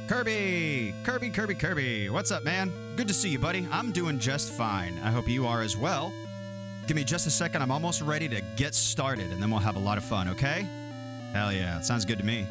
Kirby! Kirby, Kirby, Kirby. What's up, man? Good to see you, buddy. I'm doing just fine. I hope you are as well. Give me just a second. I'm almost ready to get started, and then we'll have a lot of fun, okay? Hell yeah. Sounds good to me.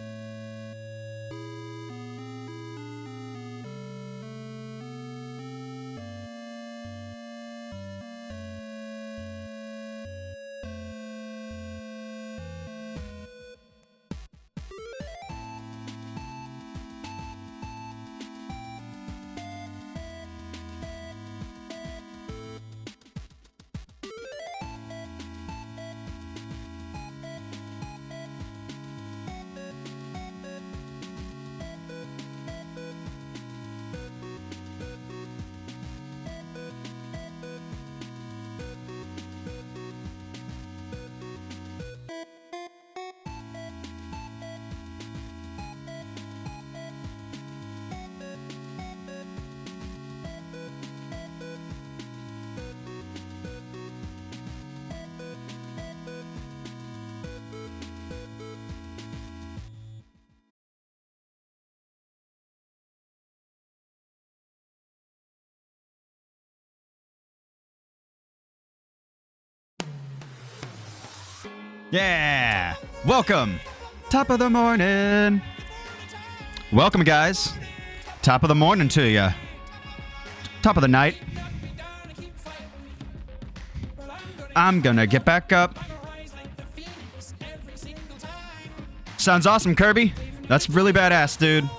Yeah! Welcome! Top of the morning! Welcome, guys. Top of the morning to you. Top of the night. I'm gonna get back up. Sounds awesome, Kirby. That's really badass, dude.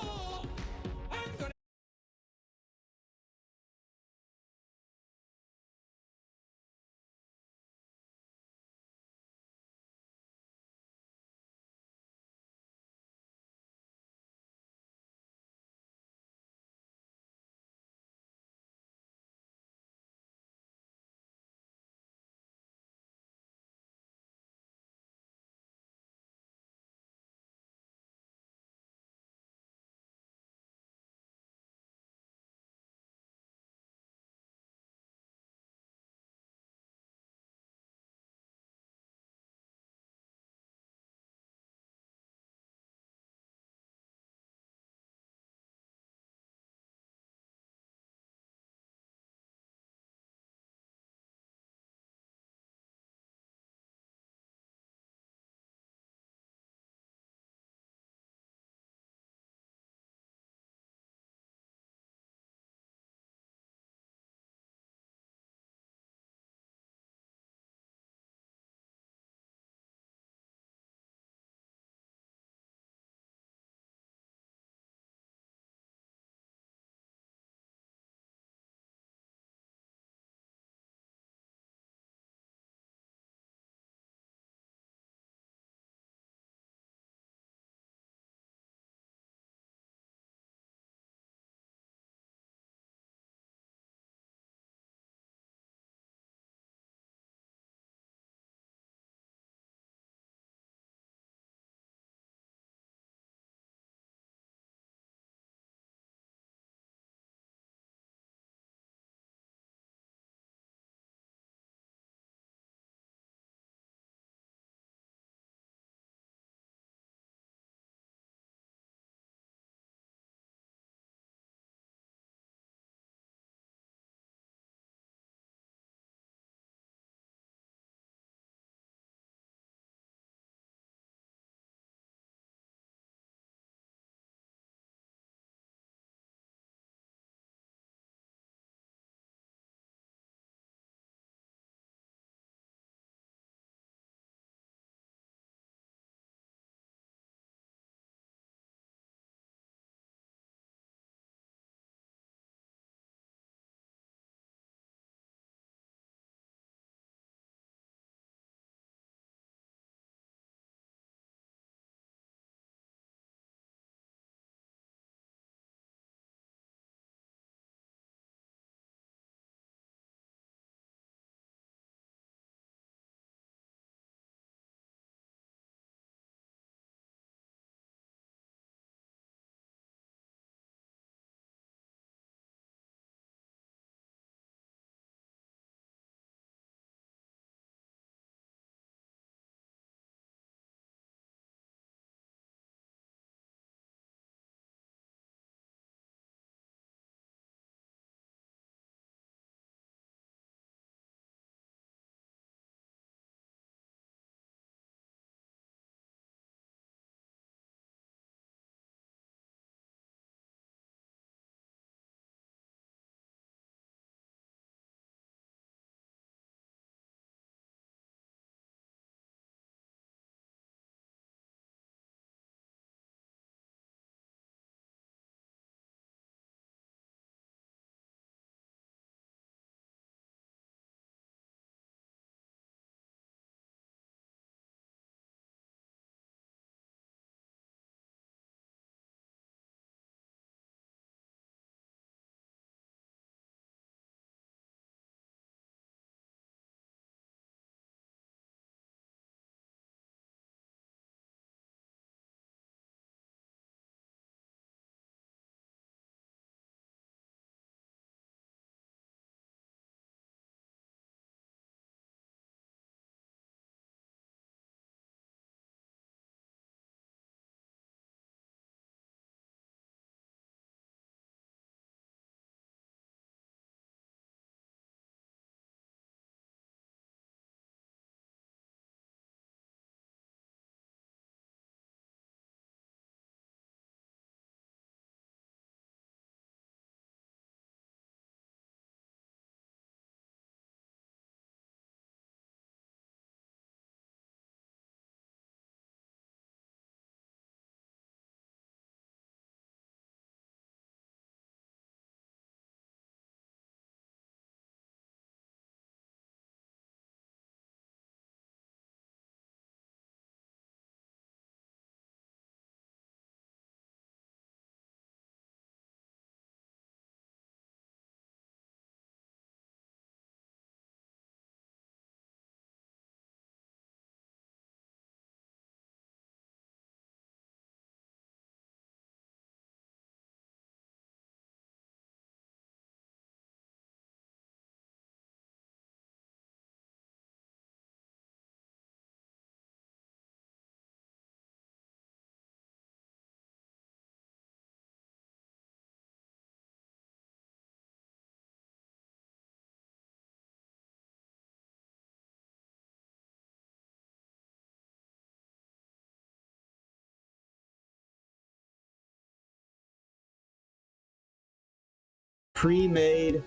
pre-made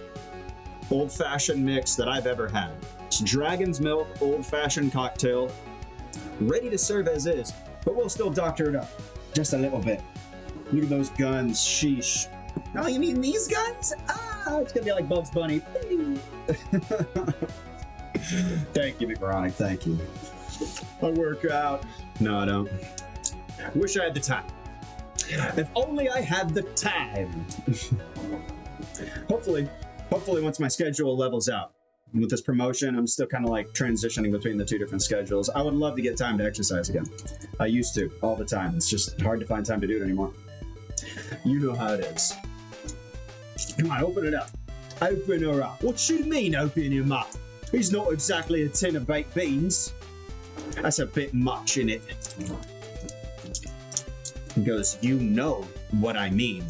old-fashioned mix that I've ever had. It's Dragon's Milk old-fashioned cocktail, ready to serve as is, but we'll still doctor it up just a little bit. Look at those guns, sheesh. Oh, you mean these guns? Ah, it's gonna be like Bugs Bunny. Thank you, McRonick, thank you. I work out. No, I don't. Wish I had the time. If only I had the time. Hopefully once my schedule levels out. With this promotion, I'm still kind of like transitioning between the two different schedules. I would love to get time to exercise again. I used to, all the time. It's just hard to find time to do it anymore. You know how it is. Come on, open it up. Open her up. What you mean, open him up? He's not exactly a tin of baked beans. That's a bit much, innit? He goes, you know what I mean.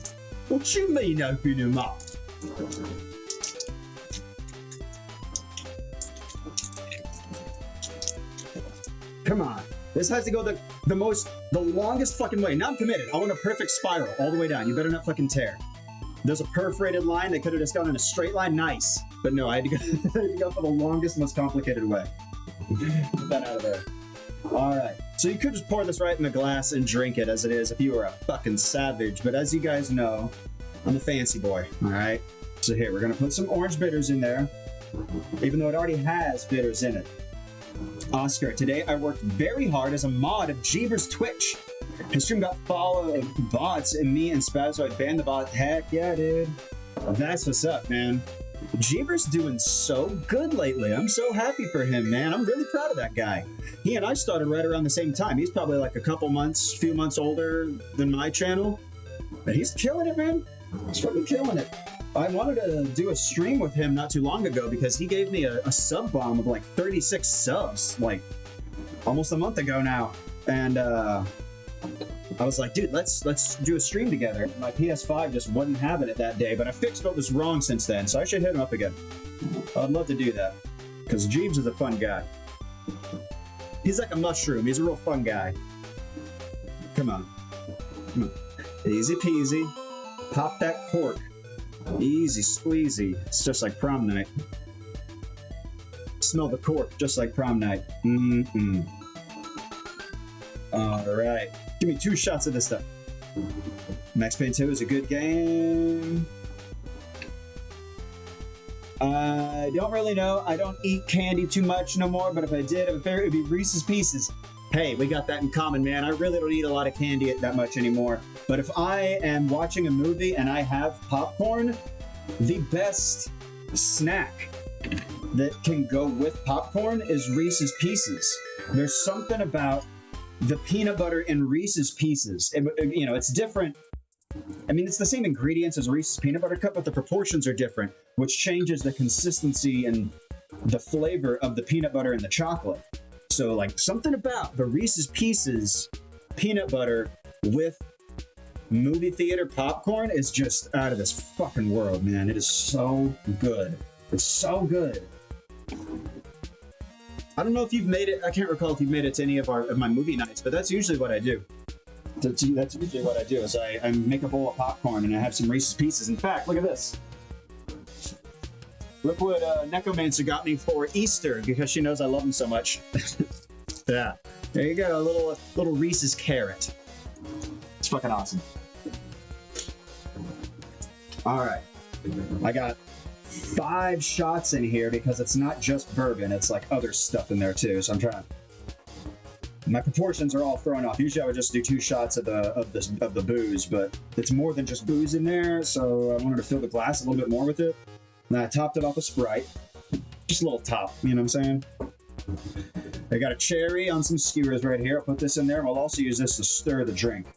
What you mean, open him up? Come on. This has to go the longest fucking way. Now I'm committed. I want a perfect spiral all the way down. You better not fucking tear. There's a perforated line. They could have just gone in a straight line. Nice. But no, I had to go for the longest, most complicated way. Get that out of there. All right. So you could just pour this right in the glass and drink it as it is if you were a fucking savage. But as you guys know, I'm a fancy boy. All right. So here, we're going to put some orange bitters in there, even though it already has bitters in it. Oscar, today I worked very hard as a mod of Jeeber's Twitch. His stream got followed bots and me and Spazoid banned the bot. Heck yeah, dude. That's what's up, man. Jeeber's doing so good lately. I'm so happy for him, man. I'm really proud of that guy. He and I started right around the same time. He's probably like a few months older than my channel. But he's killing it, man. He's fucking killing it. I wanted to do a stream with him not too long ago because he gave me a sub bomb of like 36 subs, like almost a month ago now. And I was like, dude, let's do a stream together. My PS5 just wasn't having it that day, but I fixed what was wrong since then, so I should hit him up again. I'd love to do that because Jeeves is a fun guy. He's like a mushroom. He's a real fun guy. Come on. Come on. Easy peasy. Pop that cork. Easy squeezy. It's just like prom night. Smell the cork just like prom night. Mm-mm. Alright. Give me 2 shots of this stuff. Max Payne 2 is a good game. I don't really know. I don't eat candy too much no more, but if I did, it would be Reese's Pieces. Hey, we got that in common, man. I really don't eat a lot of candy that much anymore. But if I am watching a movie and I have popcorn, the best snack that can go with popcorn is Reese's Pieces. There's something about the peanut butter in Reese's Pieces. It's different. I mean, it's the same ingredients as Reese's peanut butter cup, but the proportions are different, which changes the consistency and the flavor of the peanut butter and the chocolate. So, like, something about the Reese's Pieces peanut butter with movie theater popcorn is just out of this fucking world, man. It is so good. It's so good. I don't know if you've made it. I can't recall if you've made it to any of my movie nights, but that's usually what I do. That's usually what I do is I make a bowl of popcorn and I have some Reese's Pieces. In fact, look at this. Look what Necromancer got me for Easter because she knows I love him so much. Yeah, there you go, a little Reese's carrot. It's fucking awesome. All right, I got 5 shots in here because it's not just bourbon; it's like other stuff in there too. So I'm trying. My proportions are all thrown off. Usually I would just do 2 shots of the booze, but it's more than just booze in there. So I wanted to fill the glass a little bit more with it. And I topped it off with Sprite. Just a little top, you know what I'm saying? I got a cherry on some skewers right here. I'll put this in there. We'll also use this to stir the drink.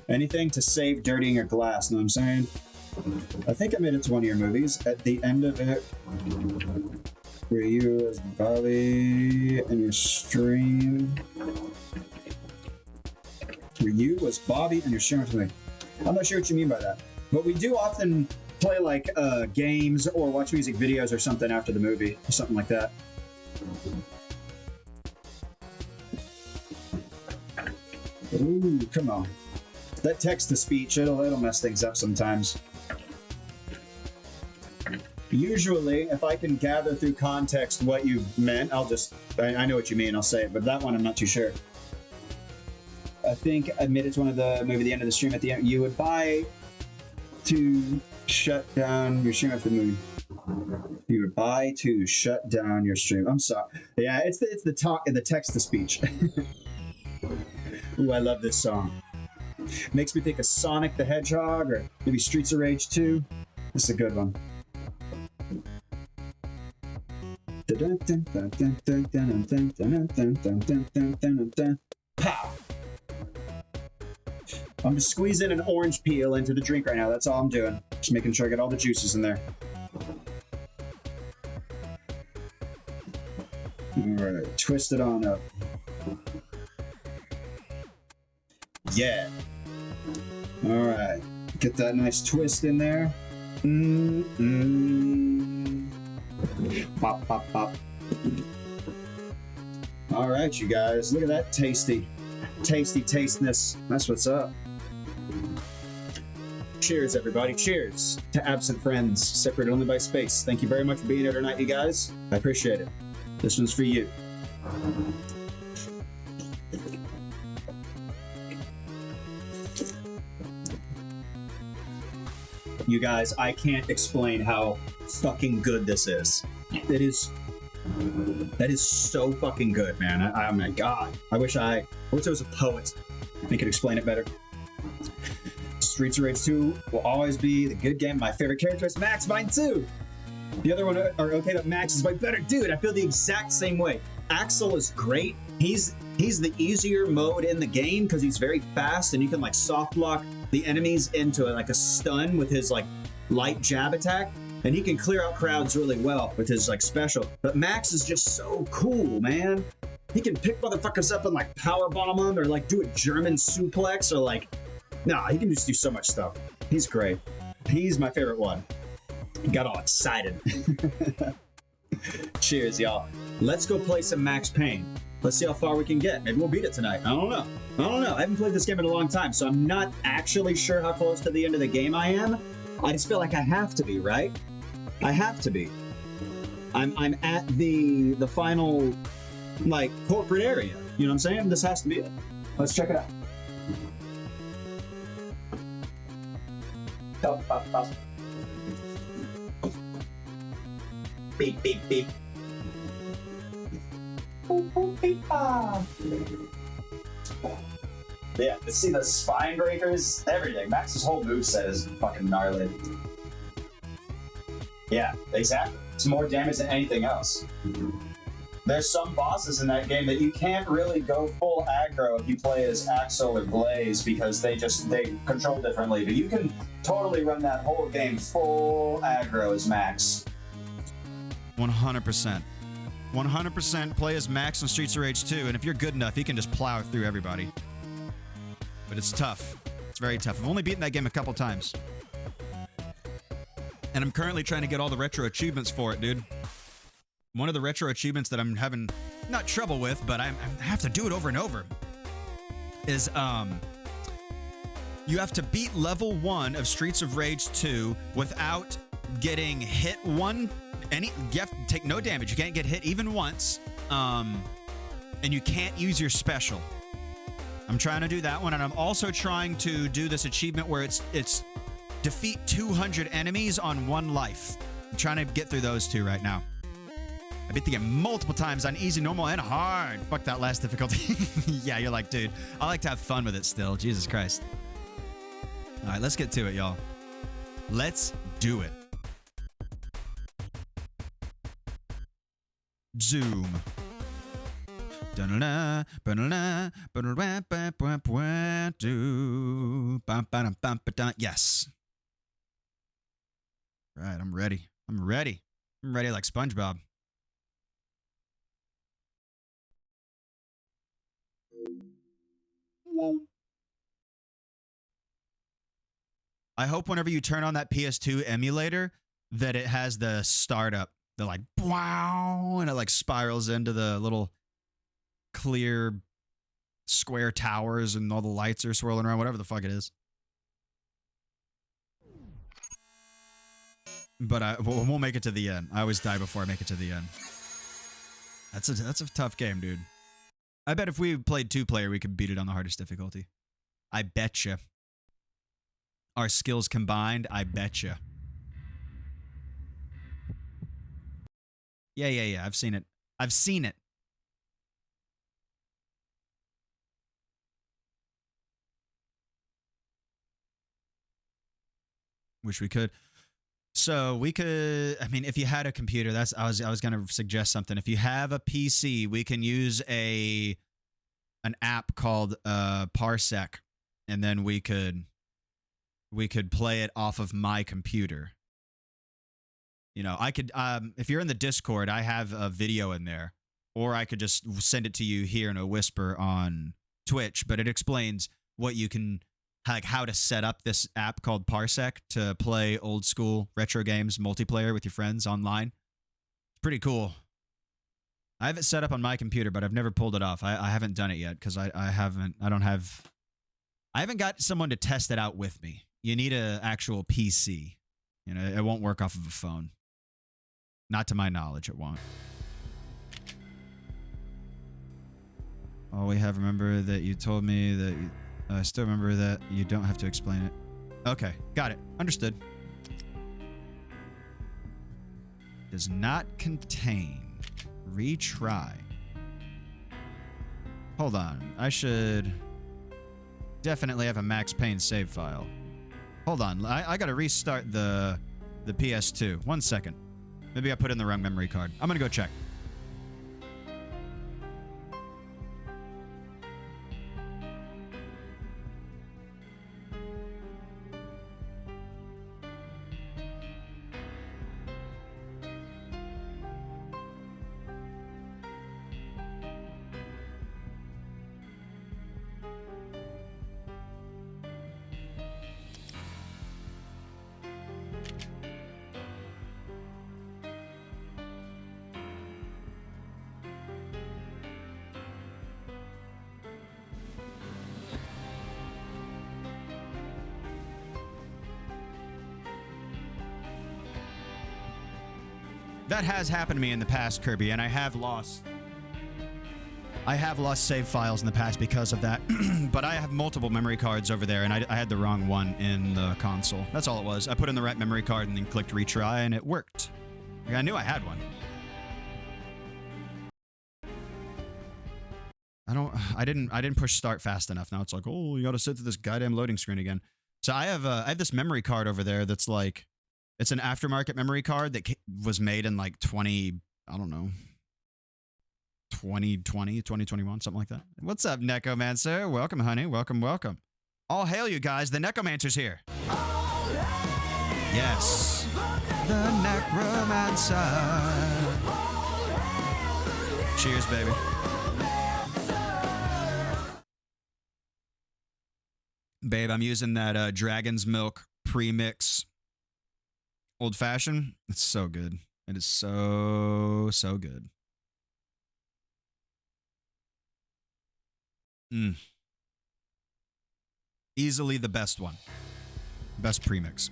Anything to save dirtying your glass, know what I'm saying? I think I made it to one of your movies. At the end of it, where you as Bobby and your stream. Where you was Bobby and your stream or something. I'm not sure what you mean by that. But we do often play like games or watch music videos or something after the movie or something like that. Ooh, come on. That text-to-speech, it'll mess things up sometimes. Usually, if I can gather through context what you meant, I know what you mean, I'll say it, but that one I'm not too sure. I think I made it to maybe the end of the stream at the end. You would buy to shut down your stream after the movie. You would buy to shut down your stream. I'm sorry. Yeah, it's the talk and the text to speech. Ooh, I love this song. Makes me think of Sonic the Hedgehog or maybe Streets of Rage 2. This is a good one. Pow! I'm just squeezing an orange peel into the drink right now. That's all I'm doing. Just making sure I get all the juices in there. Alright, twist it on up. Yeah. Alright. Get that nice twist in there. Pop, pop, pop. Alright, you guys. Look at that tasty tasteness. That's what's up. Cheers, everybody. Cheers to absent friends, separated only by space. Thank you very much for being here tonight, you guys. I appreciate it. This one's for you. You guys, I can't explain how fucking good this is. That is so fucking good, man. Oh my god. I wish I was a poet. I could explain it better. Streets of Rage 2 will always be the good game. My favorite character is Max, mine too. The other one are okay, but Max is my better dude. I feel the exact same way. Axel is great. He's the easier mode in the game because he's very fast and you can like soft lock the enemies into like a stun with his like light jab attack, and he can clear out crowds really well with his like special. But Max is just so cool, man. He can pick motherfuckers up and like power bomb them or like do a German suplex or like, nah, he can just do so much stuff. He's great. He's my favorite one. Got all excited. Cheers, y'all. Let's go play some Max Payne. Let's see how far we can get. Maybe we'll beat it tonight. I don't know. I haven't played this game in a long time, so I'm not actually sure how close to the end of the game I am. I just feel like I have to be, right? I have to be. I'm at the final, like, corporate area. You know what I'm saying? This has to be it. Let's check it out. Beep, beep, beep. Yeah, to see the spine breakers, everything. Max's whole moveset is fucking gnarly. Yeah, exactly. It's more damage than anything else. There's some bosses in that game that you can't really go full aggro if you play as Axel or Blaze because they control differently. But you can totally run that whole game full aggro as Max. 100%. 100% play as Max on Streets of Rage 2, and if you're good enough, you can just plow through everybody. But it's tough. It's very tough. I've only beaten that game a couple times. And I'm currently trying to get all the retro achievements for it, dude. One of the retro achievements that I'm having, not trouble with, but I have to do it over and over, is you have to beat level 1 of Streets of Rage 2 without getting hit you have to take no damage. You can't get hit even once. And you can't use your special. I'm trying to do that one, and I'm also trying to do this achievement where it's defeat 200 enemies on 1 life. I'm trying to get through those 2 right now. I beat the game multiple times on easy, normal, and hard. Fuck that last difficulty. Yeah, you're like, dude, I like to have fun with it still. Jesus Christ. All right, let's get to it, y'all. Let's do it. Zoom. Yes. Right, I'm ready. I'm ready like SpongeBob. I hope whenever you turn on that PS2 emulator that it has the startup. The like, wow, and it like spirals into the little clear square towers and all the lights are swirling around, whatever the fuck it is. But we'll make it to the end. I always die before I make it to the end. That's a tough game, dude. I bet if we played 2-player, we could beat it on the hardest difficulty. I betcha. Our skills combined, I betcha. Yeah. I've seen it. I've seen it. Wish we could. So we could, I mean, if you had a computer, I was going to suggest something. If you have a PC, we can use an app called Parsec, and then we could play it off of my computer. You know, I could, if you're in the Discord, I have a video in there, or I could just send it to you here in a whisper on Twitch, but it explains what you can, like how to set up this app called Parsec to play old school retro games multiplayer with your friends online. It's pretty cool. I have it set up on my computer, but I've never pulled it off. I haven't done it yet because I haven't got someone to test it out with me. You need an actual PC. You know, it won't work off of a phone. Not to my knowledge, it won't. Oh, we have, remember that you told me that I still remember that you don't have to explain it. Okay, got it. Understood. Does not contain. Retry. Hold on. I should definitely have a Max Payne save file. Hold on. I gotta restart the PS2. 1 second. Maybe I put in the wrong memory card. I'm gonna go check. That has happened to me in the past, Kirby, and I have lost save files in the past because of that. But I have multiple memory cards over there, and I had the wrong one in the console. That's all it was. I put in the right memory card and then clicked retry, and it worked. Like, I knew I had one. I didn't push start fast enough. Now it's like, oh, you got to sit through this goddamn loading screen again. So I have this memory card over there that's like, it's an aftermarket memory card that was made in like 2020, 2021, something like that. What's up, Necromancer? Welcome, honey. Welcome, welcome. All hail, you guys. The Necromancer's here. Yes. The Necromancer. Cheers, baby. Babe, I'm using that Dragon's Milk premix old fashioned. It's so good. It is so good. Easily the best one. Best premix.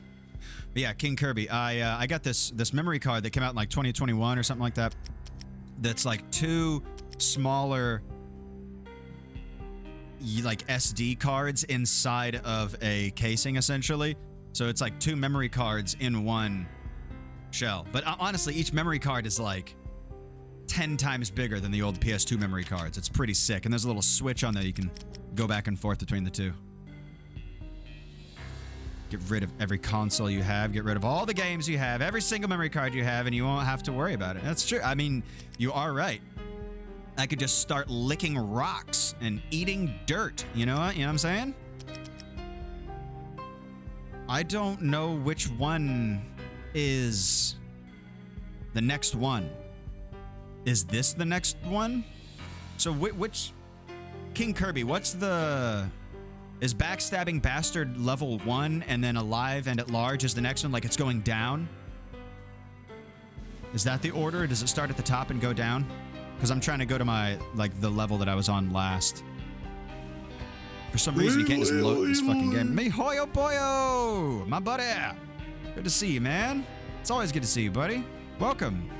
But yeah, King Kirby. I got this memory card that came out in like 2021 or something like that. That's like two smaller like SD cards inside of a casing essentially. So it's like two memory cards in one shell. But honestly, each memory card is like 10 times bigger than the old PS2 memory cards. It's pretty sick. And there's a little switch on there you can go back and forth between the two. Get rid of every console you have. Get rid of all the games you have. Every single memory card you have, and you won't have to worry about it. That's true. I mean, you are right. I could just start licking rocks and eating dirt. You know what I'm saying? I don't know which one is the next one. Is this the next one? So which King Kirby, what's the... Is Backstabbing Bastard level 1 and then Alive and at Large is the next one? Like it's going down? Is that the order? Or does it start at the top and go down? Because I'm trying to go to my, like, the level that I was on last. For some reason, you can't just load this fucking game. Me hoyo boyo! My buddy! Good to see you, man. It's always good to see you, buddy. Welcome.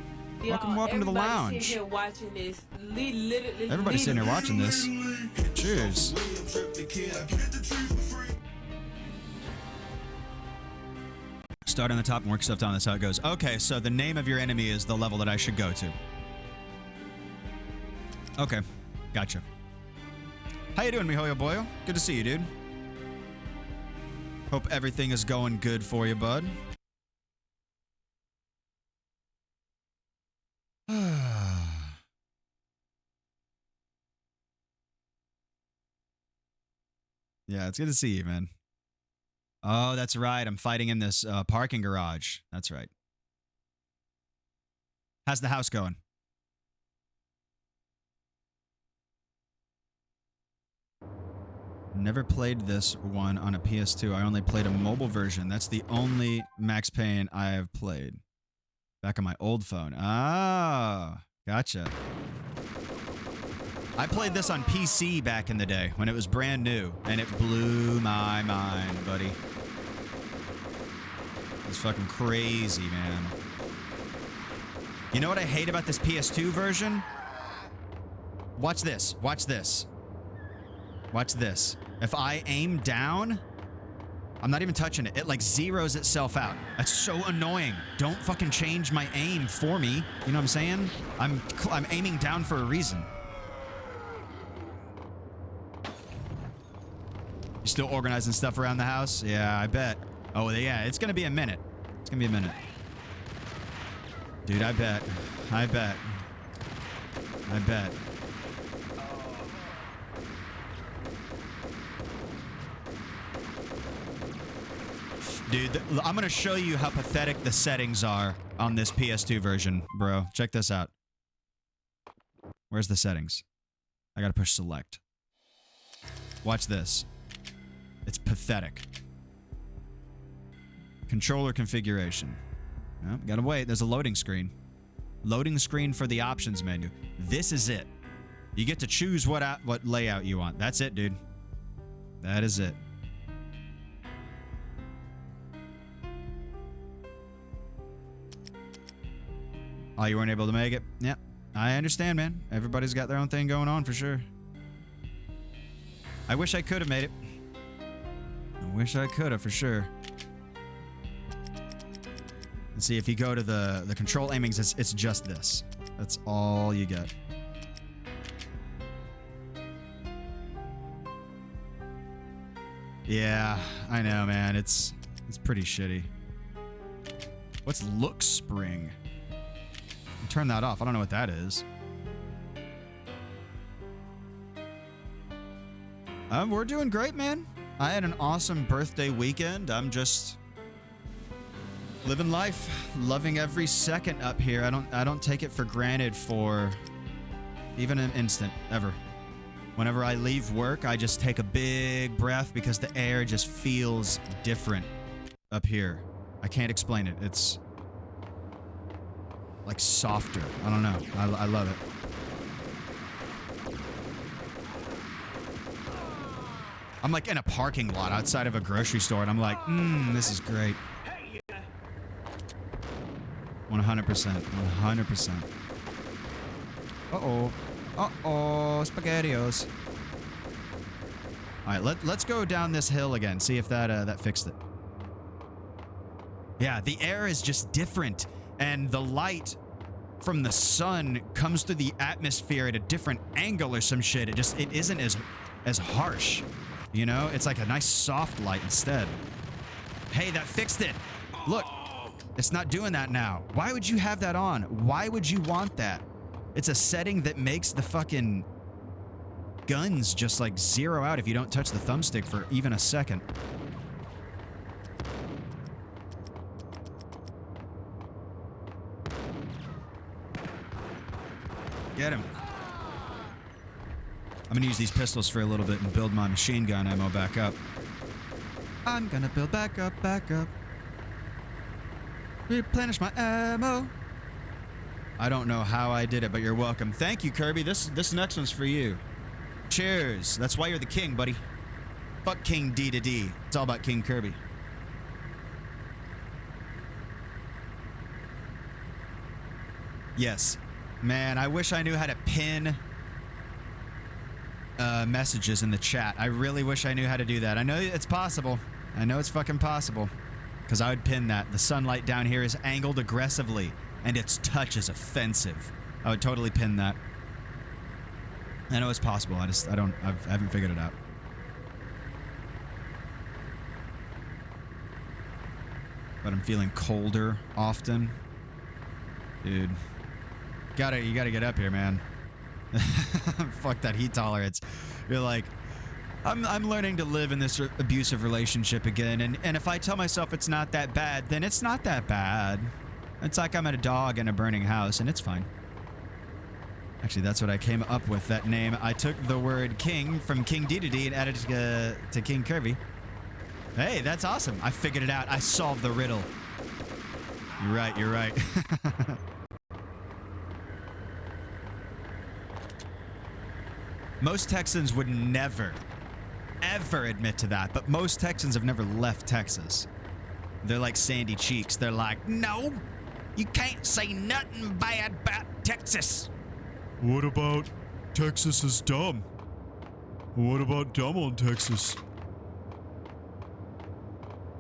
Welcome to the lounge. Here watching this. Literally, Everybody's sitting here watching this. Cheers. Start on the top and work stuff down. That's how it goes. Okay, so the name of your enemy is the level that I should go to. Okay, gotcha. How you doing, miHoYo Boyo? Good to see you, dude. Hope everything is going good for you, bud. Yeah, it's good to see you, man. Oh, that's right. I'm fighting in this parking garage. That's right. How's the house going? Never played this one on a PS2. I only played a mobile version. That's the only Max Payne I have played. Back on my old phone. Ah, gotcha. I played this on PC back in the day when it was brand new, and it blew my mind, buddy. It's fucking crazy, man. You know what I hate about this PS2 version? Watch this. Watch this. Watch this. If I aim down, I'm not even touching it. It like zeroes itself out. That's so annoying. Don't fucking change my aim for me. You know what I'm saying? I'm aiming down for a reason. You still organizing stuff around the house? Yeah, I bet. Oh, yeah, it's gonna be a minute. It's gonna be a minute. Dude, I bet. I bet. I bet. Dude, I'm gonna show you how pathetic the settings are on this PS2 version, bro. Check this out. Where's the settings? I gotta push select. Watch this. It's pathetic. Controller configuration. Oh, gotta wait. There's a loading screen. Loading screen for the options menu. This is it. You get to choose what layout you want. That's it, dude. That is it. Oh, you weren't able to make it? Yep. I understand, man. Everybody's got their own thing going on for sure. I wish I could have made it. I wish I could have for sure. And see, if you go to the control aimings, it's just this. That's all you get. Yeah, I know, man. It's pretty shitty. What's look spring? Turn that off. I don't know what that is. We're doing great, man. I had an awesome birthday weekend. I'm just living life, loving every second up here. I don't take it for granted for even an instant ever. Whenever I leave work, I just take a big breath because the air just feels different up here. I can't explain it. It's like softer. I don't know. I love it. I'm like in a parking lot outside of a grocery store and I'm like, this is great. 100%. 100%. Uh-oh. Uh-oh. SpaghettiOs. All right, let's go down this hill again. See if that fixed it. Yeah, the air is just different. And the light from the sun comes through the atmosphere at a different angle or some shit. It isn't as harsh. You know? It's like a nice soft light instead. Hey, that fixed it. Look, it's not doing that now. Why would you have that on? Why would you want that? It's a setting that makes the fucking guns just like zero out if you don't touch the thumbstick for even a second. Get him. I'm gonna use these pistols for a little bit and build my machine gun ammo back up. I'm gonna build back up. Replenish my ammo. I don't know how I did it, but you're welcome. Thank you, Kirby. This next one's for you. Cheers. That's why you're the king, buddy. Fuck King D to D. It's all about King Kirby. Yes. Man, I wish I knew how to pin messages in the chat. I really wish I knew how to do that. I know it's possible. I know it's fucking possible. Because I would pin that. The sunlight down here is angled aggressively, and its touch is offensive. I would totally pin that. I know it's possible. I haven't figured it out. But I'm feeling colder often. Dude. You gotta get up here, man. Fuck that heat tolerance. You're like, I'm learning to live in this abusive relationship again, and if I tell myself it's not that bad, then it's not that bad. It's like I'm a dog in a burning house, and it's fine. Actually, that's what I came up with, that name. I took the word king from King Dedede and added it to King Kirby. Hey, that's awesome. I figured it out. I solved the riddle. You're right, you're right. Most Texans would never, ever admit to that, but most Texans have never left Texas. They're like Sandy Cheeks. They're like, no, you can't say nothing bad about Texas. What about Texas is dumb? What about dumb on Texas?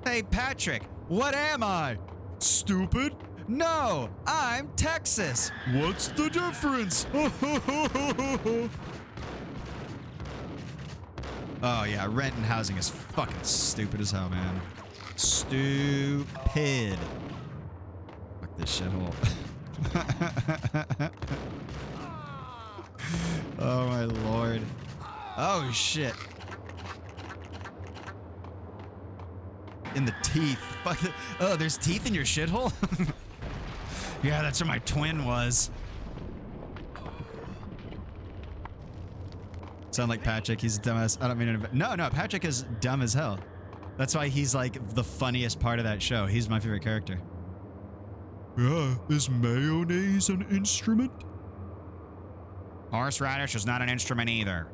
Hey, Patrick, what am I? Stupid? No, I'm Texas. What's the difference? Oh, yeah, rent and housing is fucking stupid as hell, man. Stupid. Fuck this shithole. Oh, my lord. Oh, shit. In the teeth. Fuck it. Oh, there's teeth in your shithole? Yeah, that's where my twin was. Sound like Patrick. He's a dumbass. I don't mean it. No, Patrick is dumb as hell. That's why he's like the funniest part of that show. He's my favorite character. Yeah, is mayonnaise an instrument? Horseradish is not an instrument either.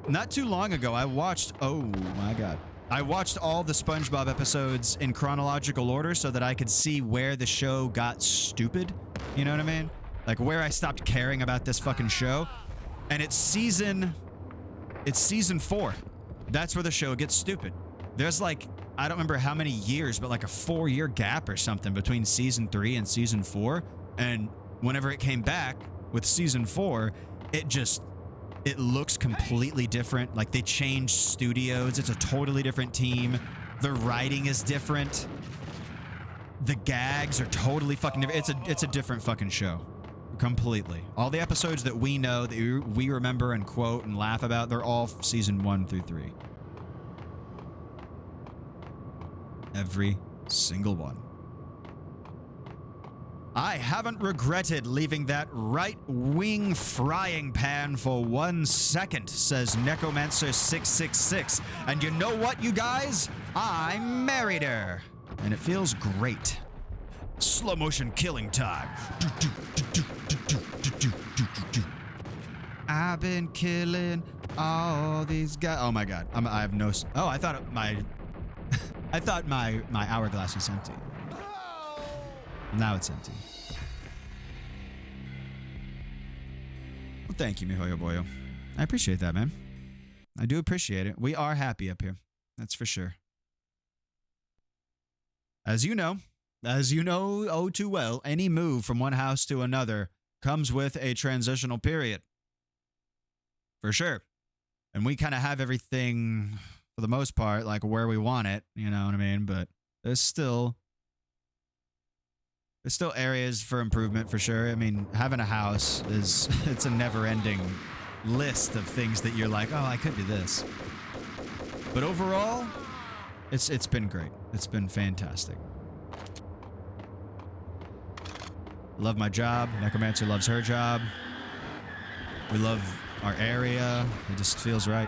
Not too long ago, I watched... Oh, my God. I watched all the SpongeBob episodes in chronological order so that I could see where the show got stupid. You know what I mean? Like, where I stopped caring about this fucking show. And it's season 4. That's where the show gets stupid. There's like, I don't remember how many years, but like a 4-year gap or something between season 3 and season 4. And whenever it came back with season 4, it looks completely different. Like they changed studios. It's a totally different team. The writing is different. The gags are totally fucking different. It's a different fucking show. Completely. All the episodes that we know, that we remember and quote and laugh about, they're all season 1 through 3. Every single one. I haven't regretted leaving that right wing frying pan for 1 second, says Necromancer666. And you know what, you guys? I married her. And it feels great. Slow motion killing time. I've been killing all these guys. Oh my God. I have no... Oh, I thought my... I thought my hourglass was empty. Now it's empty. Well, thank you, miHoYo Boyo. I appreciate that, man. I do appreciate it. We are happy up here. That's for sure. As you know oh too well, any move from one house to another comes with a transitional period. For sure. And we kind of have everything, for the most part, like where we want it, you know what I mean? But there's still areas for improvement, for sure. I mean, having a house it's a never-ending list of things that you're like, oh, I could do this. But overall, it's been great. It's been fantastic. Love my job. Necromancer loves her job. We love our area. It just feels right.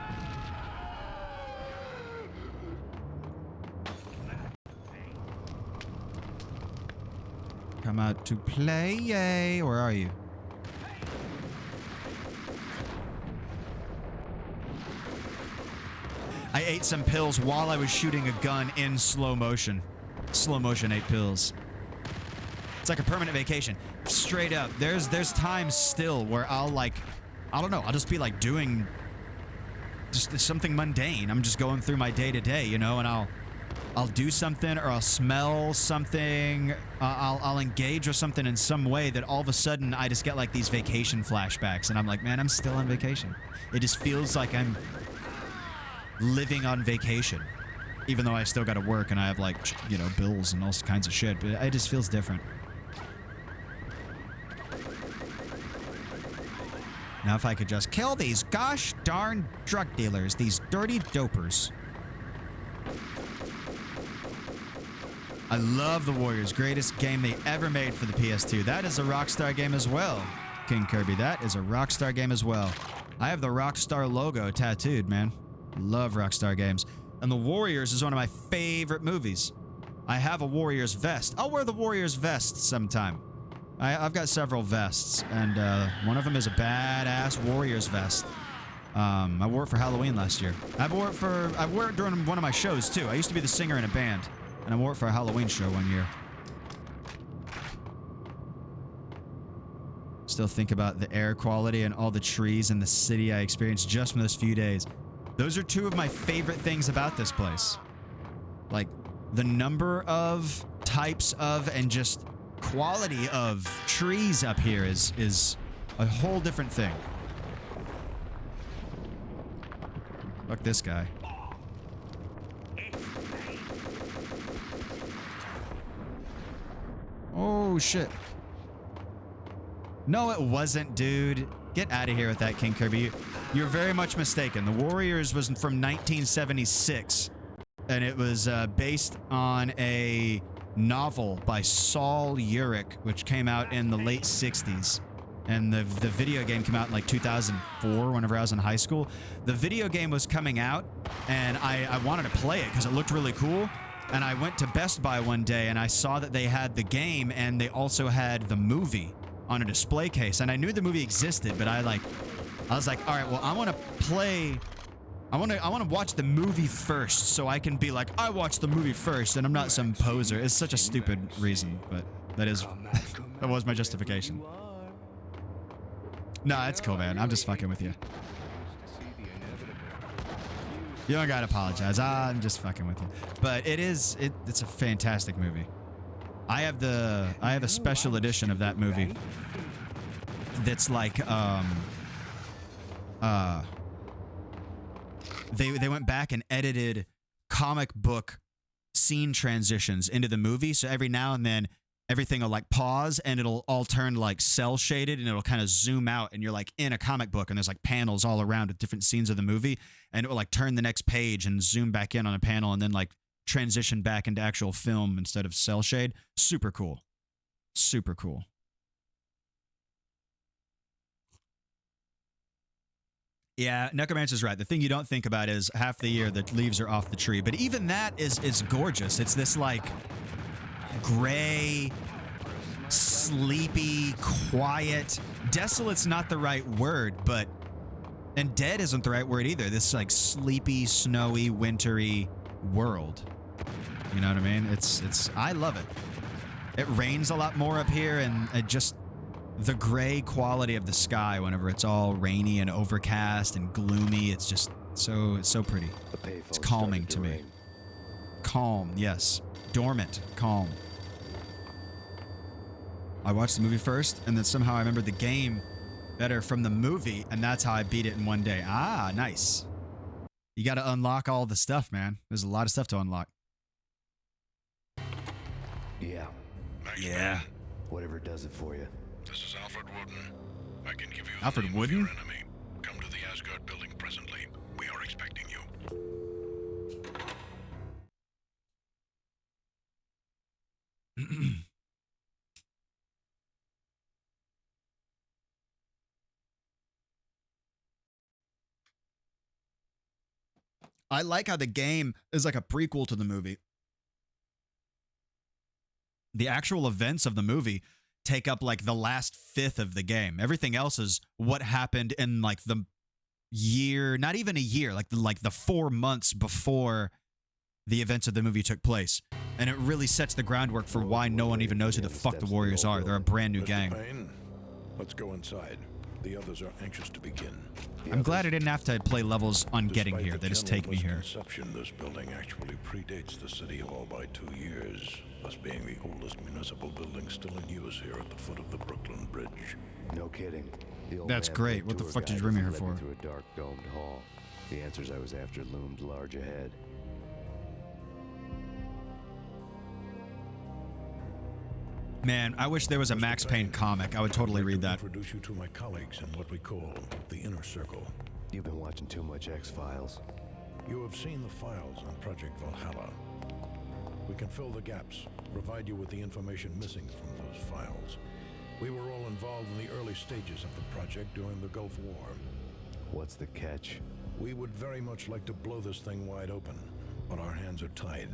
Come out to play, yay. Where are you? I ate some pills while I was shooting a gun in slow motion. Slow motion ate pills. It's like a permanent vacation. Straight up. There's times still where I'll like, I don't know, I'll just be like doing just something mundane. I'm just going through my day to day, you know, and I'll do something or I'll smell something. I'll engage with something in some way that all of a sudden I just get like these vacation flashbacks, and I'm like, man, I'm still on vacation. It just feels like I'm living on vacation, even though I still got to work and I have like, you know, bills and all kinds of shit. But it just feels different. Now, if I could just kill these gosh darn drug dealers, these dirty dopers. I love the Warriors. Greatest game they ever made for the PS2. That is a Rockstar game as well, King Kirby. That is a Rockstar game as well. I have the Rockstar logo tattooed, man. Love Rockstar games. And the Warriors is one of my favorite movies. I have a Warriors vest. I'll wear the Warriors vest sometime. I've got several vests, and one of them is a badass Warriors vest. I wore it for Halloween last year. I wore it during one of my shows too. I used to be the singer in a band, and I wore it for a Halloween show one year. Still think about the air quality and all the trees in the city I experienced just from those few days. Those are two of my favorite things about this place. Like, the number of types of and just quality of trees up here is a whole different thing. Fuck this guy. Oh, shit. No, it wasn't, dude. Get out of here with that, King Kirby. You're very much mistaken. The Warriors was from 1976, and it was based on a novel by Saul Urich, which came out in the late 60s. And the video game came out in like 2004, whenever I was in high school. The video game was coming out, and I wanted to play it because it looked really cool. And I went to Best Buy one day, and I saw that they had the game, and they also had the movie on a display case. And I knew the movie existed, but I was like, all right, well, I want to watch the movie first, so I can be like, I watched the movie first, and I'm not some poser. It's such a stupid reason, but that was my justification. No, it's cool, man. I'm just fucking with you. You don't gotta apologize. I'm just fucking with you. But it's a fantastic movie. I have a special edition of that movie that's like they went back and edited comic book scene transitions into the movie, so every now and then everything will like pause and it'll all turn like cell shaded and it'll kind of zoom out and you're like in a comic book and there's like panels all around with different scenes of the movie, and it will like turn the next page and zoom back in on a panel and then like transition back into actual film instead of cell shade. Super cool. Super cool. Yeah, Necromancer's right. The thing you don't think about is half the year the leaves are off the tree. But even that is gorgeous. It's this like gray, sleepy, quiet. Desolate's not the right word, but and dead isn't the right word either. This like sleepy, snowy, wintry world. You know what I mean? It's I love it. It rains a lot more up here, and it just the gray quality of the sky whenever it's all rainy and overcast and gloomy. It's just it's so pretty. It's calming to me. Calm, yes. Dormant, calm. I watched the movie first, and then somehow I remembered the game better from the movie, and that's how I beat it in one day. Ah, nice. You got to unlock all the stuff, man. There's a lot of stuff to unlock. Yeah. Yeah. Whatever does it for you. This is Alfred Wooden. I can give you the Alfred name of Wooden? your enemy. Come to the Asgard building presently. We are expecting you. I like how the game is like a prequel to the movie. The actual events of the movie take up like the last fifth of the game. Everything else is what happened in like the year, not even a year, like the 4 months before the events of the movie took place. And it really sets the groundwork for why no one even knows who the fuck the Warriors are. They're a brand new gang. Payne, let's go inside. The others are anxious to begin. I'm glad I didn't have to play levels on getting Despite here. the They just general take me here. misconception, this building actually predates the City Hall by 2 years, thus being the oldest municipal building still in use here at the foot of the Brooklyn Bridge. No kidding. The old That's man great. played What the tour fuck did you guide bring me as here he for? led Through a dark domed hall. The answers I was after loomed large ahead. Man, I wish there was a Max Payne comic. I would totally read that. Introduce you to my colleagues in what we call the Inner Circle. You've been watching too much X-Files. You have seen the files on Project Valhalla. We can fill the gaps, provide you with the information missing from those files. We were all involved in the early stages of the project during the Gulf War. What's the catch? We would very much like to blow this thing wide open, but our hands are tied.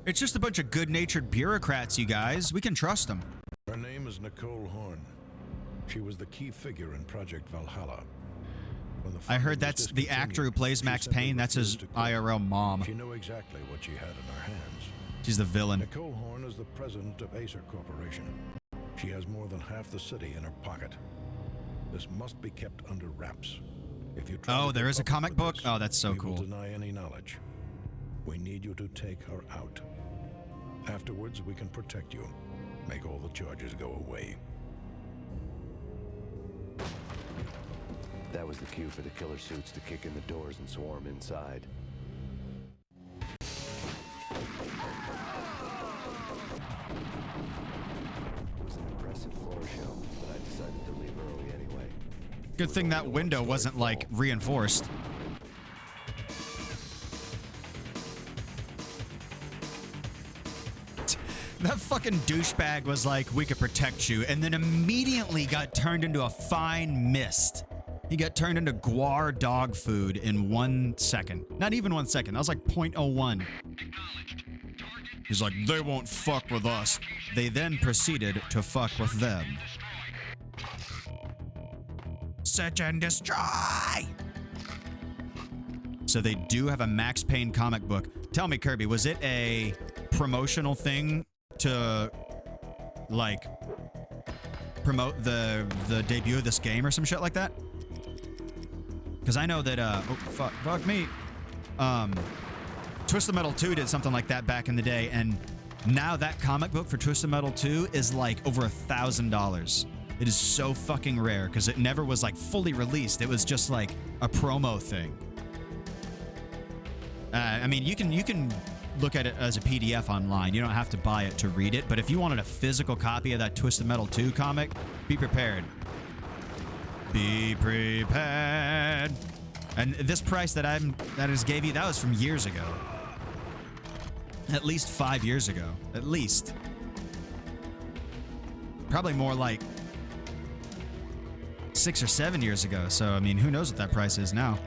It's just a bunch of good-natured bureaucrats, you guys. We can trust them. Her name is Nicole Horn. She was the key figure in Project Valhalla. When the I funding heard was that's the actor who discontinued, plays she Max simply Payne. That's his refused to quit. IRL mom. She knew exactly what she had in her hands. She's the villain. Nicole Horn is the president of Acer Corporation. She has more than half the city in her pocket. This must be kept under wraps. If you try Oh, to there go is a public comic with book? this, Oh, that's so we will cool. deny any knowledge. We need you to take her out. Afterwards, we can protect you. Make all the charges go away. That was the cue for the killer suits to kick in the doors and swarm inside. It was an impressive floor show, but I decided to leave early anyway. Good thing that window wasn't, like, reinforced. That fucking douchebag was like, we could protect you, and then immediately got turned into a fine mist. He got turned into guar dog food in 1 second. Not even 1 second. That was like 0.01. He's like, they won't fuck with us. They then proceeded to fuck with them. Search and destroy! So they do have a Max Payne comic book. Tell me, Kirby, was it a promotional thing to, like, promote the debut of this game or some shit like that? Because I know that, oh, fuck me. Twisted Metal 2 did something like that back in the day, and now that comic book for Twisted Metal 2 is like over $1,000. It is so fucking rare because it never was like fully released. It was just like a promo thing. I mean, you can look at it as a PDF online. You don't have to buy it to read it, but if you wanted a physical copy of that Twisted Metal 2 comic, be prepared. Be prepared. And this price that I just gave you, that was from years ago. At least 5 years ago. At least. Probably more like 6 or 7 years ago. So, I mean, who knows what that price is now.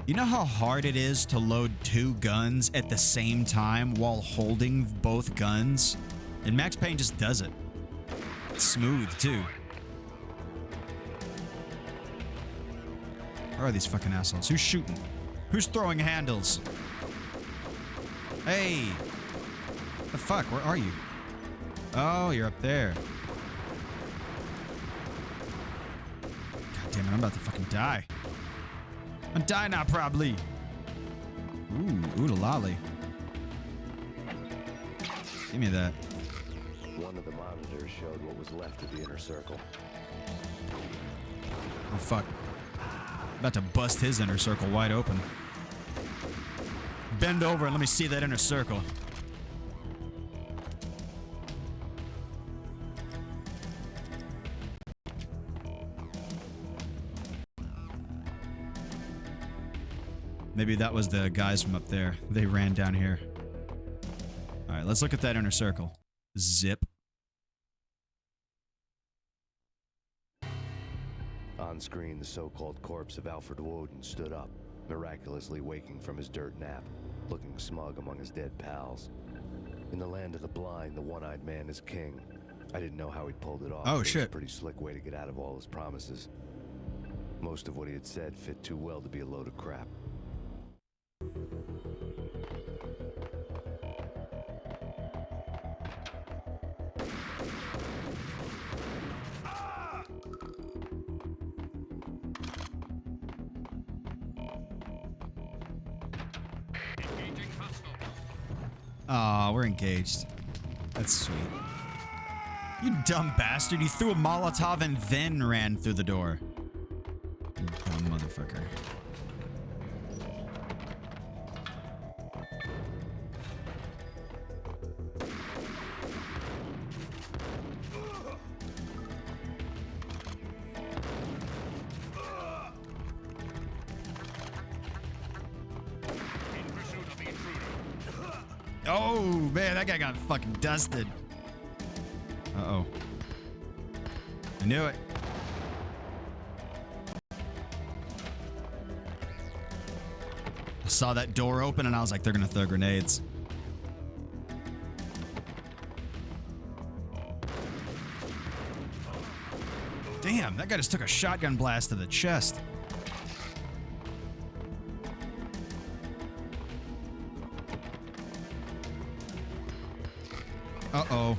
You know how hard it is to load 2 guns at the same time while holding both guns? And Max Payne just does it. It's smooth, too. Where are these fucking assholes? Who's shooting? Who's throwing handles? Hey! The fuck? Where are you? Oh, you're up there. God damn it, I'm about to fucking die. I'm dying now, probably. Ooh, lolly. Give me that. One of the monitors showed what was left of the inner circle. Oh, fuck. About to bust his inner circle wide open. Bend over and let me see that inner circle. Maybe that was the guys from up there. They ran down here. All right, let's look at that inner circle. Zip. On screen, the so-called corpse of Alfred Woden stood up, miraculously waking from his dirt nap, looking smug among his dead pals. In the land of the blind, the one-eyed man is king. I didn't know how he'd pulled it off. Oh, but shit. It was a pretty slick way to get out of all his promises. Most of what he had said fit too well to be a load of crap. Aw, we're engaged. That's sweet. You dumb bastard. You threw a Molotov and then ran through the door. You dumb motherfucker. Oh, man, that guy got fucking dusted. Uh-oh. I knew it. I saw that door open and I was like, they're gonna throw grenades. Damn, that guy just took a shotgun blast to the chest. Uh-oh.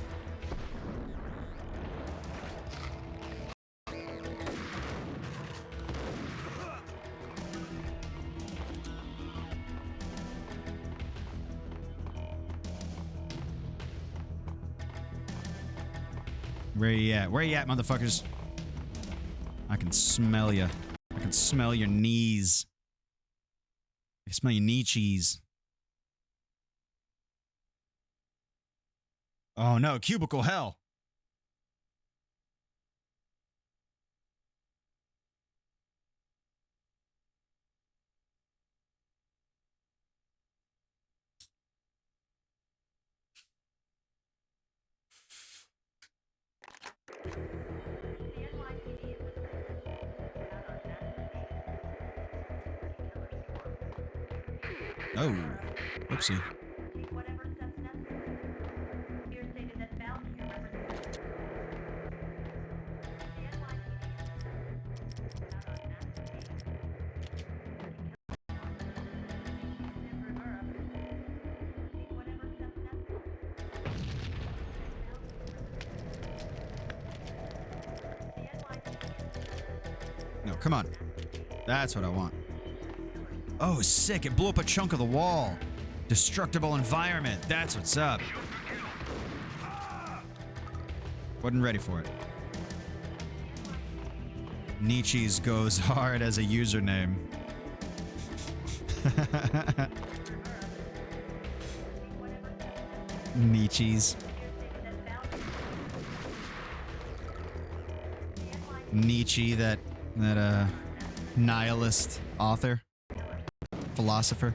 Where you at? Where you at, motherfuckers? I can smell you. I can smell your knees. I can smell your knee cheese. Oh no, cubicle hell. Oh, whoopsie. No, come on. That's what I want. Oh, sick. It blew up a chunk of the wall. Destructible environment. That's what's up. Wasn't ready for it. Nietzsche's goes hard as a username. Nietzsche's. Nietzsche, that nihilist author, philosopher.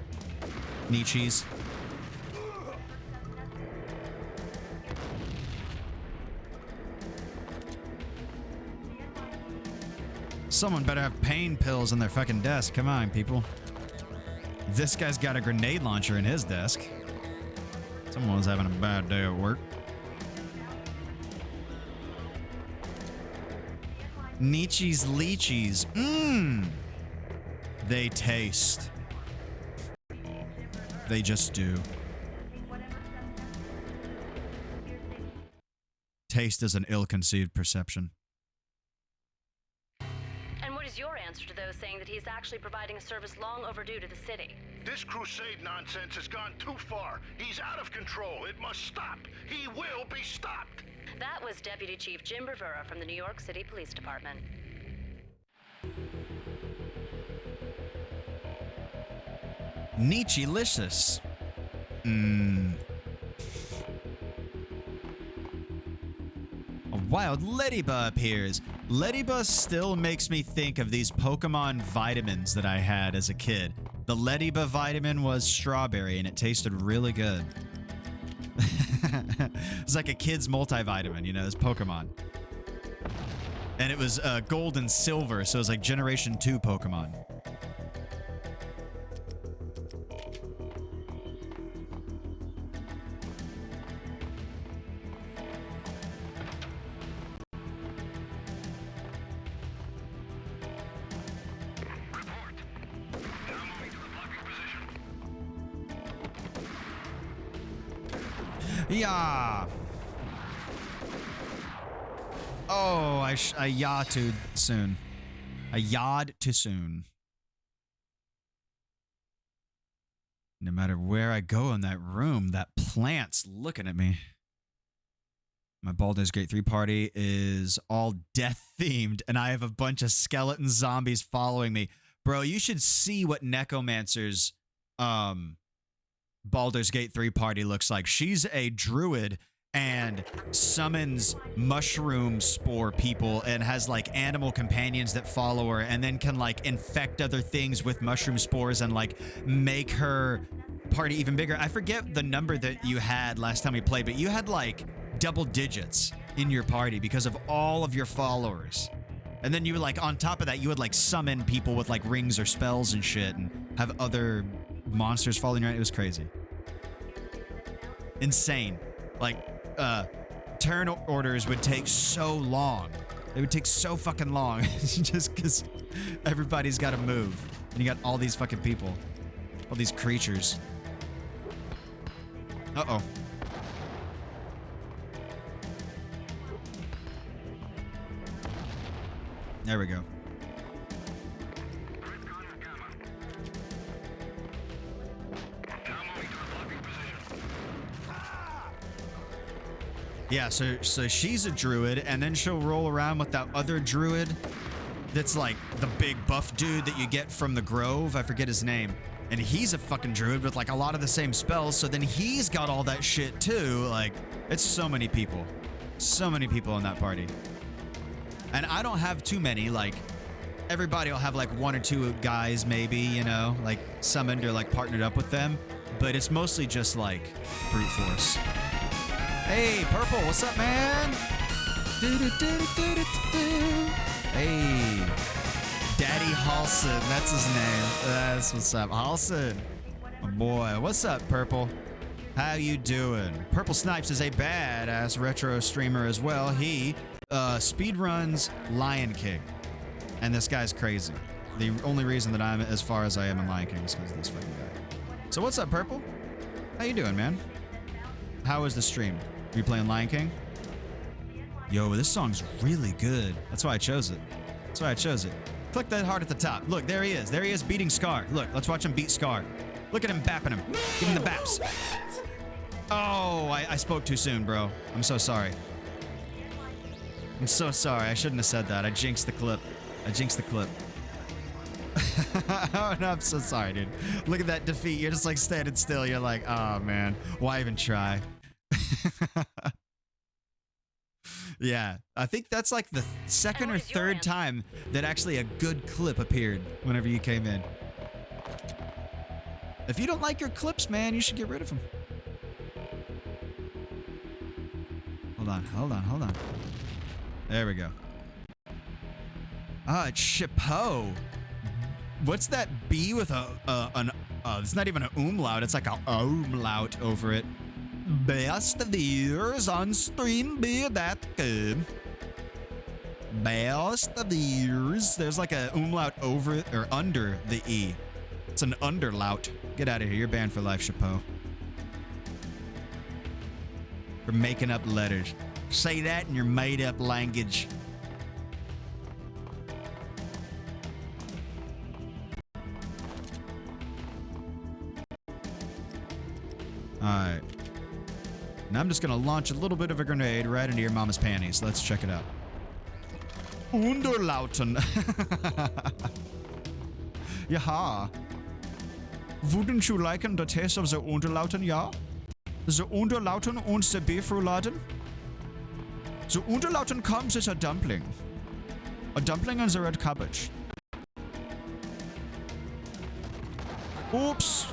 Nietzsche's. Someone better have pain pills on their fucking desk. Come on, people. This guy's got a grenade launcher in his desk. Someone's having a bad day at work. Nietzsche's lychees. Mmm. They taste. They just do. Taste is an ill-conceived perception. And what is your answer to those saying that he's actually providing a service long overdue to the city? This crusade nonsense has gone too far. He's out of control. It must stop. He will be stopped. That was Deputy Chief Jim Rivera from the New York City Police Department. Nietzsche-licious. Mmm. A wild Ladybug appears. Ladybug still makes me think of these Pokemon vitamins that I had as a kid. The Ladybug vitamin was strawberry and it tasted really good. It's like a kid's multivitamin, you know, it's Pokemon. And it was gold and silver, so it was like Generation 2 Pokemon. Yeah. Oh, I yaw too soon. I yawed too soon. No matter where I go in that room, that plant's looking at me. My Baldur's Gate 3 party is all death themed, and I have a bunch of skeleton zombies following me. Bro, you should see what Necromancer's Baldur's Gate 3 party looks like. She's a druid and summons mushroom spore people and has like animal companions that follow her and then can like infect other things with mushroom spores and like make her party even bigger. I forget the number that you had last time we played, but you had like double digits in your party because of all of your followers. And then you would like on top of that, you would like summon people with like rings or spells and shit and have other monsters following you around. It was crazy. Insane. Like, turn orders would take so long. They would take so fucking long just because everybody's got to move. And you got all these fucking people. All these creatures. Uh-oh. There we go. Yeah, so she's a druid, and then she'll roll around with that other druid that's like the big buff dude that you get from the Grove. I forget his name. And he's a fucking druid with like a lot of the same spells, so then he's got all that shit too. Like, it's so many people. So many people in that party. And I don't have too many, like, everybody will have like one or two guys maybe, you know, like summoned or like partnered up with them. But it's mostly just like brute force. Hey, Purple, what's up, man? Hey, Daddy Halson, that's his name. That's what's up, Halson. My boy, what's up, Purple? How you doing? Purple Snipes is a badass retro streamer as well. He speedruns Lion King, and this guy's crazy. The only reason that I'm as far as I am in Lion King is because of this fucking guy. So what's up, Purple? How you doing, man? How was the stream? Are you playing Lion King? Yo, this song's really good. That's why I chose it. That's why I chose it. Click that heart at the top. Look, there he is. There he is beating Scar. Look, let's watch him beat Scar. Look at him bapping him. Give him the baps. Oh, I spoke too soon, bro. I'm so sorry. I'm so sorry. I shouldn't have said that. I jinxed the clip. I jinxed the clip. Oh, no, I'm so sorry, dude. Look at that defeat. You're just like standing still. You're like, oh, man. Why even try? Yeah, I think that's like the second or third time that actually a good clip appeared whenever you came in. If you don't like your clips, man, you should get rid of them. Hold on, hold on, hold on. There we go. Ah, it's Chapeau. What's that B with it's not even an umlaut, it's like a umlaut over it. Best viewers on stream be that good. Best viewers. There's like a umlaut over or under the E. It's an underlaut. Get out of here. You're banned for life, Chapeau. For making up letters. Say that in your made up language. Alright. Now I'm just gonna launch a little bit of a grenade right into your mama's panties. Let's check it out. Unterlauten. Jaha. Wouldn't you like the taste of the Unterlauten, ja? The Unterlauten und the Beefrouladen? The Unterlauten comes as a dumpling. A dumpling and the red cabbage. Oops.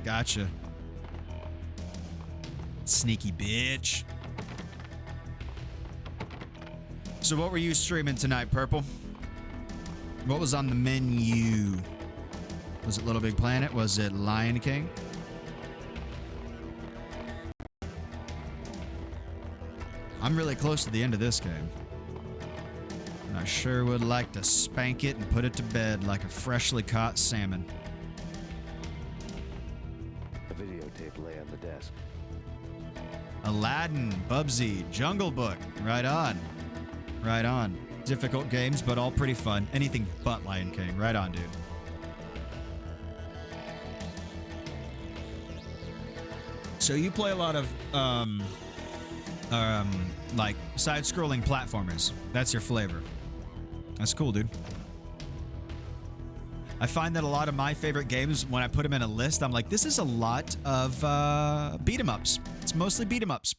Gotcha. Sneaky bitch. So what were you streaming tonight, Purple? What was on the menu? Was it Little Big Planet? Was it Lion King? I'm really close to the end of this game. I sure would like to spank it and put it to bed like a freshly caught salmon. A videotape lay on the desk. Aladdin, Bubsy, Jungle Book. Right on. Right on. Difficult games, but all pretty fun. Anything but Lion King. Right on, dude. So you play a lot of, like, side-scrolling platformers. That's your flavor. That's cool, dude. I find that a lot of my favorite games, when I put them in a list, I'm like, this is a lot of beat-em-ups. It's mostly beat-em-ups.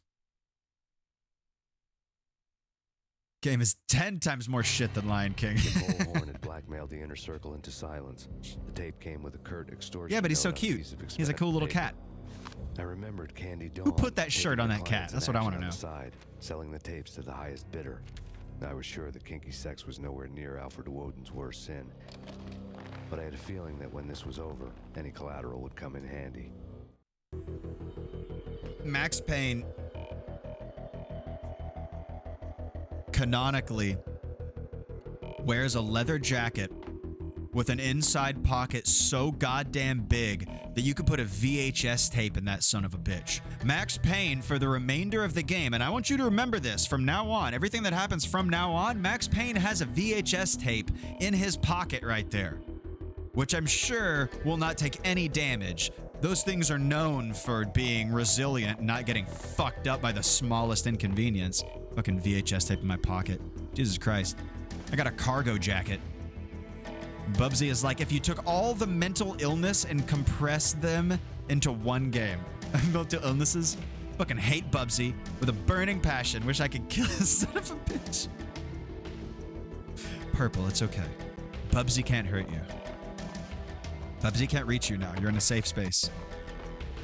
Game is 10 times more shit than Lion King. The bullhorn had blackmailed the inner circle into silence. The tape came with a curt extortion. Yeah, but he's so note on a cute. piece of He's a cool little paper. cat. I remembered Candy Dawn. Who put that shirt taking on the that cat? clients That's in what I action want to on know. the side, selling the tapes to the highest bidder. I was sure that kinky sex was nowhere near Alfred Woden's worst sin. But I had a feeling that when this was over, any collateral would come in handy. Max Payne canonically wears a leather jacket with an inside pocket so goddamn big that you could put a VHS tape in that son of a bitch. Max Payne, for the remainder of the game, and I want you to remember this from now on, everything that happens from now on, Max Payne has a VHS tape in his pocket right there, which I'm sure will not take any damage. Those things are known for being resilient and not getting fucked up by the smallest inconvenience. Fucking VHS tape in my pocket. Jesus Christ. I got a cargo jacket. Bubsy is like if you took all the mental illness and compressed them into one game. Mental illnesses? Fucking hate Bubsy with a burning passion. Wish I could kill this son of a bitch. Purple, it's okay. Bubsy can't hurt you. Bubsy can't reach you now. You're in a safe space.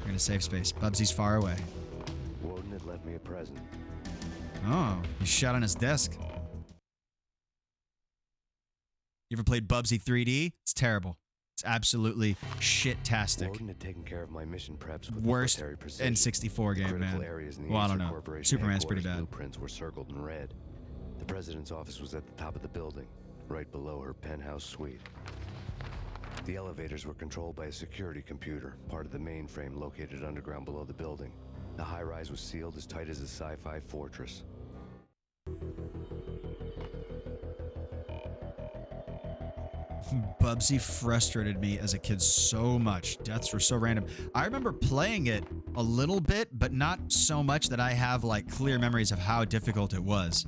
You're in a safe space. Bubsy's far away. Woden had left me a present. Oh, he shot on his desk. You ever played Bubsy 3D? It's terrible. It's absolutely shit-tastic. Woden had taken care of my mission preps with Worst military precision. N64 game, Critical man. areas in the Well, I don't Acer know. Corporation Superman's pretty headquarters bad. Blueprints were circled in red. The president's office was at the top of the building, right below her penthouse suite. The elevators were controlled by a security computer, part of the mainframe located underground below the building. The high-rise was sealed as tight as a sci-fi fortress. Bubsy frustrated me as a kid so much. Deaths were so random. I remember playing it a little bit, but not so much that I have like clear memories of how difficult it was.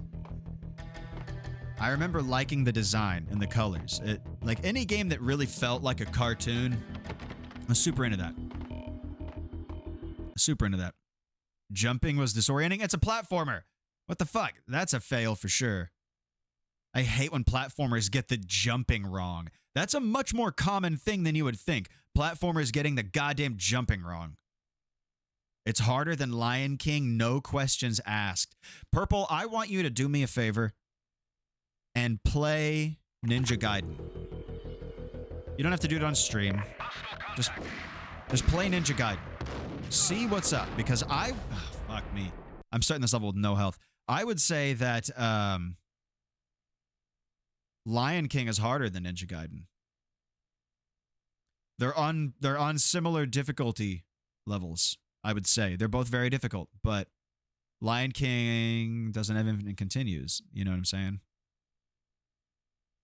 I remember liking the design and the colors. It, like any game that really felt like a cartoon, I was super into that. Super into that. Jumping was disorienting. It's a platformer. What the fuck? That's a fail for sure. I hate when platformers get the jumping wrong. That's a much more common thing than you would think. Platformers getting the goddamn jumping wrong. It's harder than Lion King, no questions asked. Purple, I want you to do me a favor and play Ninja Gaiden. You don't have to do it on stream. Just play Ninja Gaiden. See what's up, because fuck me. I'm starting this level with no health. I would say that Lion King is harder than Ninja Gaiden. They're on similar difficulty levels, I would say. They're both very difficult, but Lion King doesn't have infinite continues. You know what I'm saying?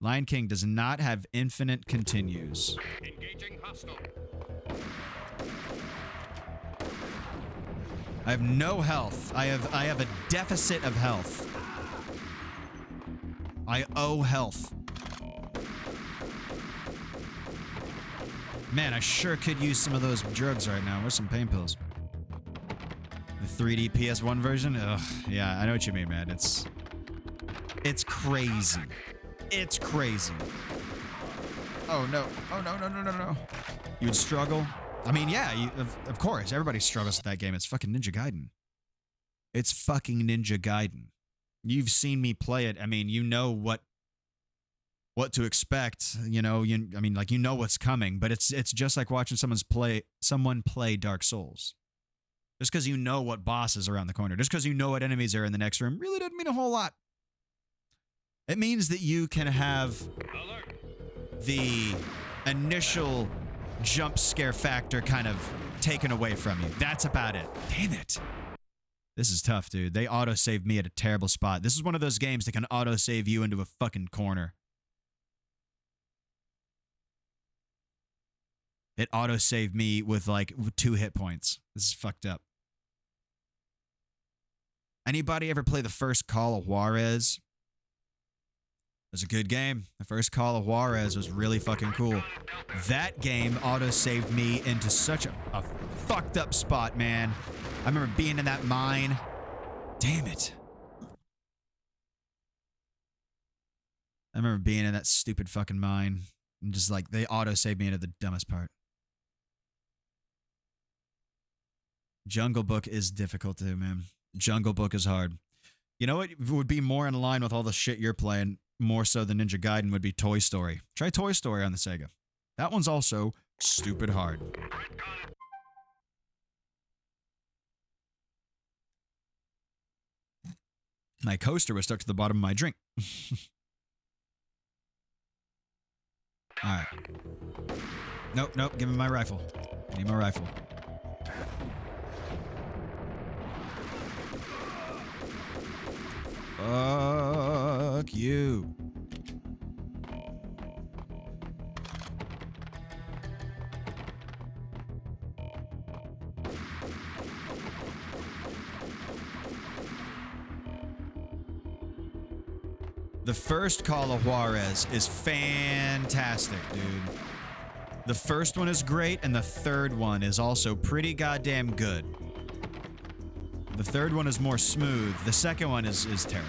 Lion King does not have infinite continues. Engaging hostile. I have no health. I have a deficit of health. I owe health. Man, I sure could use some of those drugs right now. Where's some pain pills? The 3D PS1 version? Ugh, yeah, I know what you mean, man. It's crazy. It's crazy. Oh, no. Oh, no. You would struggle? I mean, yeah, of course. Everybody struggles with that game. It's fucking Ninja Gaiden. It's fucking Ninja Gaiden. You've seen me play it. I mean, you know what to expect. You know, you know what's coming. But it's just like watching someone play Dark Souls. Just because you know what boss is around the corner, just because you know what enemies are in the next room, really doesn't mean a whole lot. It means that you can have the initial jump scare factor kind of taken away from you. That's about it. Damn it. This is tough, dude. They auto-saved me at a terrible spot. This is one of those games that can auto-save you into a fucking corner. It auto-saved me with like 2 hit points. This is fucked up. Anybody ever play the first Call of Juarez? It was a good game. The first Call of Juarez was really fucking cool. That game auto-saved me into such a fucked up spot, man. I remember being in that mine. Damn it. I remember being in that stupid fucking mine. And just like, they auto-saved me into the dumbest part. Jungle Book is difficult too, man. Jungle Book is hard. You know what would be more in line with all the shit you're playing, more so than Ninja Gaiden, would be Toy Story. Try Toy Story on the Sega. That one's also stupid hard. My coaster was stuck to the bottom of my drink. Alright. Nope, give me my rifle. I need my rifle. Fuck you. The first Call of Juarez is fantastic, dude. The first one is great, and the third one is also pretty goddamn good. The third one is more smooth. The second one is terrible.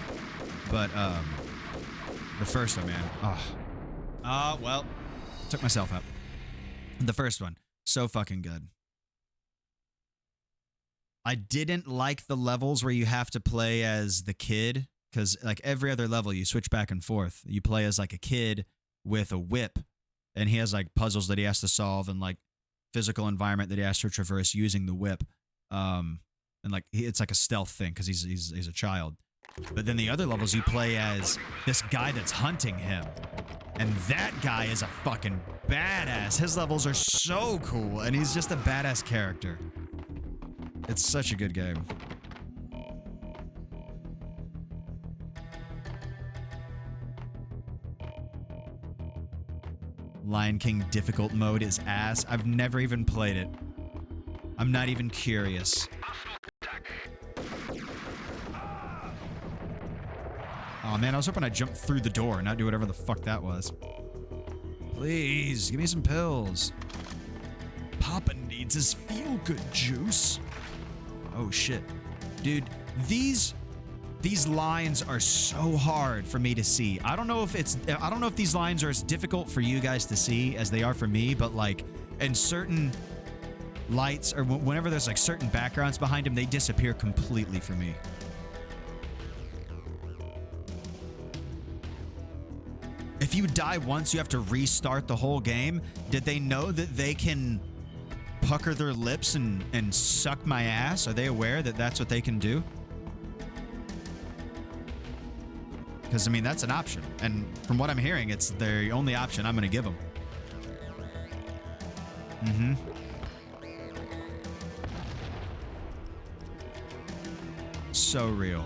But, the first one, man. Well, took myself out. The first one, so fucking good. I didn't like the levels where you have to play as the kid, because like every other level, you switch back and forth. You play as like a kid with a whip, and he has like puzzles that he has to solve and like physical environment that he has to traverse using the whip. And like it's like a stealth thing because he's a child. But then the other levels you play as this guy that's hunting him. And that guy is a fucking badass. His levels are so cool, and he's just a badass character. It's such a good game. Lion King difficult mode is ass. I've never even played it. I'm not even curious. Oh man, I was hoping I'd jump through the door and not do whatever the fuck that was. Please, give me some pills. Papa needs his feel-good juice. Oh shit. Dude, these lines are so hard for me to see. I don't know if these lines are as difficult for you guys to see as they are for me, but like in certain lights or whenever there's like certain backgrounds behind them, they disappear completely for me. If you die once, you have to restart the whole game. Did they know that they can pucker their lips and suck my ass? Are they aware that that's what they can do? Because, I mean, that's an option. And from what I'm hearing, it's the only option I'm going to give them. Mm-hmm. So real.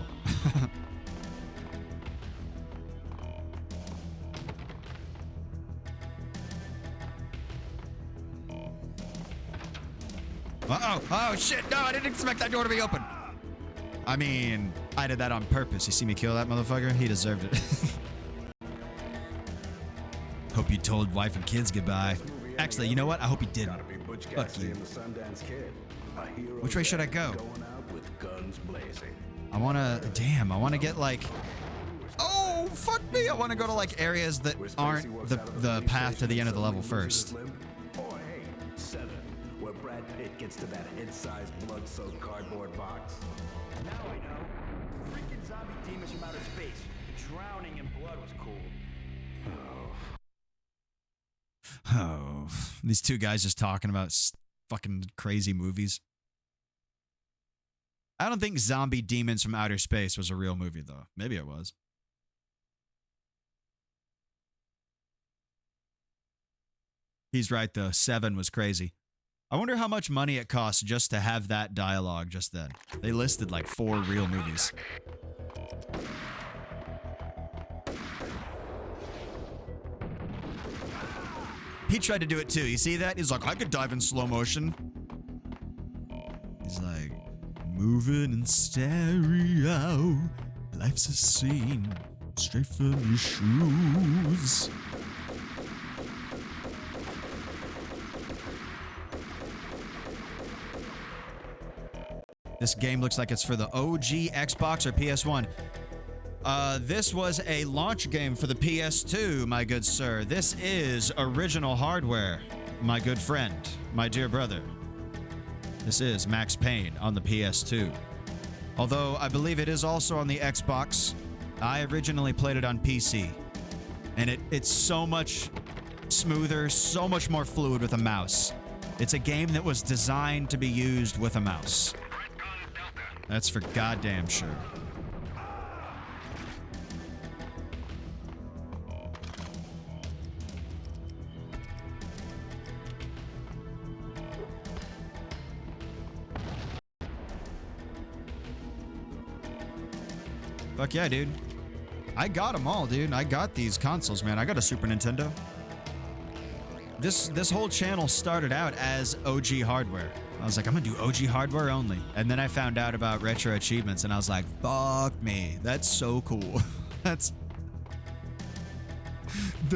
Uh-oh. Oh, shit. No, I didn't expect that door to be open. I mean, I did that on purpose. You see me kill that motherfucker? He deserved it. Hope you told wife and kids goodbye. Actually, you know what? I hope he didn't. Fuck you. Which way should I go? I want to get like... Oh, fuck me. I want to go to like areas that aren't the path to the end of the level first. Gets to that head-sized, blood-soaked cardboard box. Now I know. Freaking zombie demons from outer space. Drowning in blood was cool. Oh, these two guys just talking about fucking crazy movies. I don't think Zombie Demons from Outer Space was a real movie, though. Maybe it was. He's right, though. 7 was crazy. I wonder how much money it costs just to have that dialogue just then. They listed like 4 real movies. He tried to do it too. You see that? He's like, I could dive in slow motion. He's like, moving in stereo. Life's a scene straight from your shoes. This game looks like it's for the OG Xbox or PS1. This was a launch game for the PS2, my good sir. This is original hardware, my good friend, my dear brother. This is Max Payne on the PS2. Although I believe it is also on the Xbox. I originally played it on PC. And it's so much smoother, so much more fluid with a mouse. It's a game that was designed to be used with a mouse. That's for goddamn sure. Fuck yeah, dude. I got them all, dude. I got these consoles, man. I got a Super Nintendo. This whole channel started out as OG hardware. I was like, I'm gonna do OG hardware only. And then I found out about retro achievements and I was like, fuck me. That's so cool. That's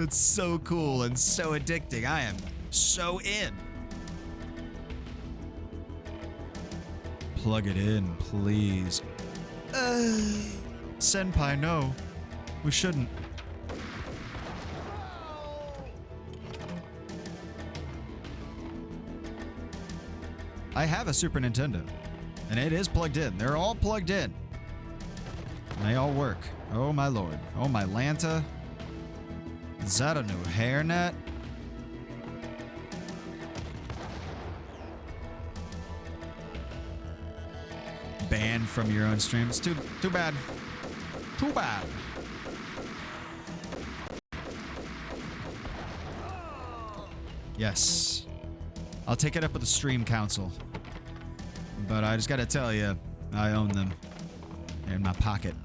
so cool and so addicting. I am so in. Plug it in, please. Senpai, no. We shouldn't. I have a Super Nintendo, and it is plugged in. They're all plugged in. And they all work. Oh my lord. Oh my Lanta. Is that a new hairnet? Banned from your own stream. It's too bad. Too bad. Yes. I'll take it up with the stream council. But I just gotta tell you, I own them. They're in my pocket.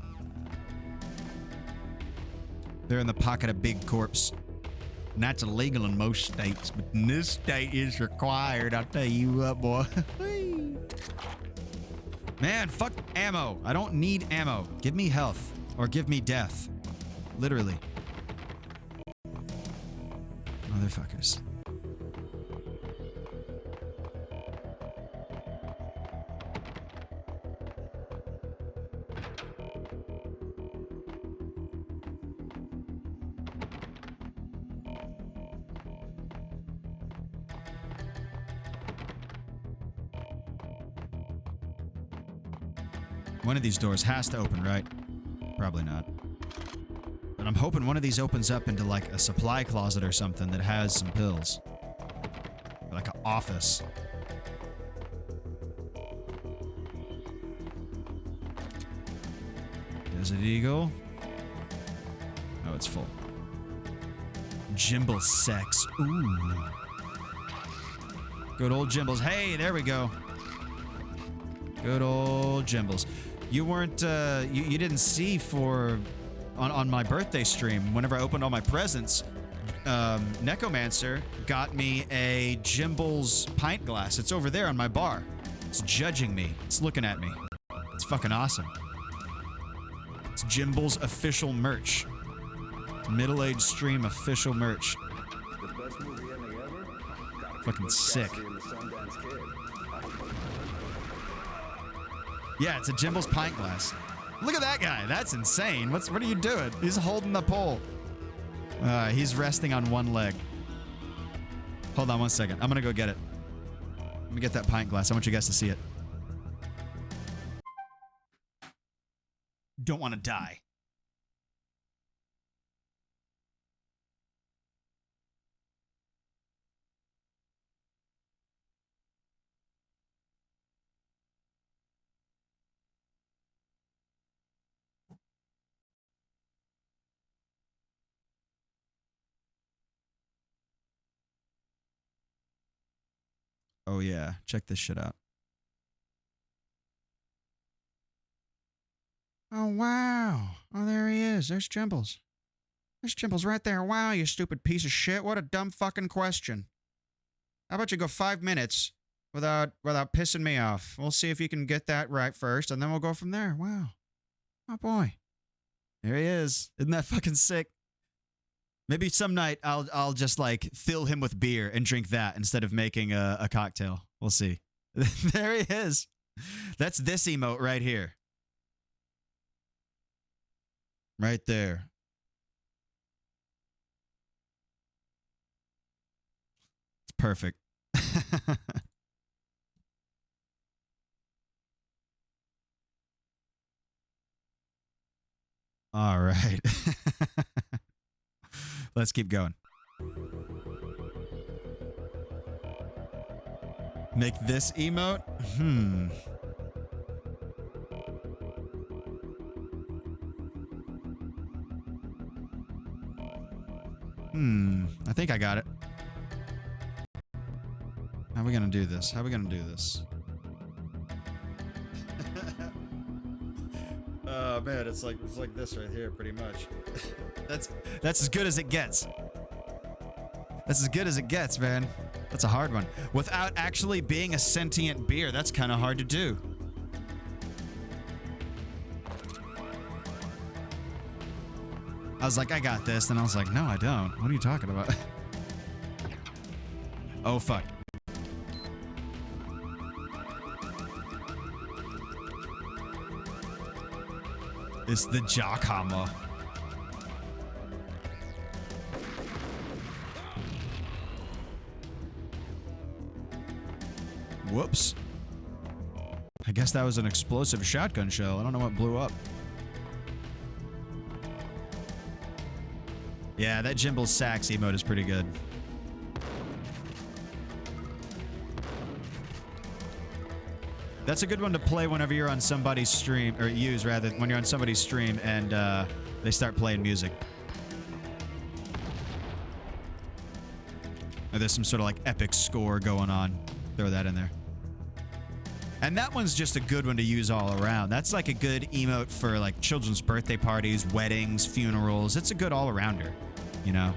They're in the pocket of Big Corpse. And that's illegal in most states, but in this state is required. I'll tell you what, boy. Man, fuck ammo. I don't need ammo. Give me health. Or give me death. Literally. Motherfuckers. One of these doors has to open, right? Probably not. But I'm hoping one of these opens up into like a supply closet or something that has some pills. Like an office. Desert Eagle. Oh, it's full. Jimble sex. Ooh. Good old Jimbles. Hey, there we go. Good old Jimbles. You weren't, you didn't see on my birthday stream, whenever I opened all my presents, Necromancer got me a Jimbles pint glass. It's over there on my bar. It's judging me. It's looking at me. It's fucking awesome. It's Jimbles official merch. Middle-aged stream official merch. Fucking sick. Yeah, it's a Jimbles pint glass. Look at that guy. That's insane. What are you doing? He's holding the pole. He's resting on one leg. Hold on one second. I'm going to go get it. Let me get that pint glass. I want you guys to see it. Don't want to die. Oh, yeah. Check this shit out. Oh, wow. Oh, there he is. There's Jimbles. There's Jimbles right there. Wow, you stupid piece of shit. What a dumb fucking question. How about you go 5 minutes without pissing me off? We'll see if you can get that right first, and then we'll go from there. Wow. Oh, boy. There he is. Isn't that fucking sick? Maybe some night I'll just, like, fill him with beer and drink that instead of making a cocktail. We'll see. There he is. That's this emote right here. Right there. It's perfect. All right. Let's keep going. Make this emote? I think I got it. How are we gonna do this? How are we gonna do this? Oh man, it's like this right here, pretty much. That's as good as it gets. That's as good as it gets, man. That's a hard one. Without actually being a sentient beer, that's kind of hard to do. I was like, I got this, and I was like, no, I don't. What are you talking about? Oh, fuck. It's the Jockhammer. Whoops. I guess that was an explosive shotgun shell. I don't know what blew up. Yeah, that Jimble Sax emote is pretty good. That's a good one to play whenever you're on somebody's stream, or use rather, when you're on somebody's stream and they start playing music. Or there's some sort of like epic score going on. Throw that in there. And that one's just a good one to use all around. That's like a good emote for like children's birthday parties, weddings, funerals. It's a good all-arounder, you know?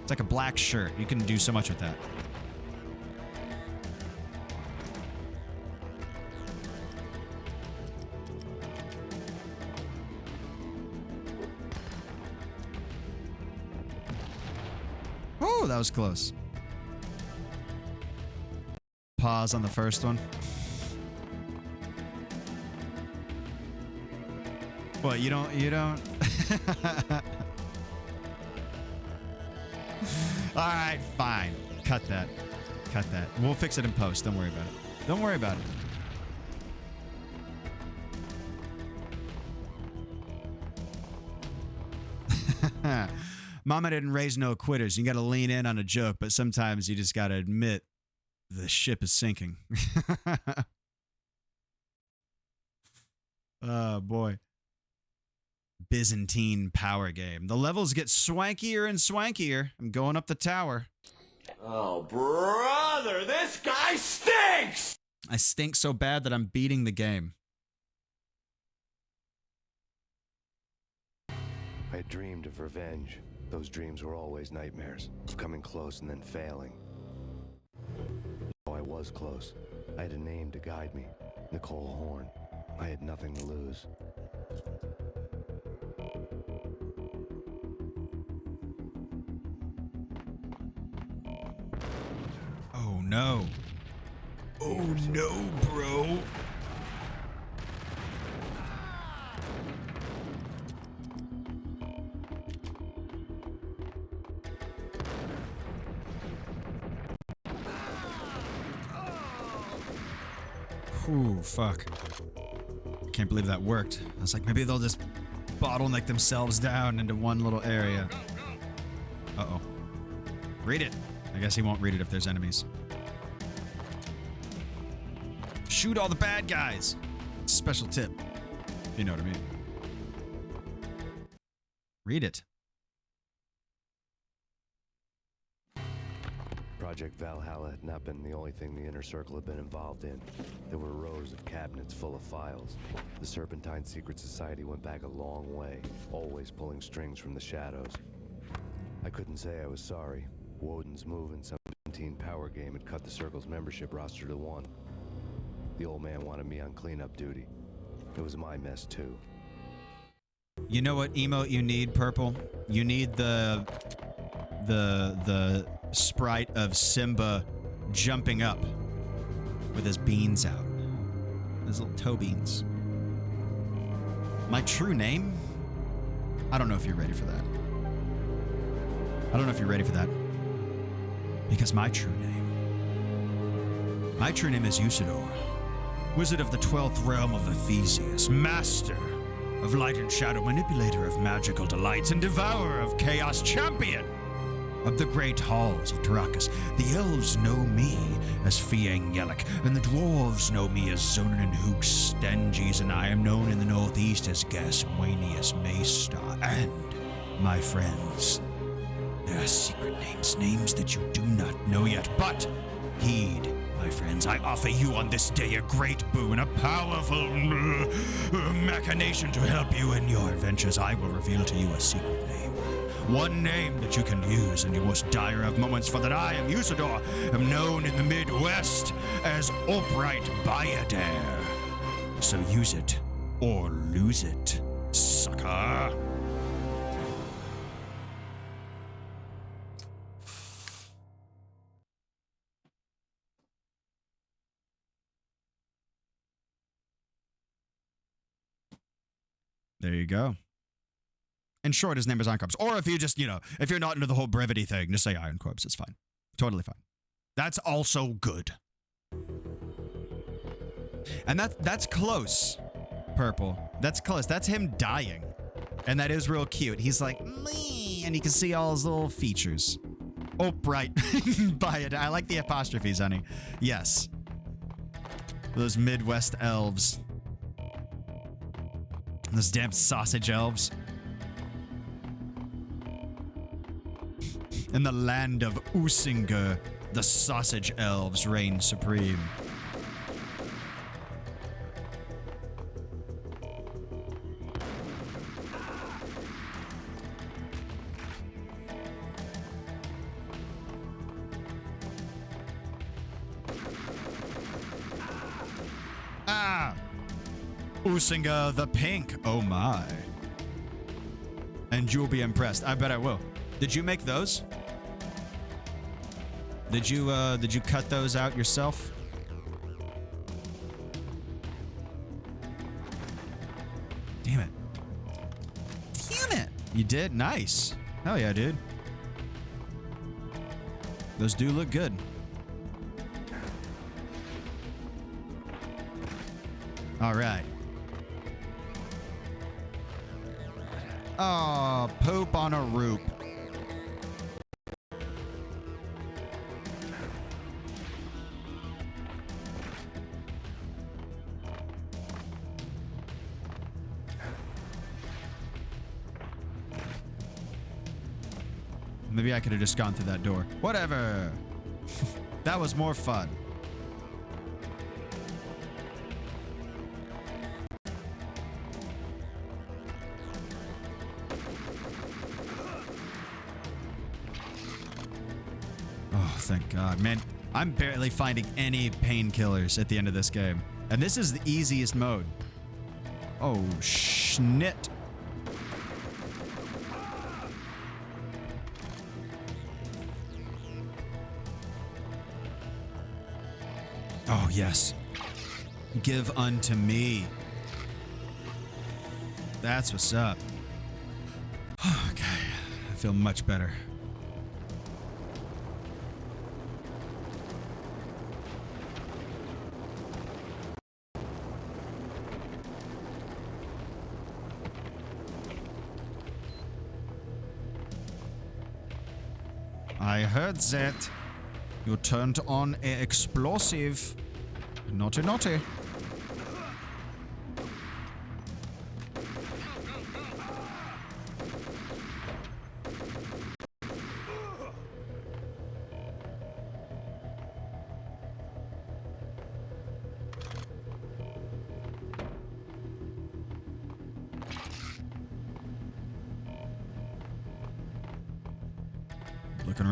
It's like a black shirt. You can do so much with that. Oh, that was close. Pause on the first one. What, you don't? All right, fine. Cut that. Cut that. We'll fix it in post. Don't worry about it. Don't worry about it. Mama didn't raise no quitters. You got to lean in on a joke, but sometimes you just got to admit the ship is sinking. Oh, boy. Byzantine power game. The levels get swankier and swankier. I'm going up the tower. Oh, brother, this guy stinks! I stink so bad that I'm beating the game. I dreamed of revenge. Those dreams were always nightmares, of coming close and then failing. Oh, I was close. I had a name to guide me, Nicole Horn. I had nothing to lose. Oh no. Oh no, bro. Ooh, fuck. I can't believe that worked. I was like, maybe they'll just bottleneck themselves down into one little area. Uh-oh. Read it. I guess he won't read it if there's enemies. Shoot all the bad guys. It's a special tip. If you know what I mean. Read it. Project Valhalla had not been the only thing the Inner Circle had been involved in. There were rows of cabinets full of files. The Serpentine Secret Society went back a long way, always pulling strings from the shadows. I couldn't say I was sorry. Woden's move in some 17 power game had cut the Circle's membership roster to 1. The old man wanted me on cleanup duty. It was my mess too. You know what emote you need, Purple? You need the sprite of Simba jumping up with his beans out. His little toe beans. My true name? I don't know if you're ready for that. I don't know if you're ready for that. Because my true name is Usador, wizard of the 12th realm of Ephesius, master of light and shadow, manipulator of magical delights, and devourer of chaos, champion of the great halls of Tarakas. The elves know me as Fiang Yelik, and the dwarves know me as Zonin and Hook Stenges, and I am known in the northeast as Gaswanius Maystar. And, my friends, there are secret names that you do not know yet, but heed, my friends, I offer you on this day a great boon, a powerful machination to help you in your adventures. I will reveal to you a secret name. One name that you can use in your most dire of moments, for that I am Usador, am known in the Midwest as Upright Bayadere. So use it, or lose it, sucker. There you go. In short, his name is Iron Corpse. Or if you just, if you're not into the whole brevity thing, just say Iron Corpse. It's fine. Totally fine. That's also good. And that's close, Purple. That's close. That's him dying. And that is real cute. He's like, me, and you can see all his little features. Oh, right. Buy it. I like the apostrophes, honey. Yes. Those Midwest elves. Those damn sausage elves. In the land of Usinger, the sausage elves reign supreme. Ah! Usinger the Pink. Oh my. And you'll be impressed. I bet I will. Did you make those? Did you cut those out yourself? Damn it. Damn it! You did? Nice. Hell yeah, dude. Those do look good. All right. Oh, poop on a roop. Maybe I could have just gone through that door. Whatever. That was more fun. Oh, thank God. Man, I'm barely finding any painkillers at the end of this game. And this is the easiest mode. Oh, schnit. Oh, yes. Give unto me. That's what's up. Okay. I feel much better. I heard that you turned on an explosive. Naughty, naughty.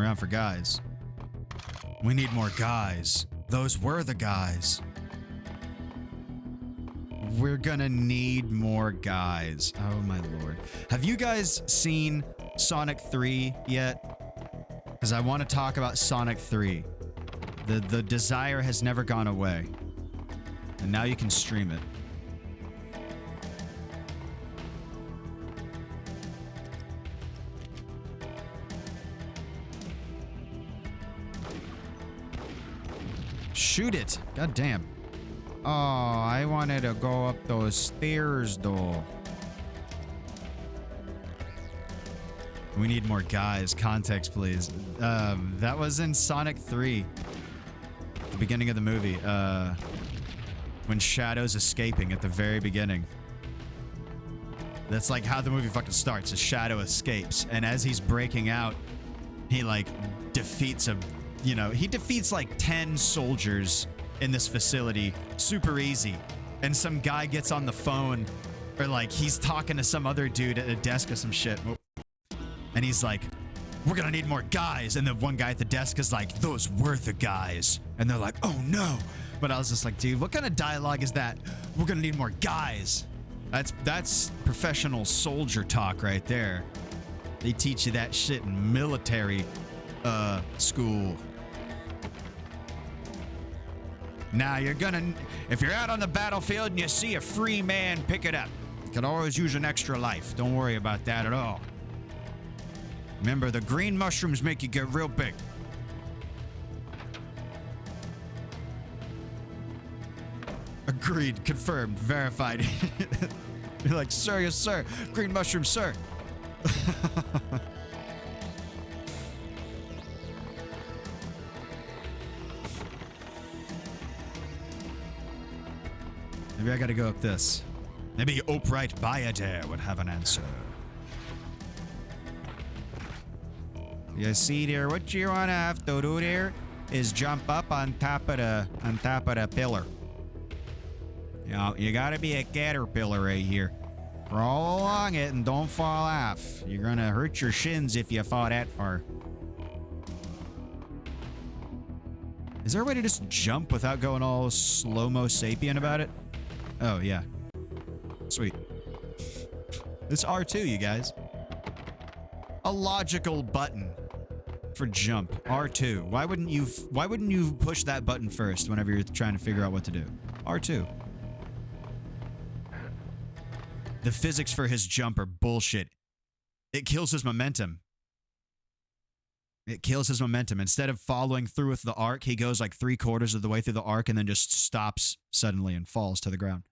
around for guys. We need more guys. Those were the guys. We're gonna need more guys. Oh my lord. Have you guys seen Sonic 3 yet? Because I want to talk about Sonic 3. The desire has never gone away. And now you can stream it. Shoot it. God damn. Oh, I wanted to go up those stairs, though. We need more guys. Context, please. That was in Sonic 3. The beginning of the movie. When Shadow's escaping at the very beginning. That's like how the movie fucking starts. A Shadow escapes. And as he's breaking out, he like defeats he defeats like 10 soldiers in this facility super easy. And some guy gets on the phone, or like he's talking to some other dude at a desk or some shit. And he's like, we're gonna need more guys. And the one guy at the desk is like, those were the guys. And they're like, oh no. But I was just like, dude, what kind of dialogue is that? We're gonna need more guys. That's professional soldier talk right there. They teach you that shit in military school. Now you're gonna, if you're out on the battlefield and you see a free man, pick it up. You can always use an extra life. Don't worry about that at all. Remember, the green mushrooms make you get real big. Agreed, confirmed, verified. You're like, sir, yes, sir. Green mushrooms, sir. Maybe I gotta go up this. Maybe Opright Bayadere would have an answer. You see there, what you wanna have to do there is jump up on top of the pillar. You know, you gotta be a caterpillar right here. Crawl along it and don't fall off. You're gonna hurt your shins if you fall that far. Is there a way to just jump without going all slow-mo sapien about it? Oh, yeah. Sweet. It's R2, you guys. A logical button for jump. R2. Why wouldn't you push that button first whenever you're trying to figure out what to do? R2. The physics for his jump are bullshit. It kills his momentum. It kills his momentum. Instead of following through with the arc, he goes like 3/4 of the way through the arc and then just stops suddenly and falls to the ground.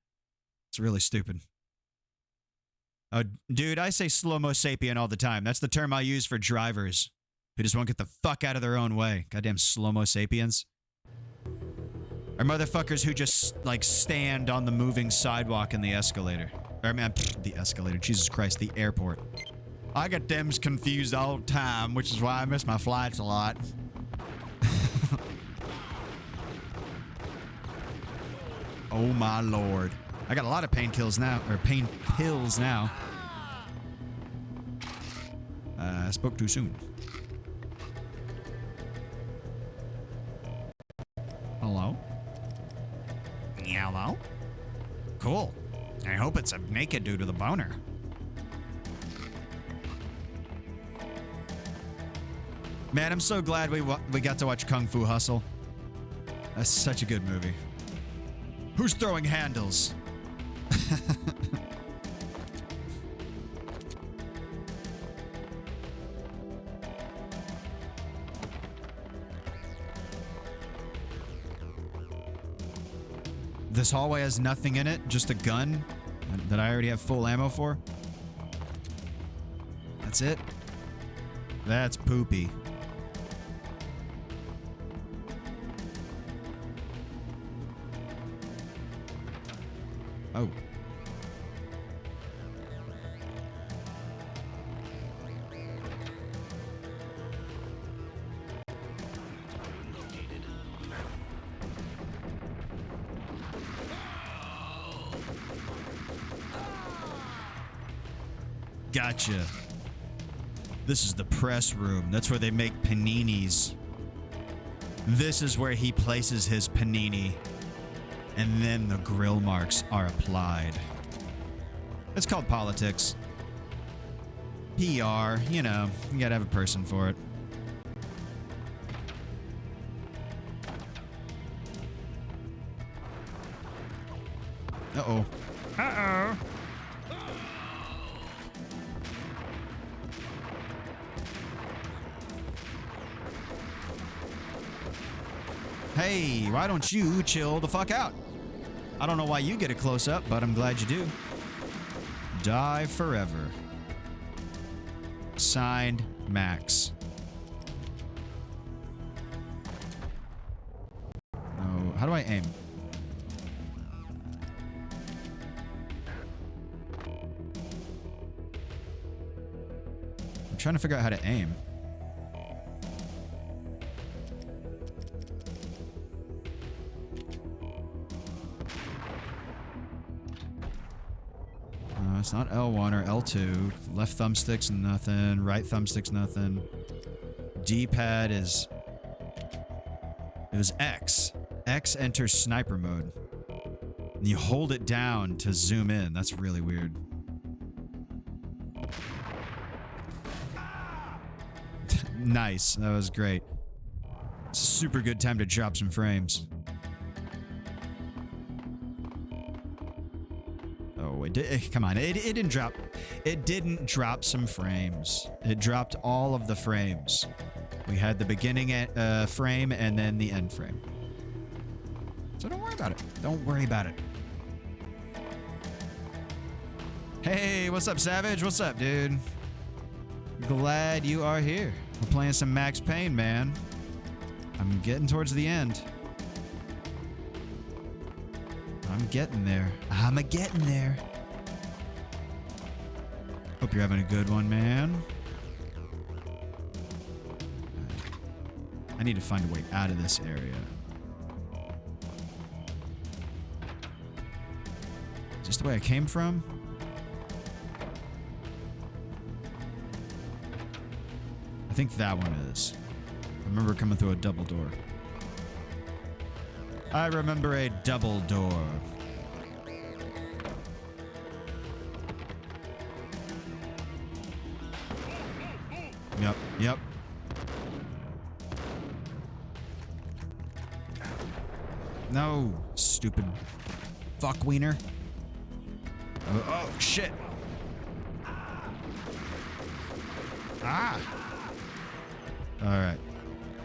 It's really stupid. Oh, dude, I say slow-mo sapien all the time. That's the term I use for drivers who just won't get the fuck out of their own way. Goddamn slow-mo sapiens. Or motherfuckers who just, like, stand on the moving sidewalk in the escalator. Or, man, the escalator. Jesus Christ, the airport. I get them confused all the time, which is why I miss my flights a lot. Oh, my lord. I got a lot of pain kills now, or pain pills now. I spoke too soon. Hello? Hello? Cool. I hope it's a naked dude with a boner. Man, I'm so glad we got to watch Kung Fu Hustle. That's such a good movie. Who's throwing handles? This hallway has nothing in it, just a gun that I already have full ammo for. That's it. That's poopy. Oh. Gotcha. This is the press room. That's where they make paninis. This is where he places his panini. And then the grill marks are applied. It's called politics. PR, you know, you gotta have a person for it. Uh-oh. Uh-oh. Hey, why don't you chill the fuck out? I don't know why you get a close-up, but I'm glad you do. Die forever. Signed, Max. Oh, how do I aim? I'm trying to figure out how to aim. It's not L1 or L2. Left thumbstick's nothing. Right thumbstick's nothing. D-pad is... It was X. X enters sniper mode. And you hold it down to zoom in. That's really weird. Nice. That was great. It's a super good time to drop some frames. Oh, come on. It didn't drop. It didn't drop some frames. It dropped all of the frames. We had the beginning frame and then the end frame. So don't worry about it. Don't worry about it. Hey, what's up, Savage? What's up, dude? Glad you are here. We're playing some Max Payne, man. I'm getting towards the end. I'm getting there. I'm a-getting there. Hope you're having a good one, man. I need to find a way out of this area. Is this the way I came from? I think that one is. I remember coming through a double door. I remember a double door. Yep, yep. No, stupid fuck wiener. Oh, shit. Ah. All right.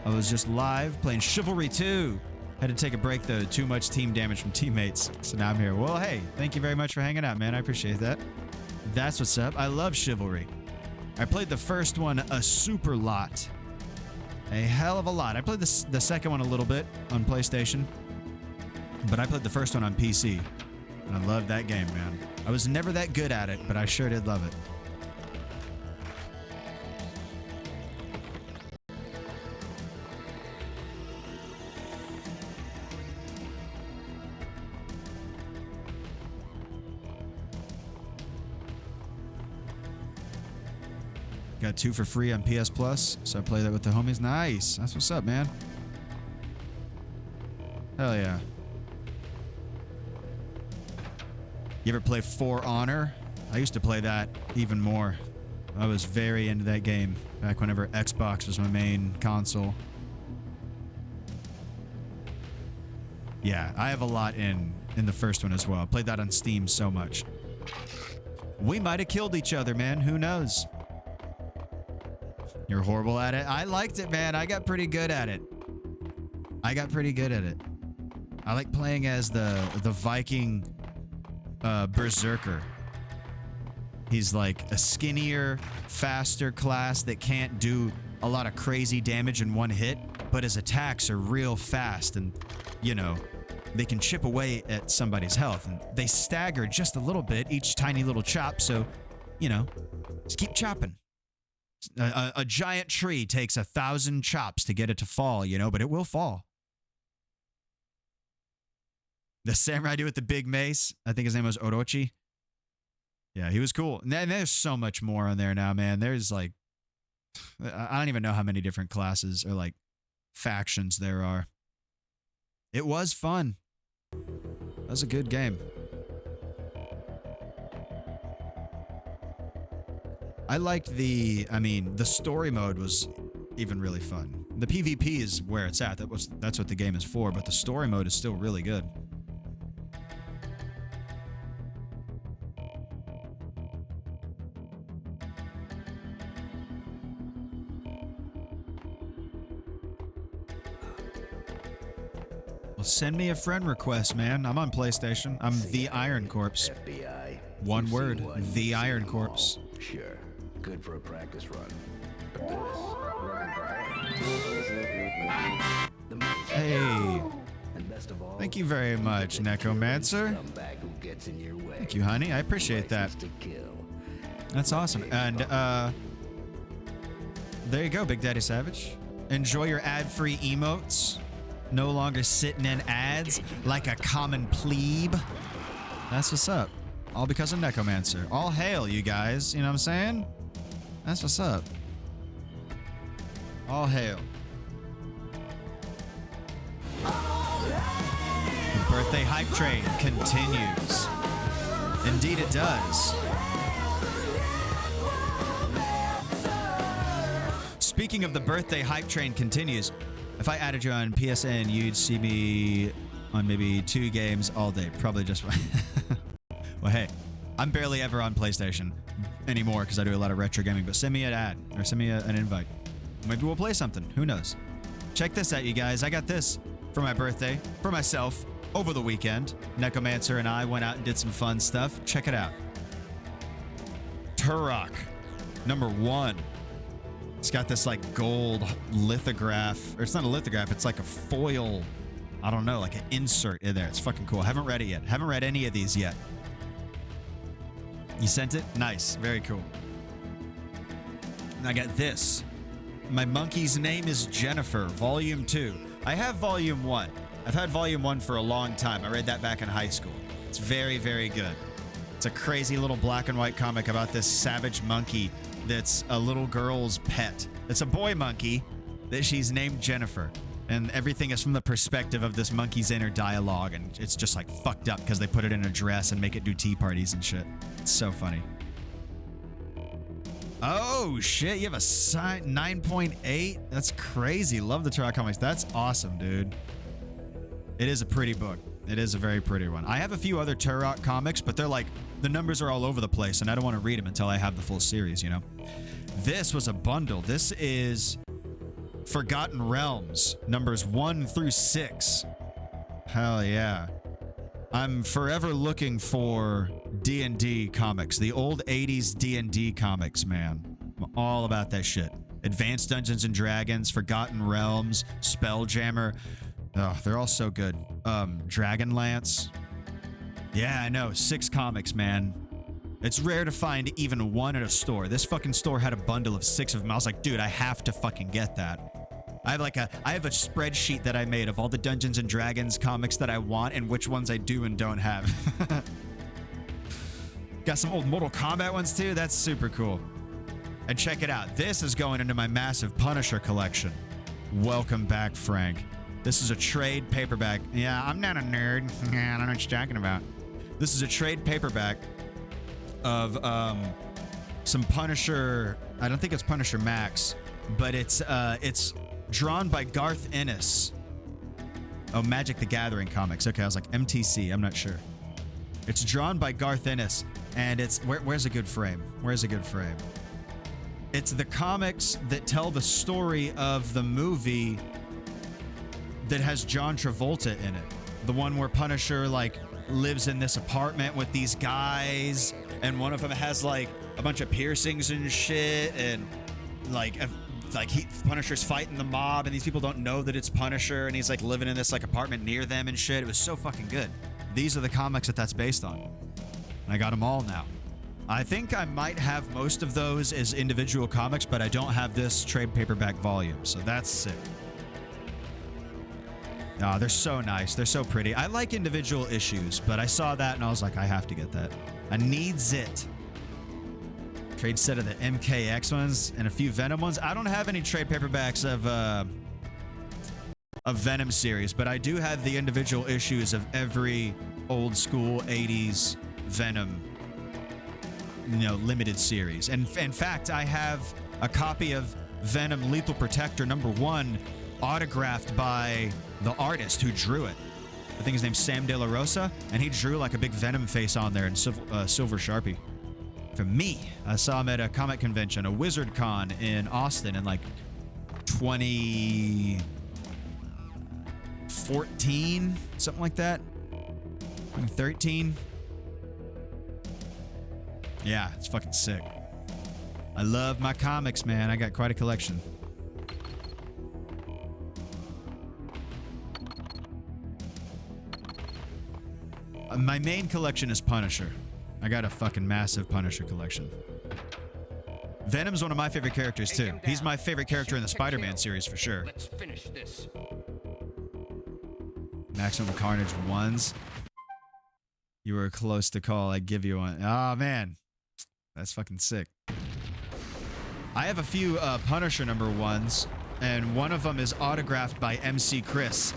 I was just live playing Chivalry 2. Had to take a break, though. Too much team damage from teammates. So now I'm here. Well, hey, thank you very much for hanging out, man. I appreciate that. That's what's up. I love Chivalry. I played the first one a super lot. A hell of a lot. I played the second one a little bit on PlayStation. But I played the first one on PC. And I loved that game, man. I was never that good at it, but I sure did love it. Got 2 for free on PS Plus, so I play that with the homies. Nice. That's what's up, man. Hell yeah. You ever play For Honor? I used to play that even more. I was very into that game back whenever Xbox was my main console. Yeah, I have a lot in the first one as well. I played that on Steam so much. We might have killed each other, man. Who knows? You're horrible at it. I liked it, man. I got pretty good at it. I like playing as the Viking Berserker. He's like a skinnier, faster class that can't do a lot of crazy damage in one hit, but his attacks are real fast and, you know, they can chip away at somebody's health. And they stagger just a little bit, each tiny little chop, so, you know, just keep chopping. A giant tree takes 1,000 chops to get it to fall, you know, but it will fall. The samurai dude with the big mace, I think his name was Orochi. Yeah, he was cool. And then there's so much more on there now, man. There's like I don't even know how many different classes or like factions there are. It was fun. That was a good game. I liked the story mode was even really fun. The PvP is where it's at. That's what the game is for, but the story mode is still really good. Well, send me a friend request, man. I'm on PlayStation. I'm the Iron Corpse. FBI. One word, the Iron Corpse. Sure. Good for a practice run. But this, working for hire. The money's Hey. And best of all, Thank you very much, Necromancer. scumbag who gets in your way. Thank you, honey. I appreciate that. License to kill. That's awesome. And there you go, Big Daddy Savage. Enjoy your ad-free emotes. No longer sitting in ads like a common plebe. That's what's up. All because of Necromancer. All hail, you guys. You know what I'm saying? That's what's up. All hail. The birthday hype train continues. Indeed it does. Speaking of the birthday hype train continues, if I added you on PSN, you'd see me on maybe 2 games all day. Probably just one. Well, hey, I'm barely ever on PlayStation anymore because I do a lot of retro gaming, but send me an ad or send me an invite. Maybe we'll play something. Who knows? Check this out, you guys. I got this for my birthday, for myself, over the weekend. Necromancer and I went out and did some fun stuff. Check it out. Turok, #1. It's got this like gold lithograph, or it's not a lithograph, it's like a foil, I don't know, like an insert in there. It's fucking cool. Haven't read it yet. Haven't read any of these yet. You sent it? Nice. Very cool. And I got this. My monkey's name is Jennifer, Volume 2. I have Volume 1. I've had Volume 1 for a long time. I read that back in high school. It's very, very good. It's a crazy little black and white comic about this savage monkey that's a little girl's pet. It's a boy monkey that she's named Jennifer. And everything is from the perspective of this monkey's inner dialogue. And it's just like fucked up because they put it in a dress and make it do tea parties and shit. It's so funny. Oh, shit. You have a 9.8? That's crazy. Love the Turok comics. That's awesome, dude. It is a pretty book. It is a very pretty one. I have a few other Turok comics, but they're like, the numbers are all over the place, and I don't want to read them until I have the full series, you know? This was a bundle. This is Forgotten Realms, numbers 1 through 6. Hell yeah. I'm forever looking for D&D comics, the old 80s D&D comics, man. I'm all about that shit. Advanced Dungeons and Dragons, Forgotten Realms, Spelljammer. Oh, they're all so good. Dragonlance. Yeah, I know. 6 comics, man. It's rare to find even one at a store. This fucking store had a bundle of 6 of them. I was like, dude, I have to fucking get that. I have a spreadsheet that I made of all the Dungeons and Dragons comics that I want and which ones I do and don't have. Got some old Mortal Kombat ones too. That's super cool. And check it out. This is going into my massive Punisher collection. Welcome back, Frank. This is a trade paperback. Yeah, I'm not a nerd. Yeah, I don't know what you're talking about. This is a trade paperback of some Punisher. I don't think it's Punisher Max, but it's drawn by Garth Ennis. Oh, Magic the Gathering comics. Okay, I was like MTC. I'm not sure. It's drawn by Garth Ennis, and it's where's a good frame? Where's a good frame? It's the comics that tell the story of the movie that has John Travolta in it. The one where Punisher like lives in this apartment with these guys, and one of them has like a bunch of piercings and shit, and Punisher's fighting the mob, and these people don't know that it's Punisher, and he's like living in this like apartment near them and shit. It was so fucking good. These are the comics that's based on. And I got them all now. I think I might have most of those as individual comics, but I don't have this trade paperback volume, so that's sick. Oh, they're so nice. They're so pretty. I like individual issues, but I saw that and I was like, I have to get that. I needs it. Trade set of the MKX ones and a few Venom ones. I don't have any trade paperbacks of Venom series, but I do have the individual issues of every old school 80s Venom, limited series. And in fact, I have a copy of Venom Lethal Protector #1 autographed by the artist who drew it. I think his name's Sam De La Rosa, and he drew like a big Venom face on there in silver Sharpie. For me, I saw him at a comic convention, a Wizard Con in Austin in like 2014, something like that. 2013. Yeah, it's fucking sick. I love my comics, man. I got quite a collection. My main collection is Punisher. I got a fucking massive Punisher collection. Venom's one of my favorite characters too. He's my favorite character in the Spider-Man series for sure. Let's finish this. Maximum Carnage 1s. You were close to call. I give you one. Oh man, that's fucking sick. I have a few Punisher #1s, and one of them is autographed by MC Chris.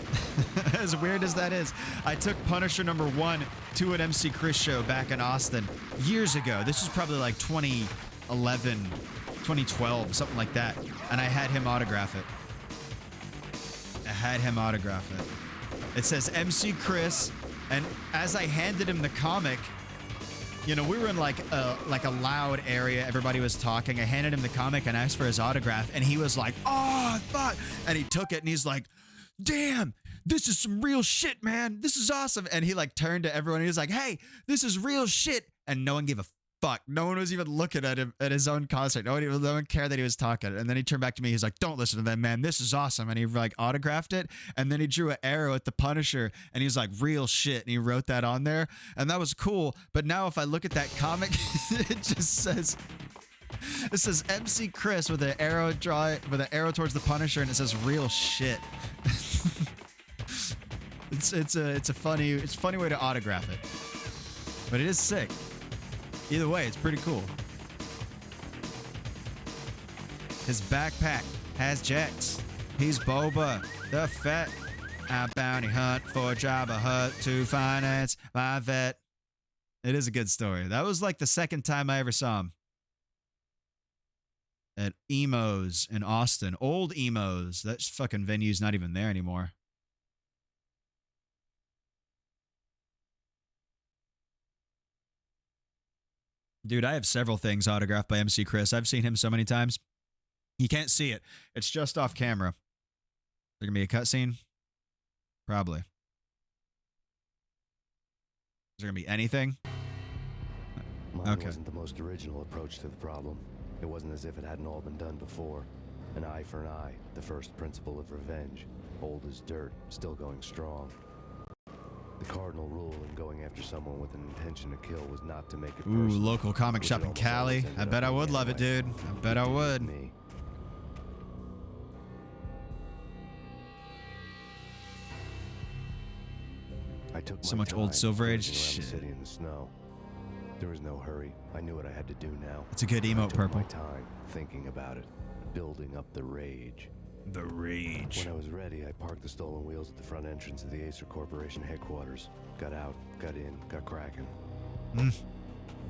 As weird as that is, I took Punisher #1 to an MC Chris show back in Austin years ago. This was probably like 2011, 2012, something like that. And I had him autograph it. It says MC Chris, and as I handed him the comic, we were in like a loud area. Everybody was talking. I handed him the comic and asked for his autograph, and he was like, "Oh, fuck!" And he took it, and he's like, "Damn, this is some real shit, man. This is awesome." And he like turned to everyone. And he was like, "Hey, this is real shit." And no one gave a fuck. No one was even looking at him at his own concert. No one cared that he was talking. And then he turned back to me. He's like, "Don't listen to them, man. This is awesome." And he like autographed it. And then he drew an arrow at the Punisher, and he was like, "Real shit." And he wrote that on there. And that was cool. But now if I look at that comic, it says MC Chris with an arrow towards the Punisher, and it says "real shit." It's a funny way to autograph it, but it is sick. Either way, it's pretty cool. His backpack has jets. He's Boba the Fett. I bounty hunt for Jabba Hutt to finance my vet. It is a good story. That was like the second time I ever saw him. At Emo's in Austin. Old Emo's. That fucking venue's not even there anymore. Dude, I have several things autographed by MC Chris. I've seen him so many times. You can't see it. It's just off camera. Is there going to be a cutscene? Probably. Is there going to be anything? Mine wasn't the most original approach to the problem. It wasn't as if it hadn't all been done before. An eye for an eye, the first principle of revenge. Old as dirt, still going strong. The cardinal rule in going after someone with an intention to kill was not to make it personal. Ooh, local comic shop in Cali. I bet I would love it, dude. I bet I would. I took so much old Silver Age shit. City in the snow. There was no hurry. I knew what I had to do now. It's a good emote, Purple. I took my time thinking about it, building up the rage. The rage. When I was ready, I parked the stolen wheels at the front entrance of the Acer Corporation headquarters. Got out, got in, got cracking.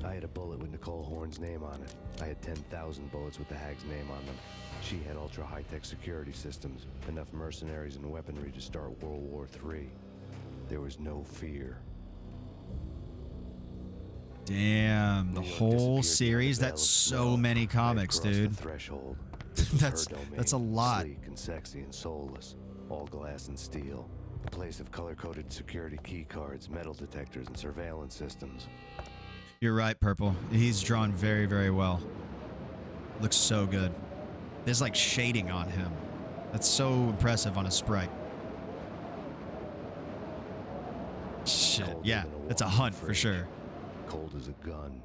I had a bullet with Nicole Horn's name on it. I had 10,000 bullets with the Hag's name on them. She had ultra high-tech security systems, enough mercenaries and weaponry to start World War III. There was no fear. Damn, the whole series. That's so many comics, dude. Threshold. That's a lot. Sleek and sexy and soulless, all glass and steel. A place of color-coded security key cards, metal detectors, and surveillance systems. You're right, Purple. He's drawn very, very well. Looks so good. There's like shading on him. That's so impressive on a sprite. Shit, yeah, it's a hunt for sure. Cold as a gun.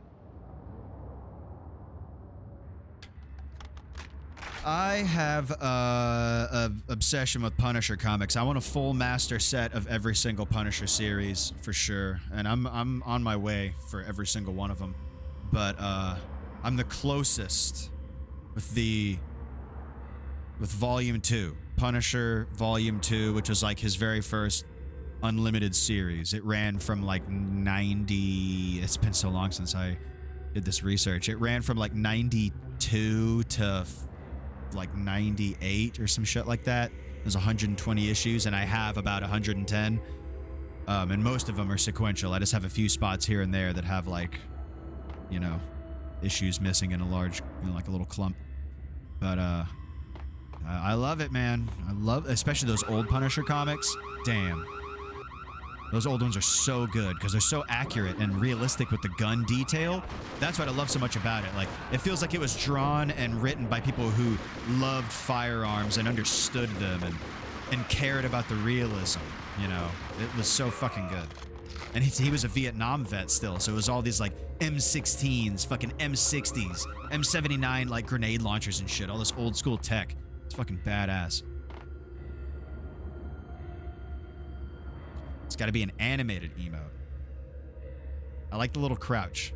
I have an obsession with Punisher comics. I want a full master set of every single Punisher series for sure, and I'm on my way for every single one of them. But I'm the closest with Volume 2. Punisher Volume 2, which was like his very first unlimited series. It ran from like 90... It's been so long since I did this research. It ran from like 92 to like 98 or some shit like that. There's 120 issues, and I have about 110. And most of them are sequential. I just have a few spots here and there that have like, you know, issues missing in a large, you know, like a little clump. But I love it, man. I love, especially those old Punisher comics. Damn. Those old ones are so good because they're so accurate and realistic with the gun detail. That's what I love so much about it. Like, it feels like it was drawn and written by people who loved firearms and understood them and cared about the realism, you know? It was so fucking good. And he was a Vietnam vet still, so it was all these, like, M16s, fucking M60s, M79, like, grenade launchers and shit. All this old school tech. It's fucking badass. It's got to be an animated emote. I like the little crouch.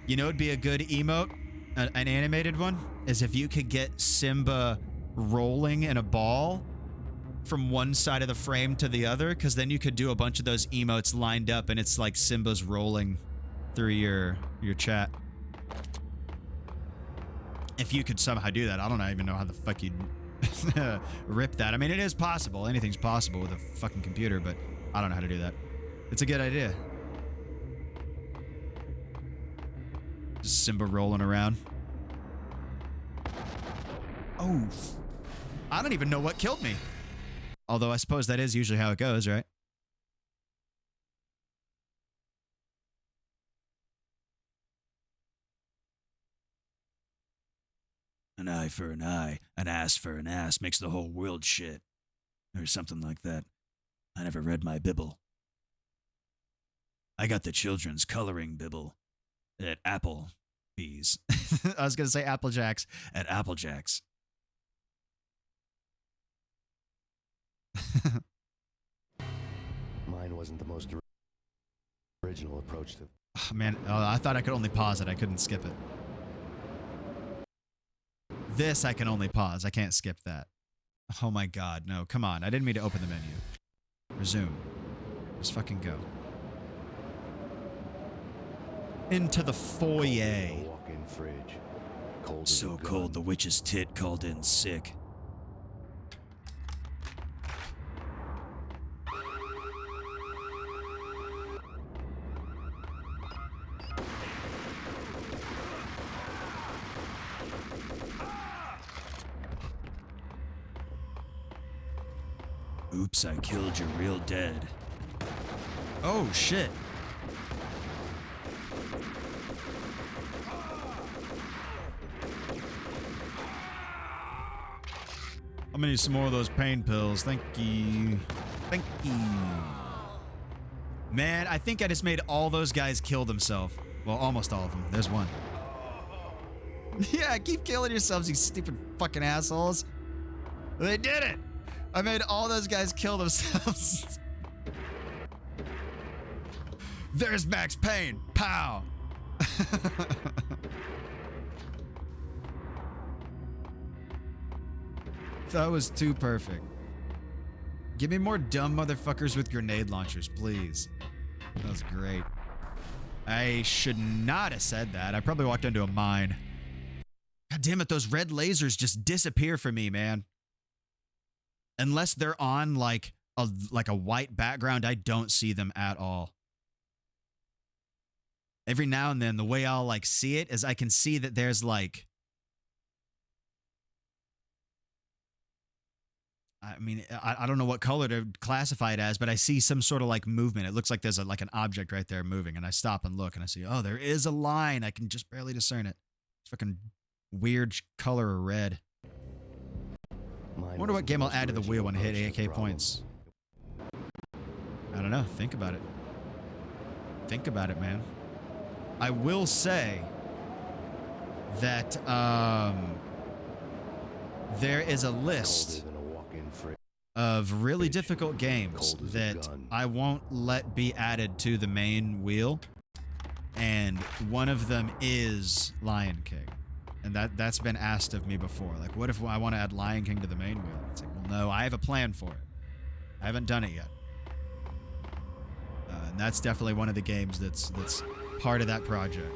You know, it'd be a good emote, an animated one, is if you could get Simba rolling in a ball from one side of the frame to the other, because then you could do a bunch of those emotes lined up and it's like Simba's rolling through your chat. If you could somehow do that, I don't even know how the fuck you'd rip that. I mean, it is possible. Anything's possible with a fucking computer, but I don't know how to do that. It's a good idea. Just Simba rolling around. Oh, I don't even know what killed me. Although I suppose that is usually how it goes, right? An eye for an eye, an ass for an ass makes the whole world shit. Or something like that. I never read my Bible. I got the children's coloring Bible at Applebee's. I was going to say Applejacks at Applejacks. Mine wasn't the most original approach to... Oh, man, I thought I could only pause it. I couldn't skip it. This I can only pause. I can't skip that. Oh my god, no. Come on. I didn't mean to open the menu. Resume. Just fucking go. Into the foyer. Walk-in fridge. Cold as So a cold the gun. witch's tit called in sick. Oops, I killed you real dead. Oh, shit. I'm gonna need some more of those pain pills. Thank you. Thank you. Man, I think I just made all those guys kill themselves. Well, almost all of them. There's one. Yeah, keep killing yourselves, you stupid fucking assholes. They did it! I made all those guys kill themselves. There's Max Payne. Pow! That was too perfect. Give me more dumb motherfuckers with grenade launchers, please. That was great. I should not have said that. I probably walked into a mine. God damn it, those red lasers just disappear from me, man. Unless they're on like a white background, I don't see them at all. Every now and then, the way I'll like see it is I can see that there's like, I mean, I don't know what color to classify it as, but I see some sort of like movement. It looks like there's like an object right there moving, and I stop and look and I see, oh, there is a line. I can just barely discern it. It's fucking weird color of red. I wonder what game I'll add to the wheel when I hit AK points. I don't know. Think about it. Think about it, man. I will say that there is a list of really difficult games Cold as a that gun. I won't let be added to the main wheel. And one of them is Lion King. And that's been asked of me before. Like, what if I want to add Lion King to the main wheel? It's like, well, no, I have a plan for it. I haven't done it yet. And that's definitely one of the games that's part of that project.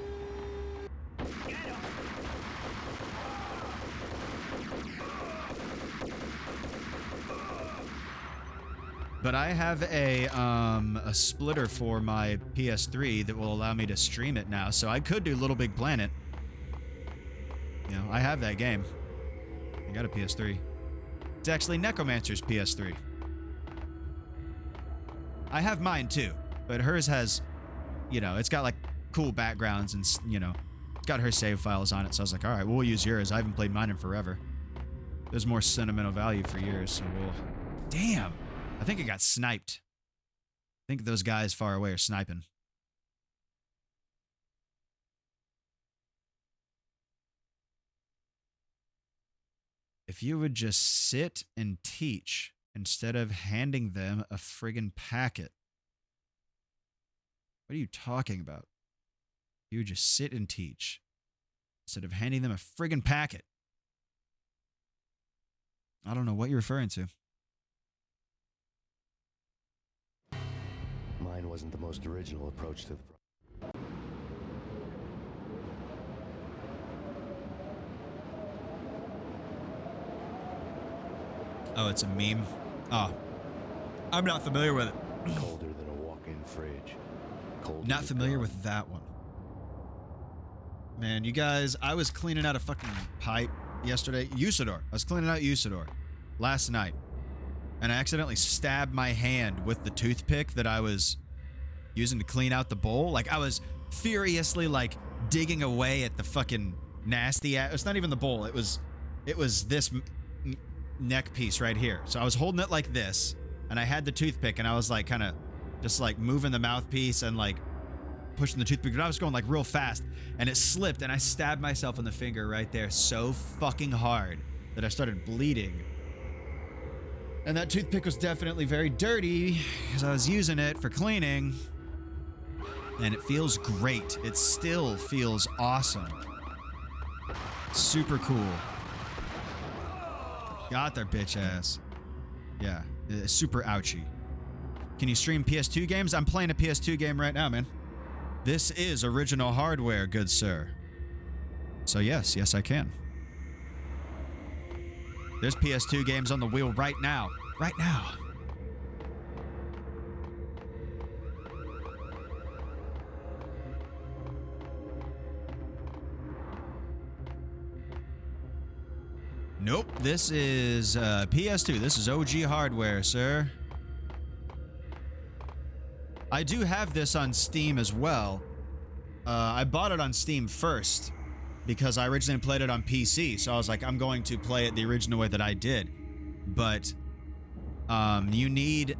But I have a splitter for my PS3 that will allow me to stream it now, so I could do Little Big Planet. You know, I have that game. I got a PS3. It's actually Necromancer's PS3. I have mine too, but hers has, you know, it's got like cool backgrounds and, you know, it's got her save files on it, so I was like, all right, we'll use yours. I haven't played mine in forever. There's more sentimental value for yours, so we'll... Damn! I think it got sniped. I think those guys far away are sniping. If you would just sit and teach instead of handing them a friggin' packet. What are you talking about? You would just sit and teach instead of handing them a friggin' packet. I don't know what you're referring to. Mine wasn't the most original approach to the Oh, it's a meme? Oh. I'm not familiar with it. colder than a walk-in fridge. Cold Not as a familiar gun. with that one. Man, you guys, I was cleaning out a fucking pipe yesterday. Usador. I was cleaning out Usador last night. And I accidentally stabbed my hand with the toothpick that I was using to clean out the bowl. Like, I was furiously, like, digging away at the fucking nasty ass. It's not even the bowl. It was this neck piece right here. So I was holding it like this, and I had the toothpick, and I was, like, kind of just, like, moving the mouthpiece and, like, pushing the toothpick. And I was going, like, real fast, and it slipped, and I stabbed myself in the finger right there so fucking hard that I started bleeding. And that toothpick was definitely very dirty because I was using it for cleaning. And it feels great. It still feels awesome. Super cool. Got their bitch ass. Yeah, super ouchy. Can you stream PS2 games? I'm playing a PS2 game right now, man. This is original hardware, good sir. So yes, I can. There's PS2 games on the wheel right now. Right now. Nope, this is PS2. This is OG hardware, sir. I do have this on Steam as well. I bought it on Steam first because I originally played it on PC, so I was like, I'm going to play it the original way that I did. But you need,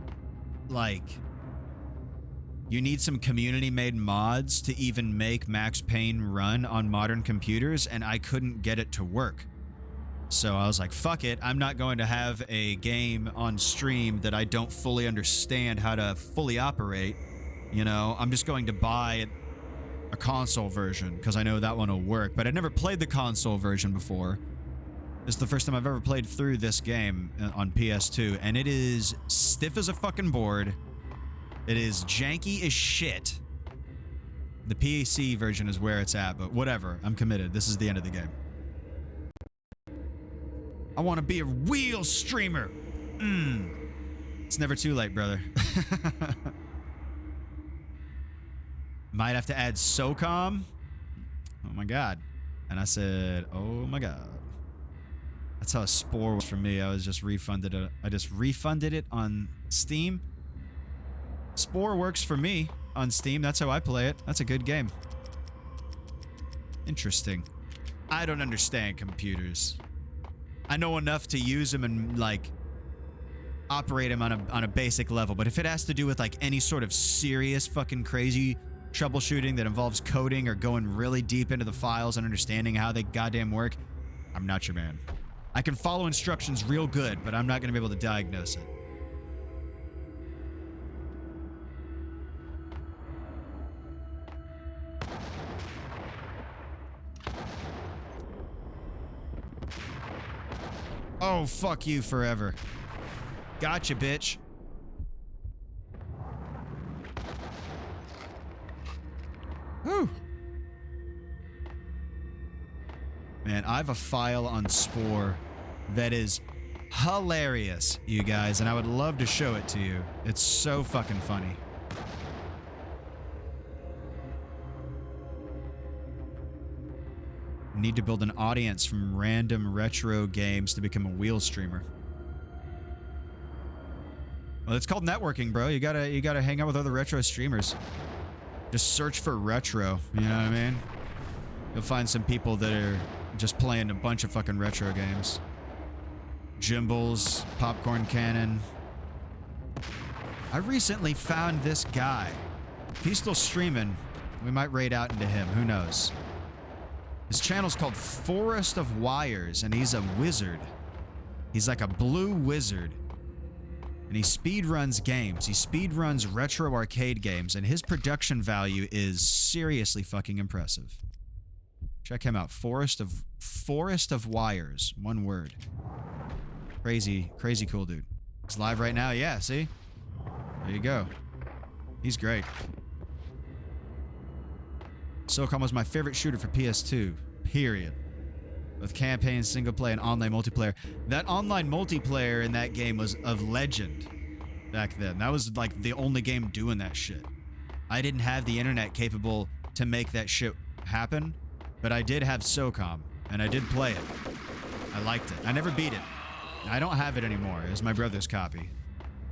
like, you need some community-made mods to even make Max Payne run on modern computers, and I couldn't get it to work. So I was like, fuck it, I'm not going to have a game on stream that I don't fully understand how to fully operate. You know, I'm just going to buy a console version because I know that one will work. But I'd never played the console version before. This is the first time I've ever played through this game on PS2, and it is stiff as a fucking board. It is janky as shit. The PC version is where it's at, but whatever. I'm committed. This is the end of the game. I want to be a real streamer. It's never too late, brother. Might have to add SOCOM. Oh my god. And I said, oh my god. That's how a Spore was for me. I just refunded it on Steam. Spore works for me on Steam. That's how I play it. That's a good game. Interesting. I don't understand computers. I know enough to use them and, like, operate them on a basic level. But if it has to do with, like, any sort of serious fucking crazy troubleshooting that involves coding or going really deep into the files and understanding how they goddamn work, I'm not your man. I can follow instructions real good, but I'm not going to be able to diagnose it. Oh, fuck you forever. Gotcha, bitch. Whew. Man, I have a file on Spore that is hilarious, you guys, and I would love to show it to you. It's so fucking funny. Need to build an audience from random retro games to become a wheel streamer. Well, it's called networking, bro. You gotta hang out with other retro streamers. Just search for retro, you know what I mean? You'll find some people that are just playing a bunch of fucking retro games. Jimbles, Popcorn Cannon. I recently found this guy. If he's still streaming, we might raid out into him. Who knows? His channel's called Forest of Wires, and he's a wizard. He's like a blue wizard. And he speedruns games. He speedruns retro arcade games, and his production value is seriously fucking impressive. Check him out. Forest of Wires. One word. Crazy cool dude. He's live right now. Yeah, see? There you go. He's great. SOCOM was my favorite shooter for PS2. Period. With campaign, single play, and online multiplayer. That online multiplayer in that game was of legend back then. That was like the only game doing that shit. I didn't have the internet capable to make that shit happen, but I did have SOCOM, and I did play it. I liked it. I never beat it. I don't have it anymore. It was my brother's copy,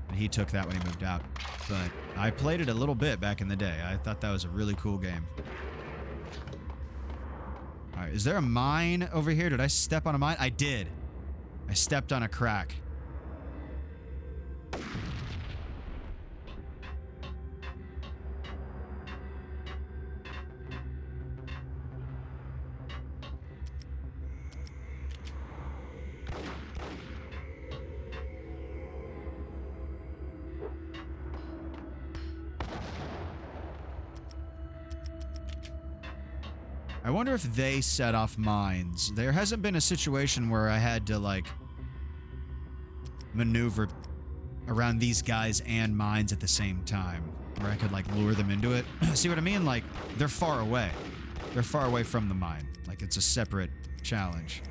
and he took that when he moved out. But I played it a little bit back in the day. I thought that was a really cool game. All right, is there a mine over here? Did I step on a mine? I did. I stepped on a crack. I wonder if they set off mines. There hasn't been a situation where I had to, like, maneuver around these guys and mines at the same time, where I could, like, lure them into it. See what I mean? Like, they're far away. They're far away from the mine. Like, it's a separate challenge.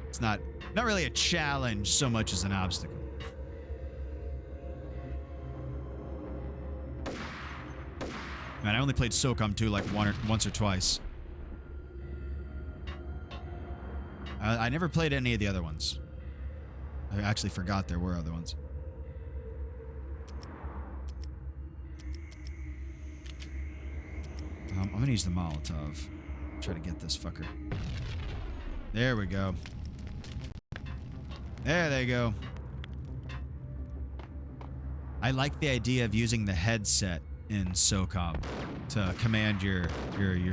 It's not really a challenge so much as an obstacle. Man, I only played SOCOM 2 like once or twice. I never played any of the other ones. I actually forgot there were other ones. I'm gonna use the Molotov. Try to get this fucker. There we go. There they go. I like the idea of using the headset in SOCOM to command your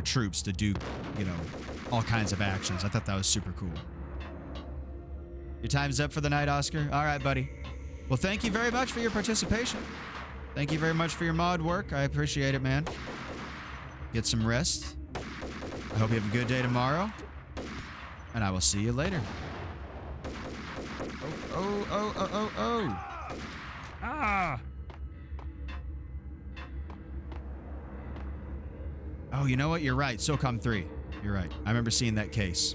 troops to do, you know, all kinds of actions. I thought that was super cool. Your time's up for the night, Oscar? All right, buddy. Well, thank you very much for your participation. Thank you very much for your mod work. I appreciate it, man. Get some rest. I hope you have a good day tomorrow. And I will see you later. Oh. Ah! Oh, you know what? You're right. SOCOM 3. You're right. I remember seeing that case.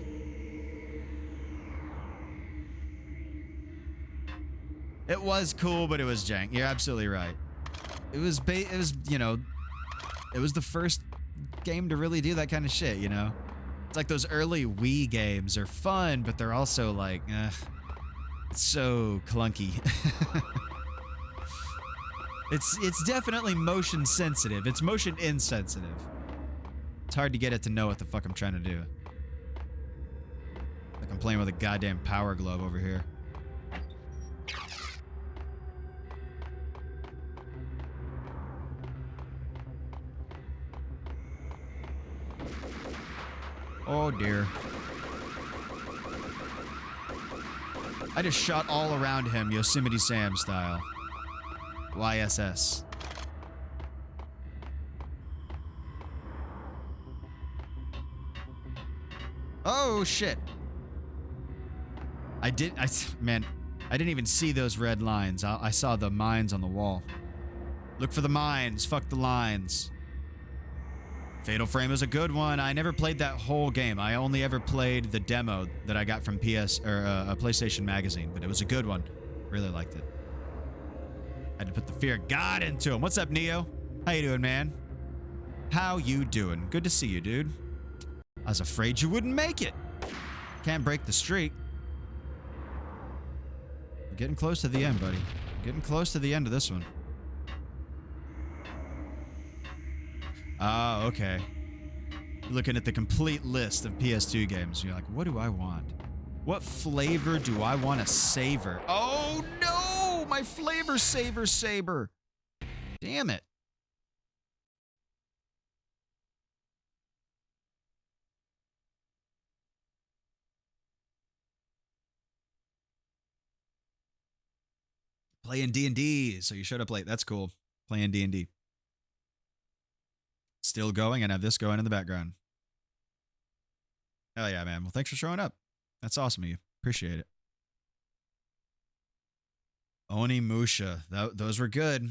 It was cool, but it was jank. You're absolutely right. It was, you know, it was the first game to really do that kind of shit, you know? It's like those early Wii games are fun, but they're also like, it's so clunky. It's definitely motion sensitive. It's motion insensitive. It's hard to get it to know what the fuck I'm trying to do. Like I'm playing with a goddamn power glove over here. Oh dear. I just shot all around him, Yosemite Sam style. YSS. Oh shit. Man, I didn't even see those red lines. I saw the mines on the wall. Look for the mines, fuck the lines. Fatal Frame is a good one. I never played that whole game. I only ever played the demo that I got from a PlayStation Magazine, but it was a good one. Really liked it. Had to put the fear of God into him. What's up, Neo? How you doing, man? How you doing? Good to see you, dude. I was afraid you wouldn't make it. Can't break the streak. We're getting close to the end, buddy. Getting close to the end of this one. Oh, okay. You're looking at the complete list of PS2 games. You're like, what do I want? What flavor do I want to savor? Oh, no! My flavor saver saber. Damn it. Playing D&D, so you showed up late. That's cool. Playing D&D. Still going and have this going in the background. Hell yeah, man. Well, thanks for showing up. That's awesome of you. Appreciate it. Onimusha. Those were good.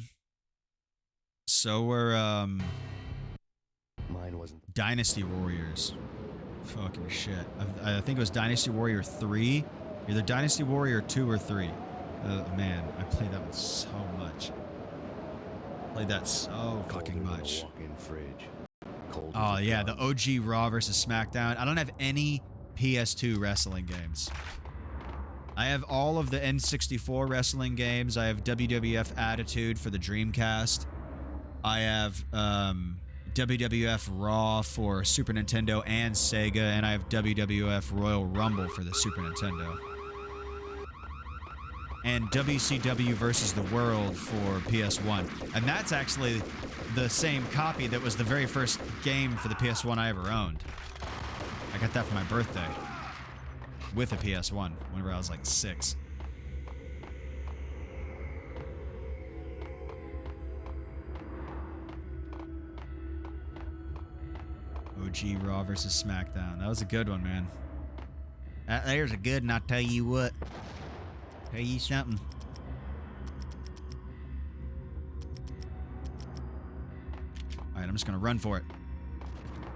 So were Mine wasn't. Dynasty Warriors. Fucking shit. I think it was Dynasty Warrior 3. Either Dynasty Warrior 2 or 3. Man, I played that one so much. Played that so fucking much. Oh yeah, the OG Raw versus SmackDown. I don't have any PS2 wrestling games. I have all of the N64 wrestling games. I have WWF Attitude for the Dreamcast. I have WWF Raw for Super Nintendo and Sega, and I have WWF Royal Rumble for the Super Nintendo. And WCW versus the World for PS1. And that's actually the same copy that was the very first game for the PS1 I ever owned. I got that for my birthday. With a PS1, whenever I was like 6. OG Raw versus SmackDown. That was a good one, man. There's a good, and I'll tell you what. Tell you something. Alright, I'm just gonna run for it.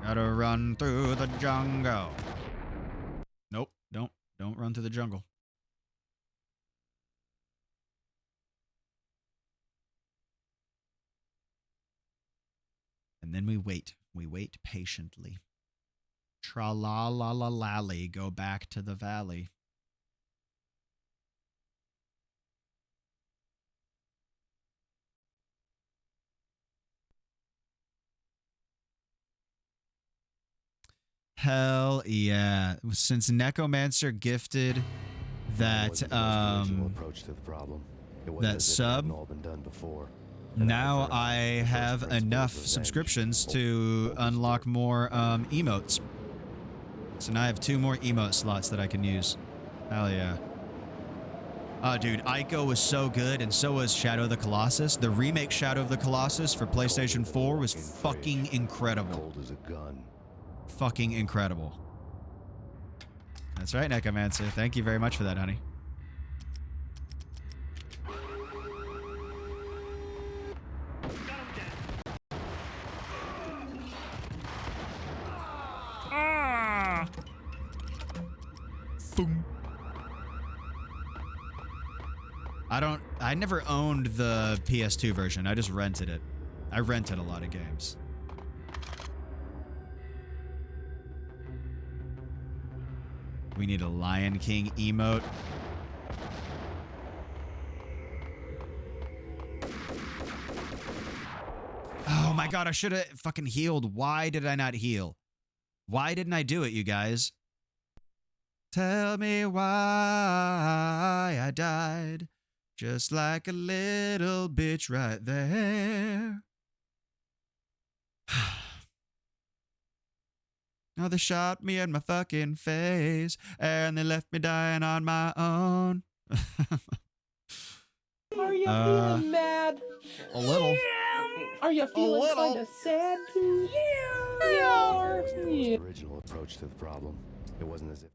Gotta run through the jungle. Nope, don't run through the jungle. And then we wait. We wait patiently. Tra-la-la-la-lally, go back to the valley. Hell yeah. Since Necromancer gifted that that sub, now I have enough subscriptions to unlock more emotes. So now I have 2 more emote slots that I can use. Hell yeah. Oh, dude, Ico was so good, and so was Shadow of the Colossus. The remake Shadow of the Colossus for PlayStation 4 was fucking incredible. Cold as a gun. Fucking incredible. That's right, Necromancer. Thank you very much for that, honey. Boom. I never owned the PS2 version. I just rented it. I rented a lot of games. We need a Lion King emote. Oh my god, I should have fucking healed. Why did I not heal? Why didn't I do it, you guys? Tell me why I died. Just like a little bitch right there. Oh, they shot me in my fucking face, and they left me dying on my own. Are you feeling mad? A little. Are you feeling kind of sad too? Yeah. The original approach to the problem. It wasn't as if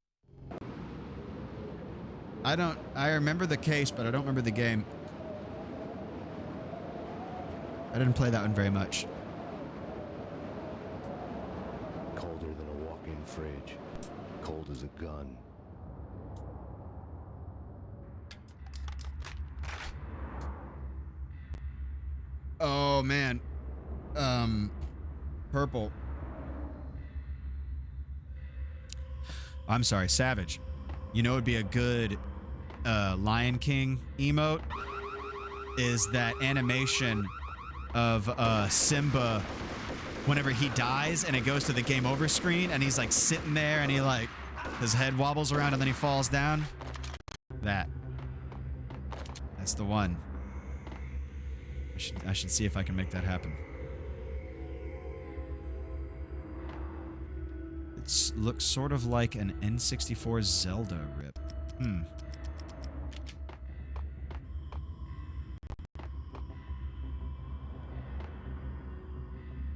I remember the case, but I don't remember the game. I didn't play that one very much. colder than a walk-in fridge. Cold as a gun. Oh, man. Purple. I'm sorry, Savage. You know, it'd be a good Lion King emote is that animation of Simba whenever he dies and it goes to the game over screen and he's like sitting there and he like his head wobbles around and then he falls down. That's the one. I should see if I can make that happen. It looks sort of like an N64 Zelda rip.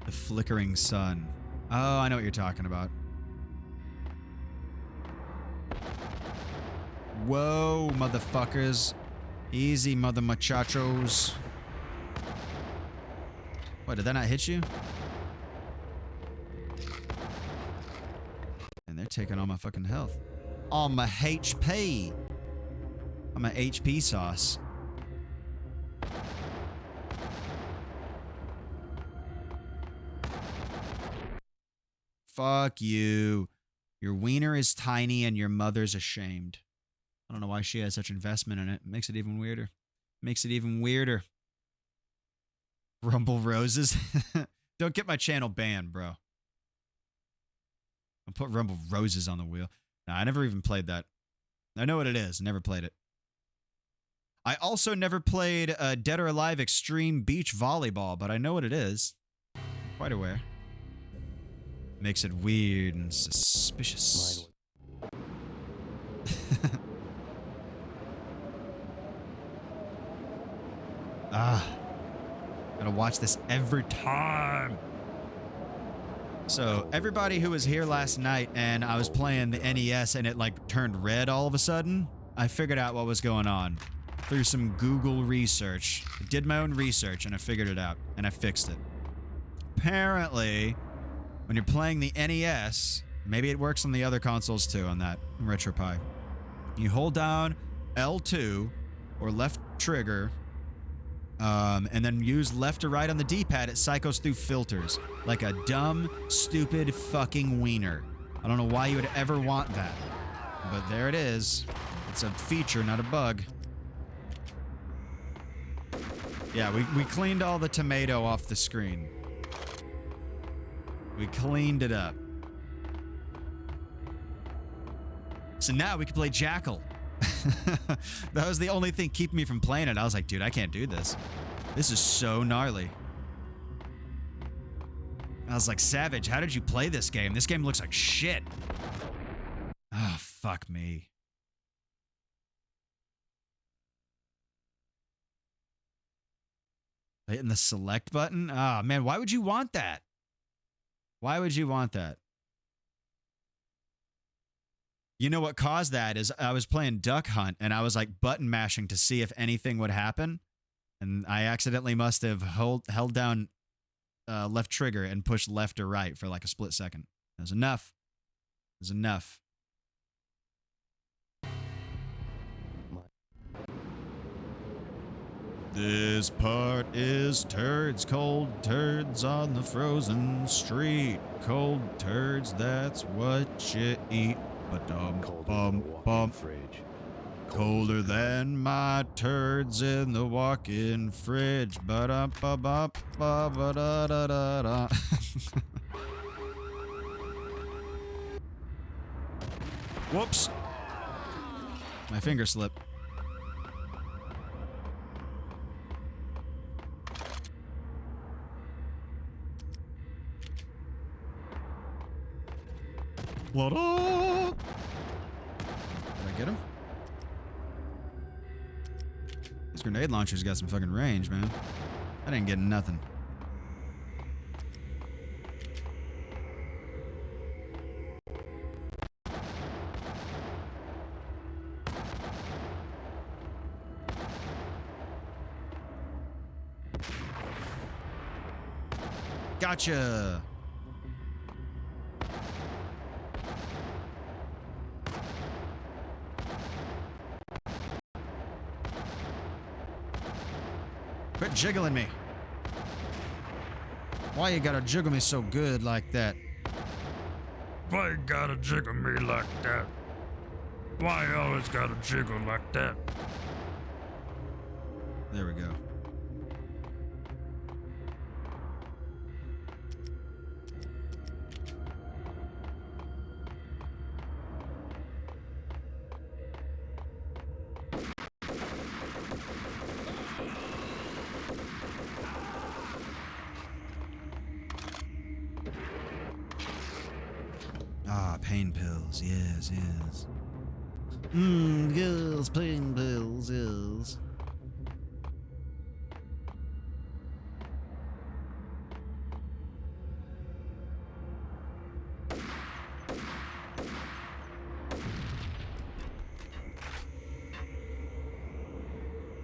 The flickering sun. Oh, I know what you're talking about. Whoa, motherfuckers. Easy, mother muchachos. What, did that not hit you? And they're taking all my fucking health. All my HP. I'm a HP sauce. Fuck you. Your wiener is tiny and your mother's ashamed. I don't know why she has such investment in it. It makes it even weirder. Makes it even weirder. Rumble Roses. Don't get my channel banned, bro. I'll put Rumble Roses on the wheel. Nah, I never even played that. I know what it is. Never played it. I also never played Dead or Alive Extreme Beach Volleyball, but I know what it is. I'm quite aware. Makes it weird and suspicious. Gotta watch this every time. So, everybody who was here last night and I was playing the NES and it like turned red all of a sudden, I figured out what was going on through some Google research. I did my own research and I figured it out and I fixed it. Apparently, when you're playing the NES, maybe it works on the other consoles too on that RetroPie. You hold down L2 or left trigger, and then use left or right on the D-pad. It cycles through filters like a dumb, stupid fucking wiener. I don't know why you would ever want that, but there it is. It's a feature, not a bug. Yeah, we cleaned all the tomato off the screen. We cleaned it up. So now we can play Jackal. That was the only thing keeping me from playing it. I was like, dude, I can't do this. This is so gnarly. I was like, Savage, how did you play this game? This game looks like shit. Oh, fuck me. Hitting the select button? Oh, man, why would you want that? Why would you want that? You know what caused that is I was playing Duck Hunt and I was like button mashing to see if anything would happen. And I accidentally must have held down left trigger and pushed left or right for like a split second. That was enough. It was enough. This part is turds, cold turds on the frozen street. Cold turds, that's what you eat. Ba-dum-bum-bum. Colder than my turds in the walk-in fridge. Ba-da-ba-ba-ba-ba-da-da-da-da. Whoops. My finger slipped. Let up! Did I get him? This grenade launcher's got some fucking range, man. I didn't get nothing. Gotcha! Quit jiggling me. Why you gotta jiggle me so good like that? Why you gotta jiggle me like that? Why you always gotta jiggle like that? There we go. Ah, pain pills. Yes, yes. Yes, pain pills, yes.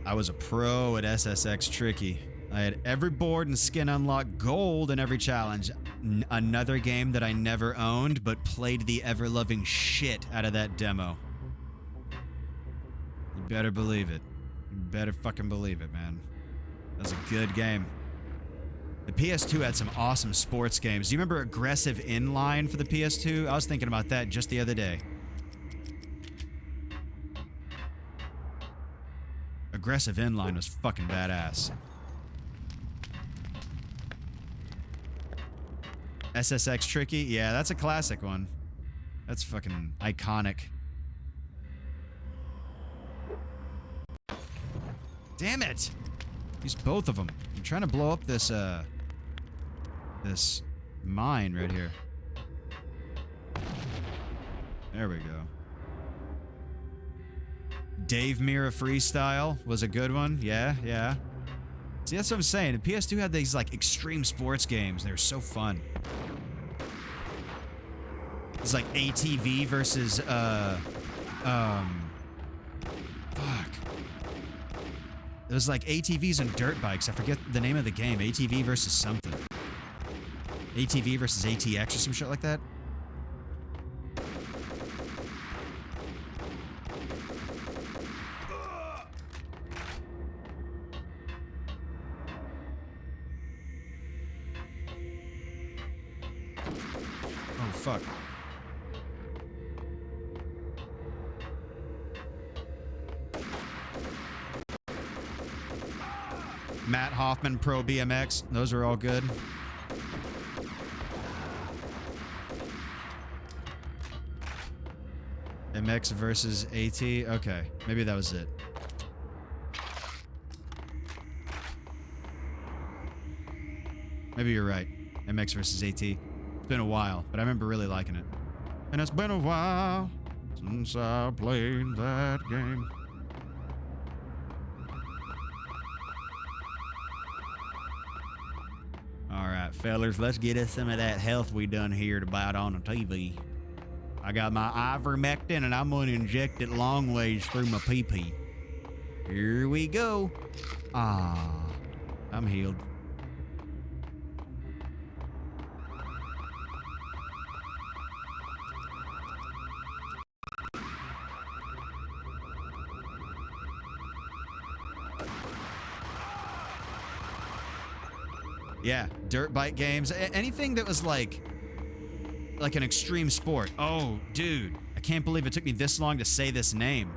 I was a pro at SSX Tricky. I had every board and skin unlocked gold in every challenge. Another game that I never owned, but played the ever-loving shit out of that demo. You better believe it. You better fucking believe it, man. That was a good game. The PS2 had some awesome sports games. Do you remember Aggressive Inline for the PS2? I was thinking about that just the other day. Aggressive Inline was fucking badass. SSX Tricky? Yeah, that's a classic one. That's fucking iconic. Damn it! Use both of them. I'm trying to blow up this, this mine right here. There we go. Dave Mirra Freestyle was a good one. Yeah, yeah. See, that's what I'm saying. The PS2 had these, like, extreme sports games. They were so fun. It's like ATV versus, fuck. It was like ATVs and dirt bikes. I forget the name of the game. ATV versus something. ATV versus ATX or some shit like that. Oh, fuck. Matt Hoffman Pro BMX. Those are all good. MX versus AT. Okay. Maybe that was it. Maybe you're right. MX versus AT. It's been a while, but I remember really liking it. And it's been a while since I played that game. Alright, fellas, let's get us some of that health we done heard about on the TV. I got my ivermectin and I'm gonna inject it long ways through my pee-pee. Here we go. Ah, I'm healed. Yeah, dirt bike games, anything that was like an extreme sport. Oh, dude, I can't believe it took me this long to say this name.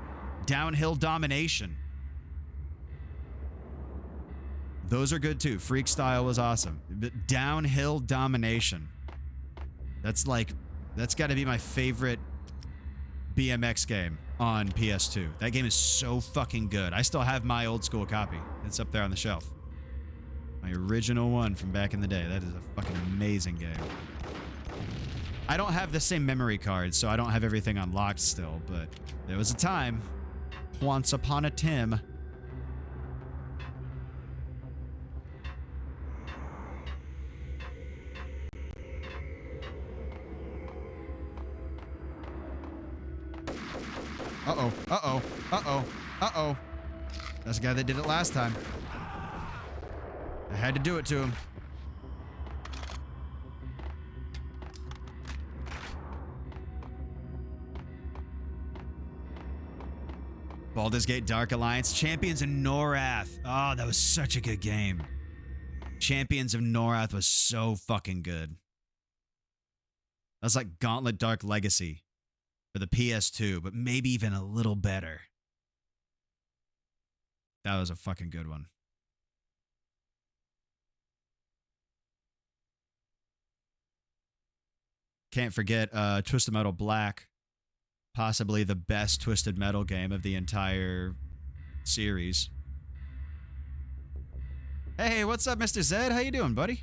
Downhill Domination. Those are good too. Freak Style was awesome. But Downhill Domination. That's got to be my favorite BMX game on PS2. That game is so fucking good. I still have my old school copy. It's up there on the shelf. My original one from back in the day. That is a fucking amazing game. I don't have the same memory card, so I don't have everything unlocked still, but there was a time. Once upon a Tim. Uh-oh, uh-oh, uh-oh, uh-oh. That's the guy that did it last time. I had to do it to him. Baldur's Gate Dark Alliance. Champions of Norath. Oh, that was such a good game. Champions of Norath was so fucking good. That's like Gauntlet Dark Legacy for the PS2, but maybe even a little better. That was a fucking good one. Can't forget Twisted Metal Black. Possibly the best Twisted Metal game of the entire series. Hey, what's up, Mr. Zed? How you doing, buddy?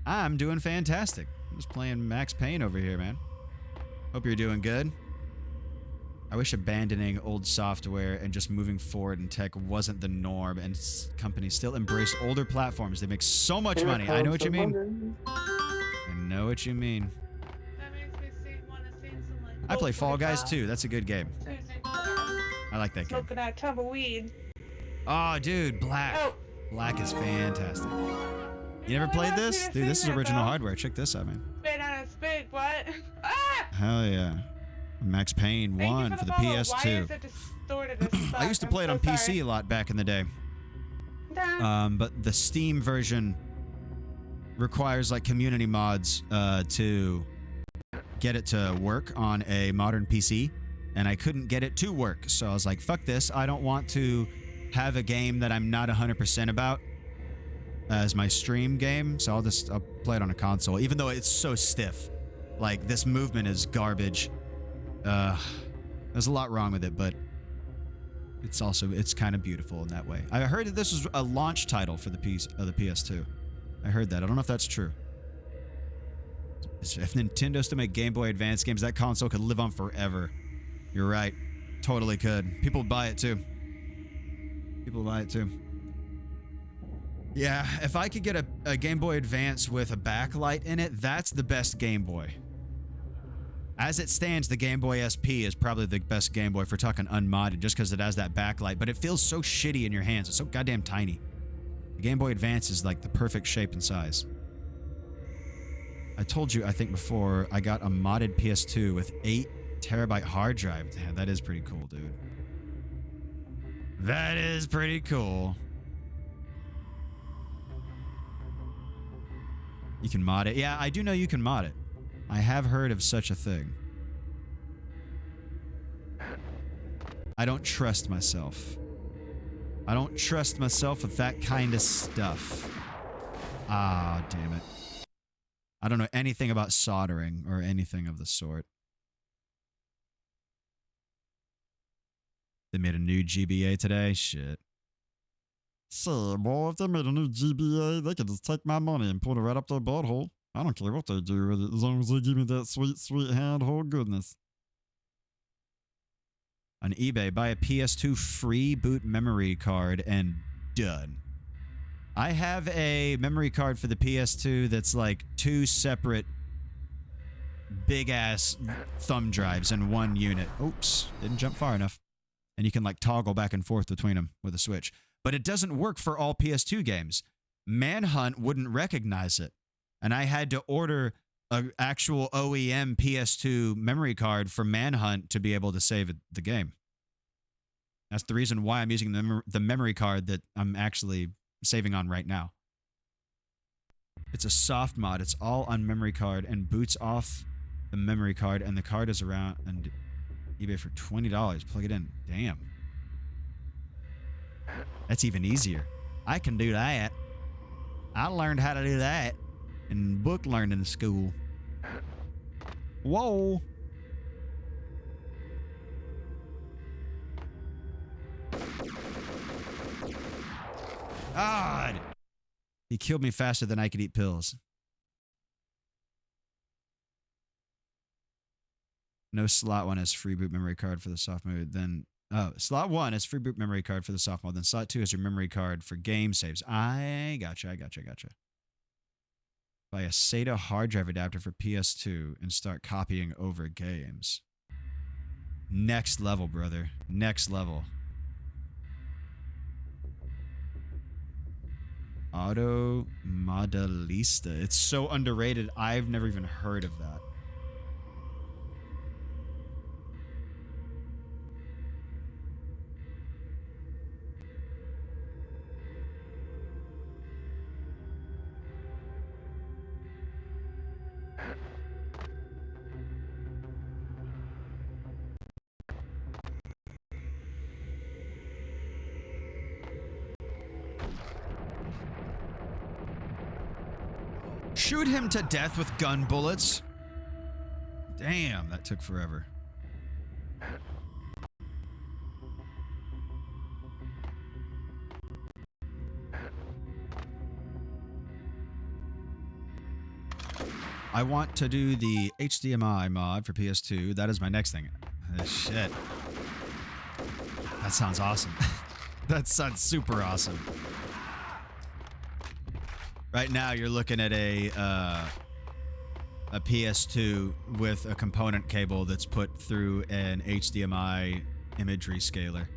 I'm doing fantastic. I'm just playing Max Payne over here, man. Hope you're doing good. I wish abandoning old software and just moving forward in tech wasn't the norm and companies still embrace older platforms. They make so much money. I know what you mean. I know what you mean. I play Fall Guys too. That's a good game. I like that game. Smoking that tub of weed. Oh, dude, Black. Oh. Black is fantastic. You never played this? Dude, this is original hardware. Check this out, man. Spit on a spit, what? Ah! Hell yeah. Max Payne 1 for the PS2. I used to play it on PC a lot back in the day. But the Steam version requires like community mods to get it to work on a modern PC, and I couldn't get it to work. So I was like, fuck this. I don't want to have a game that I'm not 100% about as my stream game, so I'll play it on a console, even though it's so stiff. Like, this movement is garbage. There's a lot wrong with it, but it's kind of beautiful in that way. I heard that this was a launch title for the PS2. I heard that. I don't know if that's true. If Nintendo still make Game Boy Advance games, that console could live on forever. You're right. Totally could. People would buy it too. People would buy it too. Yeah, if I could get a Game Boy Advance with a backlight in it, that's the best Game Boy. As it stands, the Game Boy SP is probably the best Game Boy for talking unmodded, just because it has that backlight, but it feels so shitty in your hands. It's so goddamn tiny. The Game Boy Advance is like the perfect shape and size. I told you, I think before, I got a modded PS2 with 8 terabyte hard drive. Damn, that is pretty cool, dude. That is pretty cool. You can mod it. Yeah, I do know you can mod it. I have heard of such a thing. I don't trust myself. I don't trust myself with that kind of stuff. Ah, damn it. I don't know anything about soldering or anything of the sort. They made a new GBA today? Shit. Say, boy, if they made a new GBA, they could just take my money and put it right up their butthole. I don't care what they do with it, as long as they give me that sweet, sweet handhold goodness. On eBay, buy a PS2 free boot memory card and done. I have a memory card for the PS2 that's like 2 separate big-ass thumb drives in one unit. Oops, didn't jump far enough. And you can like toggle back and forth between them with a switch. But it doesn't work for all PS2 games. Manhunt wouldn't recognize it. And I had to order an actual OEM PS2 memory card for Manhunt to be able to save the game. That's the reason why I'm using the memory card that I'm actually saving on right now. It's a soft mod. It's all on memory card and boots off the memory card, and the card is around and eBay for $20. Plug it in. Damn. That's even easier. I can do that. I learned how to do that in book learning school. Whoa. God. He killed me faster than I could eat pills. No, slot 1 has free boot memory card for the soft mode. Then, slot 1 has free boot memory card for the soft mode. Then slot 2 is your memory card for game saves. I gotcha. Buy a SATA hard drive adapter for PS2 and start copying over games. Next level, brother. Next level. Auto Modelista. It's so underrated. I've never even heard of that. Shoot him to death with gun bullets. Damn, that took forever. I want to do the HDMI mod for PS2. That is my next thing. Shit. That sounds awesome. That sounds super awesome. Right now, you're looking at a PS2 with a component cable that's put through an HDMI imagery scaler.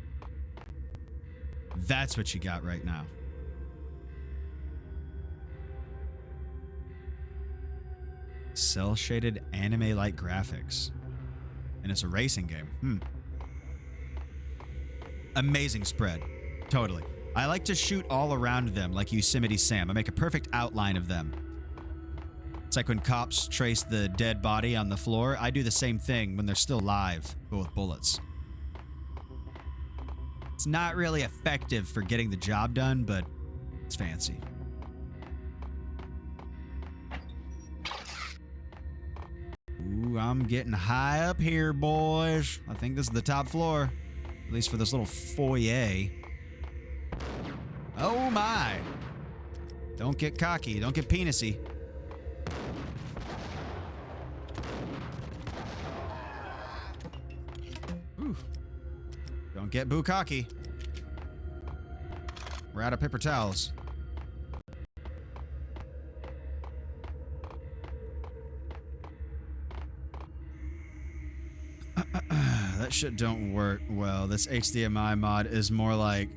That's what you got right now. Cell-shaded anime-like graphics. And it's a racing game. Amazing spread. Totally. I like to shoot all around them like Yosemite Sam. I make a perfect outline of them. It's like when cops trace the dead body on the floor. I do the same thing when they're still alive, but with bullets. It's not really effective for getting the job done, but it's fancy. Ooh, I'm getting high up here, boys. I think this is the top floor. At least for this little foyer. Oh my! Don't get cocky. Don't get penisy. Ooh. Don't get bukkake. We're out of paper towels. That shit don't work well. This HDMI mod is more like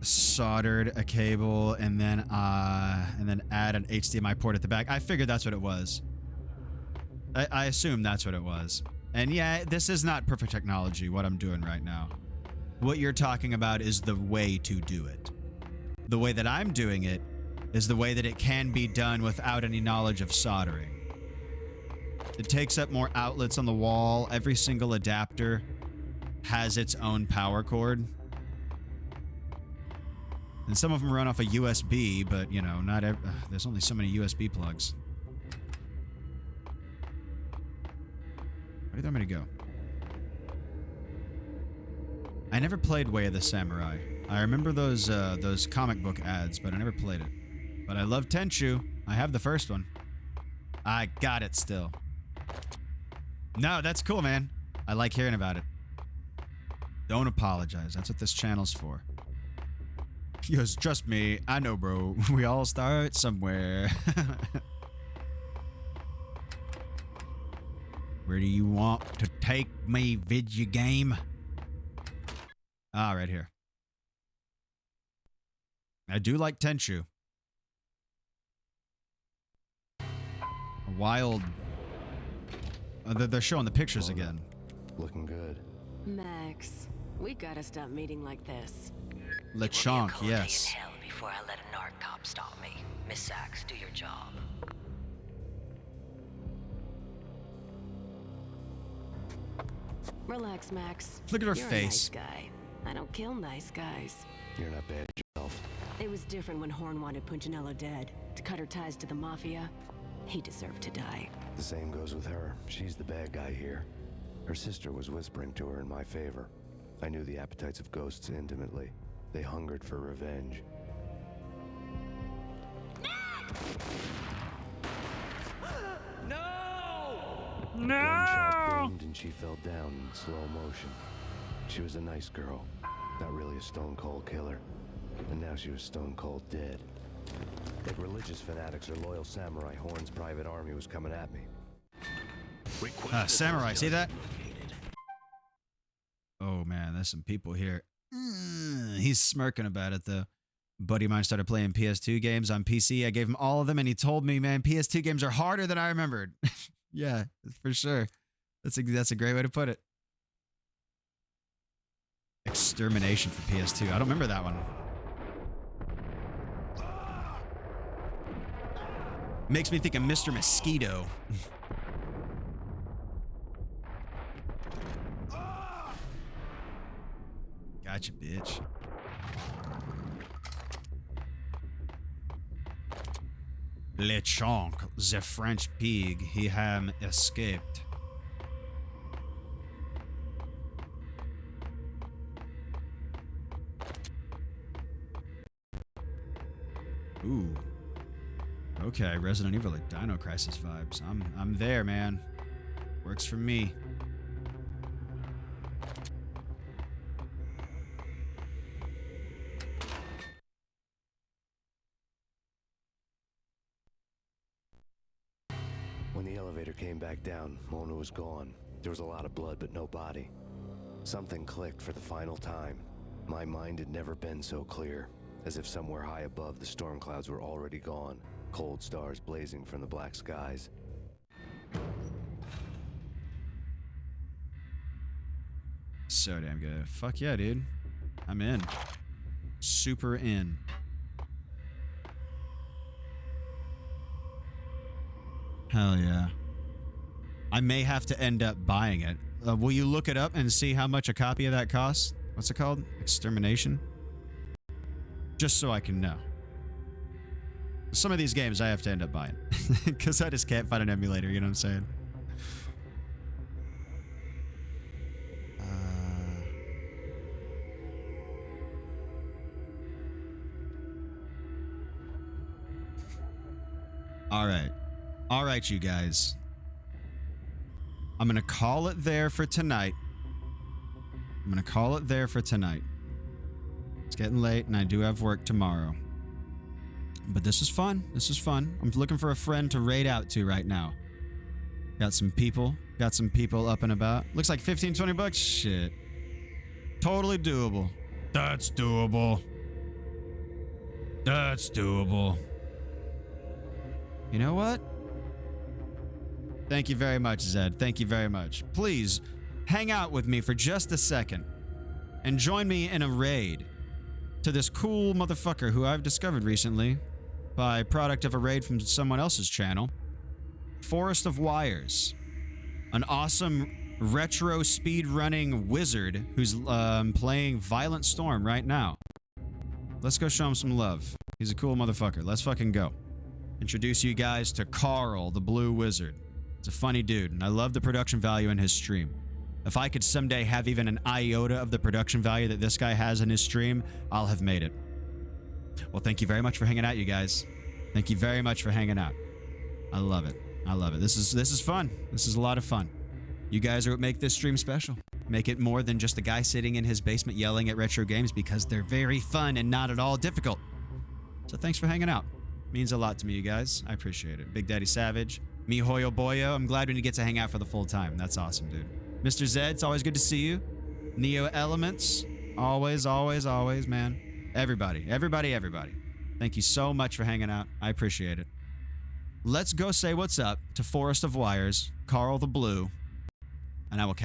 soldered a cable and then add an HDMI port at the back. I figured that's what it was. I assume that's what it was. And yeah, this is not perfect technology, what I'm doing right now. What you're talking about is the way to do it. The way that I'm doing it is the way that it can be done without any knowledge of soldering. It takes up more outlets on the wall. Every single adapter has its own power cord. And some of them run off a USB, but, you know, not every... there's only so many USB plugs. Where do you want me to go? I never played Way of the Samurai. I remember those comic book ads, but I never played it. But I love Tenchu. I have the first one. I got it still. No, that's cool, man. I like hearing about it. Don't apologize. That's what this channel's for. He goes, trust me, I know, bro. We all start somewhere. Where do you want to take me, video game? Ah, right here. I do like Tenchu. A wild... they're showing the pictures again. Looking good. Max, we gotta stop meeting like this. LeChonk, yes. Hell before I let a narc cop stop me. Miss Sachs, do your job. Relax, Max. Look at her You're face. A nice guy. I don't kill nice guys. You're not bad yourself. It was different when Horn wanted Punchinello dead. To cut her ties to the Mafia, he deserved to die. The same goes with her. She's the bad guy here. Her sister was whispering to her in my favor. I knew the appetites of ghosts intimately. They hungered for revenge. No! screamed and she fell down in slow motion. She was a nice girl, not really a stone cold killer. And now she was stone cold dead. Like religious fanatics or loyal samurai, Horn's private army was coming at me. Samurai, see that? Oh man, there's some people here. He's smirking about it though. A buddy of mine started playing PS2 games on PC. I gave him all of them and he told me, man, PS2 games are harder than I remembered. Yeah, for sure. That's a great way to put it. Extermination for PS2. I don't remember that one. Makes me think of Mr. Mosquito. Gotcha, bitch. Lechonk, the French pig, he ham escaped. Ooh. Okay, Resident Evil like Dino Crisis vibes. I'm there, man. Works for me. When the elevator came back down, Mona was gone. There was a lot of blood, but no body. Something clicked for the final time. My mind had never been so clear, as if somewhere high above the storm clouds were already gone, cold stars blazing from the black skies. So damn good. Fuck yeah, dude. I'm in. Super in. Hell yeah. I may have to end up buying it. Will you look it up and see how much a copy of that costs? What's it called? Extermination? Just so I can know. Some of these games I have to end up buying. Because I just can't find an emulator, you know what I'm saying? All right, you guys. I'm going to call it there for tonight. It's getting late and I do have work tomorrow. But this is fun. I'm looking for a friend to raid out to right now. Got some people up and about. Looks like 15, 20 bucks. Shit. Totally doable. That's doable. You know what? Thank you very much, Zed. Thank you very much. Please, hang out with me for just a second and join me in a raid to this cool motherfucker who I've discovered recently by product of a raid from someone else's channel. Forest of Wires. An awesome retro speedrunning wizard who's playing Violent Storm right now. Let's go show him some love. He's a cool motherfucker. Let's fucking go. Introduce you guys to Carl, the Blue Wizard. He's a funny dude, and I love the production value in his stream. If I could someday have even an iota of the production value that this guy has in his stream, I'll have made it. Well, thank you very much for hanging out, you guys. Thank you very much for hanging out. I love it. This is fun. This is a lot of fun. You guys are what make this stream special. Make it more than just a guy sitting in his basement yelling at retro games, because they're very fun and not at all difficult. So thanks for hanging out. Means a lot to me, you guys. I appreciate it. Big Daddy Savage. Me Hoyo Boyo. I'm glad we get to hang out for the full time. That's awesome, dude. Mr. Zed, it's always good to see you. Neo Elements. Always, man. Everybody. Thank you so much for hanging out. I appreciate it. Let's go say what's up to Forest of Wires, Carl the Blue, and I will catch